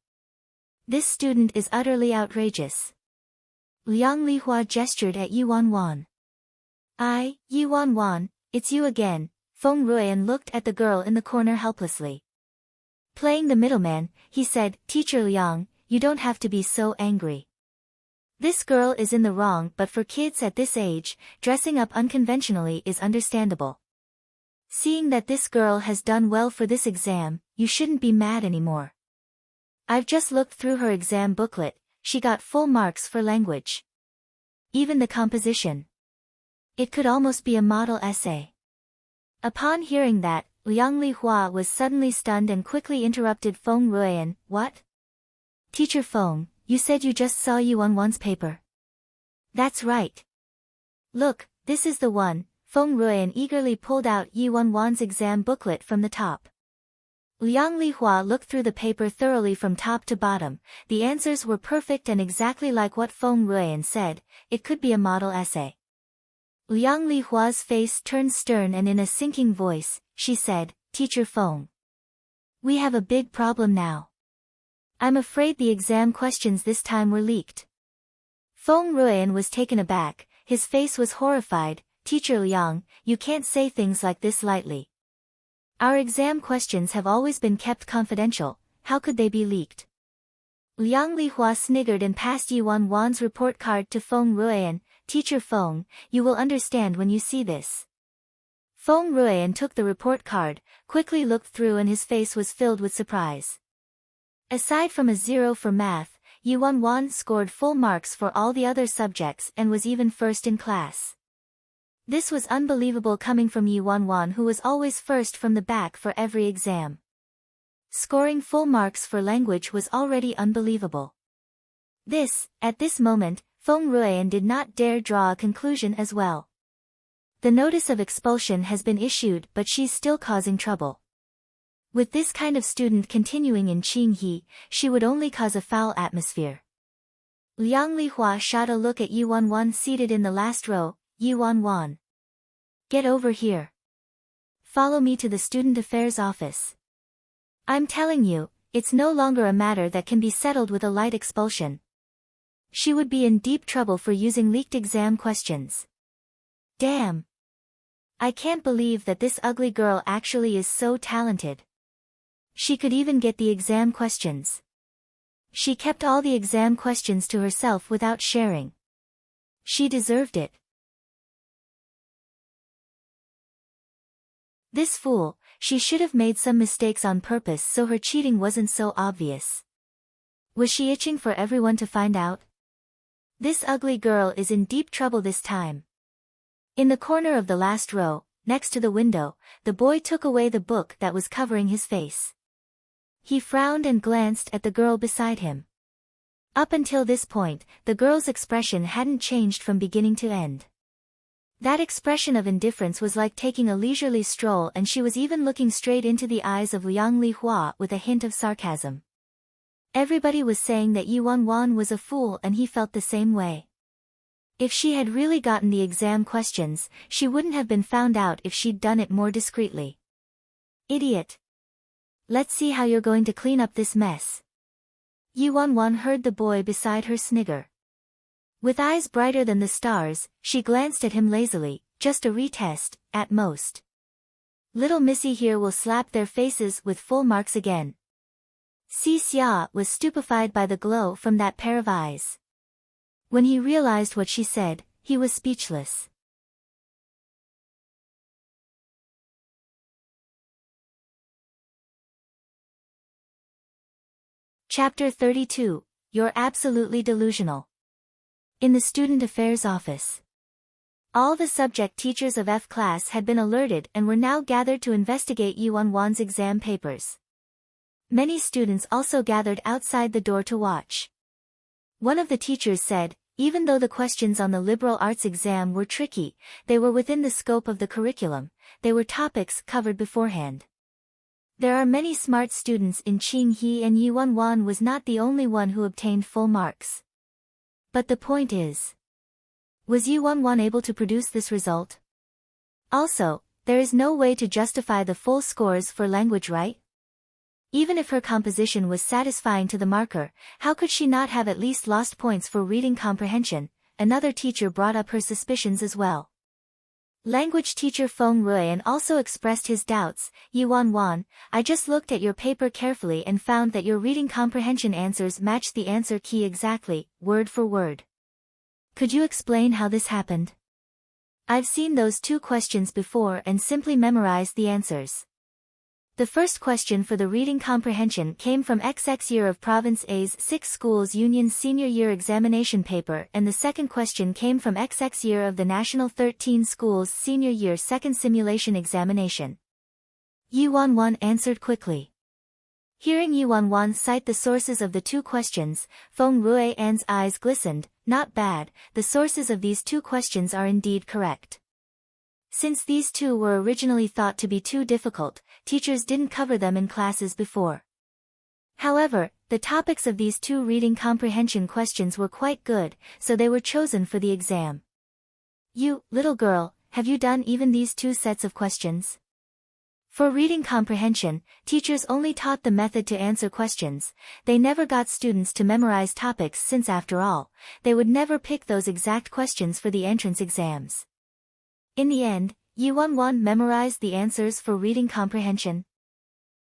This student is utterly outrageous. Liang Lihua gestured at Yuan Wan. Yuan Wan, it's you again. Feng Ruian looked at the girl in the corner helplessly. Playing the middleman, he said, Teacher Liang, you don't have to be so angry. This girl is in the wrong, but for kids at this age, dressing up unconventionally is understandable. Seeing that this girl has done well for this exam, you shouldn't be mad anymore. I've just looked through her exam booklet, she got full marks for language. Even the composition. It could almost be a model essay. Upon hearing that, Liang Lihua was suddenly stunned and quickly interrupted Feng Ruian. What? Teacher Feng, you said you just saw Yuan Wan's paper. That's right. Look, this is the one. Feng Ruian eagerly pulled out Yuan Wan's exam booklet from the top. Liang Lihua looked through the paper thoroughly from top to bottom. The answers were perfect and exactly like what Feng Ruian said. It could be a model essay. Liang Lihua's face turned stern and in a sinking voice, she said, Teacher Feng. We have a big problem now. I'm afraid the exam questions this time were leaked. Feng Ruian was taken aback, his face was horrified. Teacher Liang, you can't say things like this lightly. Our exam questions have always been kept confidential, how could they be leaked? Liang Lihua sniggered and passed Yuan Wan's report card to Feng Ruian. Teacher Feng, you will understand when you see this. Feng Ruian took the report card, quickly looked through and his face was filled with surprise. Aside from a 0 for math, Yuan Wan scored full marks for all the other subjects and was even first in class. This was unbelievable coming from Yuan Wan, who was always first from the back for every exam. Scoring full marks for language was already unbelievable. At this moment, Feng Ruian did not dare draw a conclusion as well. The notice of expulsion has been issued, but she's still causing trouble. With this kind of student continuing in Qinghe, she would only cause a foul atmosphere. Liang Lihua shot a look at Yuan Wan seated in the last row. Yuan Wan. Get over here. Follow me to the Student Affairs office. I'm telling you, it's no longer a matter that can be settled with a light expulsion. She would be in deep trouble for using leaked exam questions. Damn. I can't believe that this ugly girl actually is so talented. She could even get the exam questions. She kept all the exam questions to herself without sharing. She deserved it. This fool, she should have made some mistakes on purpose so her cheating wasn't so obvious. Was she itching for everyone to find out? This ugly girl is in deep trouble this time. In the corner of the last row, next to the window, the boy took away the book that was covering his face. He frowned and glanced at the girl beside him. Up until this point, the girl's expression hadn't changed from beginning to end. That expression of indifference was like taking a leisurely stroll, and she was even looking straight into the eyes of Liang Lihua with a hint of sarcasm. Everybody was saying that Yuan Wan was a fool, and he felt the same way. If she had really gotten the exam questions, she wouldn't have been found out if she'd done it more discreetly. Idiot. Let's see how you're going to clean up this mess. Yuan Wan heard the boy beside her snigger. With eyes brighter than the stars, she glanced at him lazily. Just a retest, at most. Little Missy here will slap their faces with full marks again. Si Xia was stupefied by the glow from that pair of eyes. When he realized what she said, he was speechless. Chapter 32, You're absolutely delusional. In the Student Affairs office. All the subject teachers of F class had been alerted and were now gathered to investigate Yuan Wan's exam papers. Many students also gathered outside the door to watch. One of the teachers said, Even though the questions on the liberal arts exam were tricky, they were within the scope of the curriculum, they were topics covered beforehand. There are many smart students in Qinghe and Yi Wanwan was not the only one who obtained full marks. But the point is, was Yi Wanwan able to produce this result? Also, there is no way to justify the full scores for language, right? Even if her composition was satisfying to the marker, how could she not have at least lost points for reading comprehension? Another teacher brought up her suspicions as well. Language teacher Feng Ruian also expressed his doubts. Yi Wanwan, I just looked at your paper carefully and found that your reading comprehension answers matched the answer key exactly, word for word. Could you explain how this happened? I've seen those two questions before and simply memorized the answers. The first question for the reading comprehension came from XX year of Province A's 6 schools Union's senior year examination paper and the second question came from XX year of the National 13 schools senior year second simulation examination. Yi Wanwan answered quickly. Hearing Yi Wanwan cite the sources of the two questions, Feng Ruian's eyes glistened. Not bad, the sources of these two questions are indeed correct. Since these two were originally thought to be too difficult, teachers didn't cover them in classes before. However, the topics of these two reading comprehension questions were quite good, so they were chosen for the exam. You, little girl, have you done even these two sets of questions? For reading comprehension, teachers only taught the method to answer questions. They never got students to memorize topics since after all, they would never pick those exact questions for the entrance exams. In the end, Yi Wanwan memorized the answers for reading comprehension.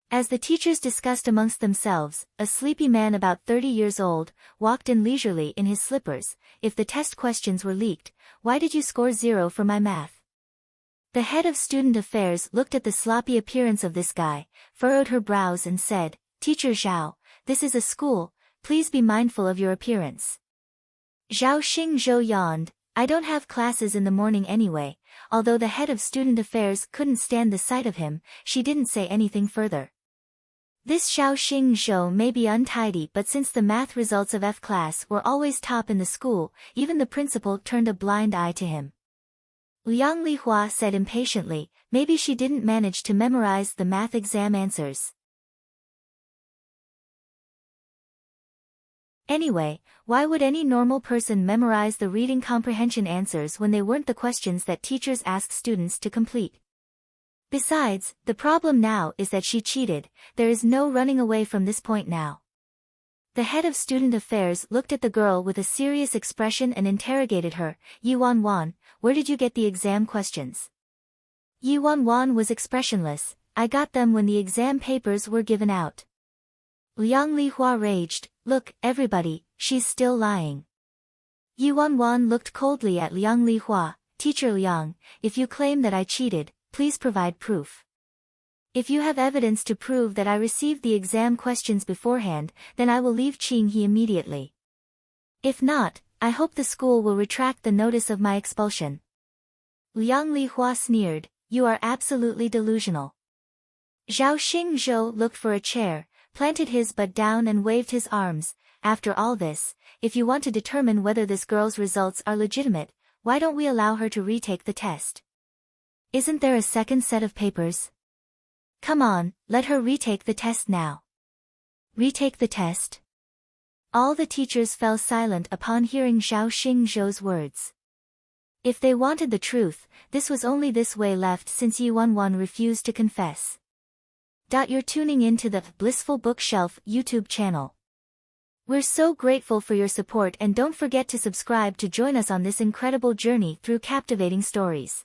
As the teachers discussed amongst themselves, a sleepy man about 30 years old, walked in leisurely in his slippers. If the test questions were leaked, why did you score 0 for my math? The head of student affairs looked at the sloppy appearance of this guy, furrowed her brows and said, Teacher Zhao, this is a school, please be mindful of your appearance. Zhao Xingzhou yawned, I don't have classes in the morning anyway. Although the head of student affairs couldn't stand the sight of him, she didn't say anything further. This Zhao Xingzhou may be untidy but since the math results of F class were always top in the school, even the principal turned a blind eye to him. Liang Lihua said impatiently, maybe she didn't manage to memorize the math exam answers. Anyway, why would any normal person memorize the reading comprehension answers when they weren't the questions that teachers asked students to complete? Besides, the problem now is that she cheated, there is no running away from this point now. The head of student affairs looked at the girl with a serious expression and interrogated her, Yi Wanwan, where did you get the exam questions? Yi Wanwan was expressionless, I got them when the exam papers were given out. Liang Lihua raged, look, everybody, she's still lying. Yi Wanwan looked coldly at Liang Lihua, Teacher Liang, if you claim that I cheated, please provide proof. If you have evidence to prove that I received the exam questions beforehand, then I will leave Qinghe immediately. If not, I hope the school will retract the notice of my expulsion. Liang Lihua sneered, you are absolutely delusional. Zhao Xingzhou looked for a chair, planted his butt down and waved his arms. After all this, if you want to determine whether this girl's results are legitimate, why don't we allow her to retake the test? Isn't there a second set of papers? Come on, let her retake the test now. Retake the test? All the teachers fell silent upon hearing Zhao Xingzhou's words. If they wanted the truth, this was only this way left since Yi Wanwan refused to confess. You're tuning in to the Blissful Bookshelf YouTube channel. We're so grateful for your support and don't forget to subscribe to join us on this incredible journey through captivating stories.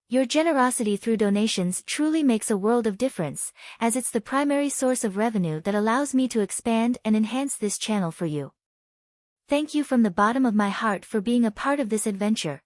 Your generosity through donations truly makes a world of difference, as it's the primary source of revenue that allows me to expand and enhance this channel for you. Thank you from the bottom of my heart for being a part of this adventure.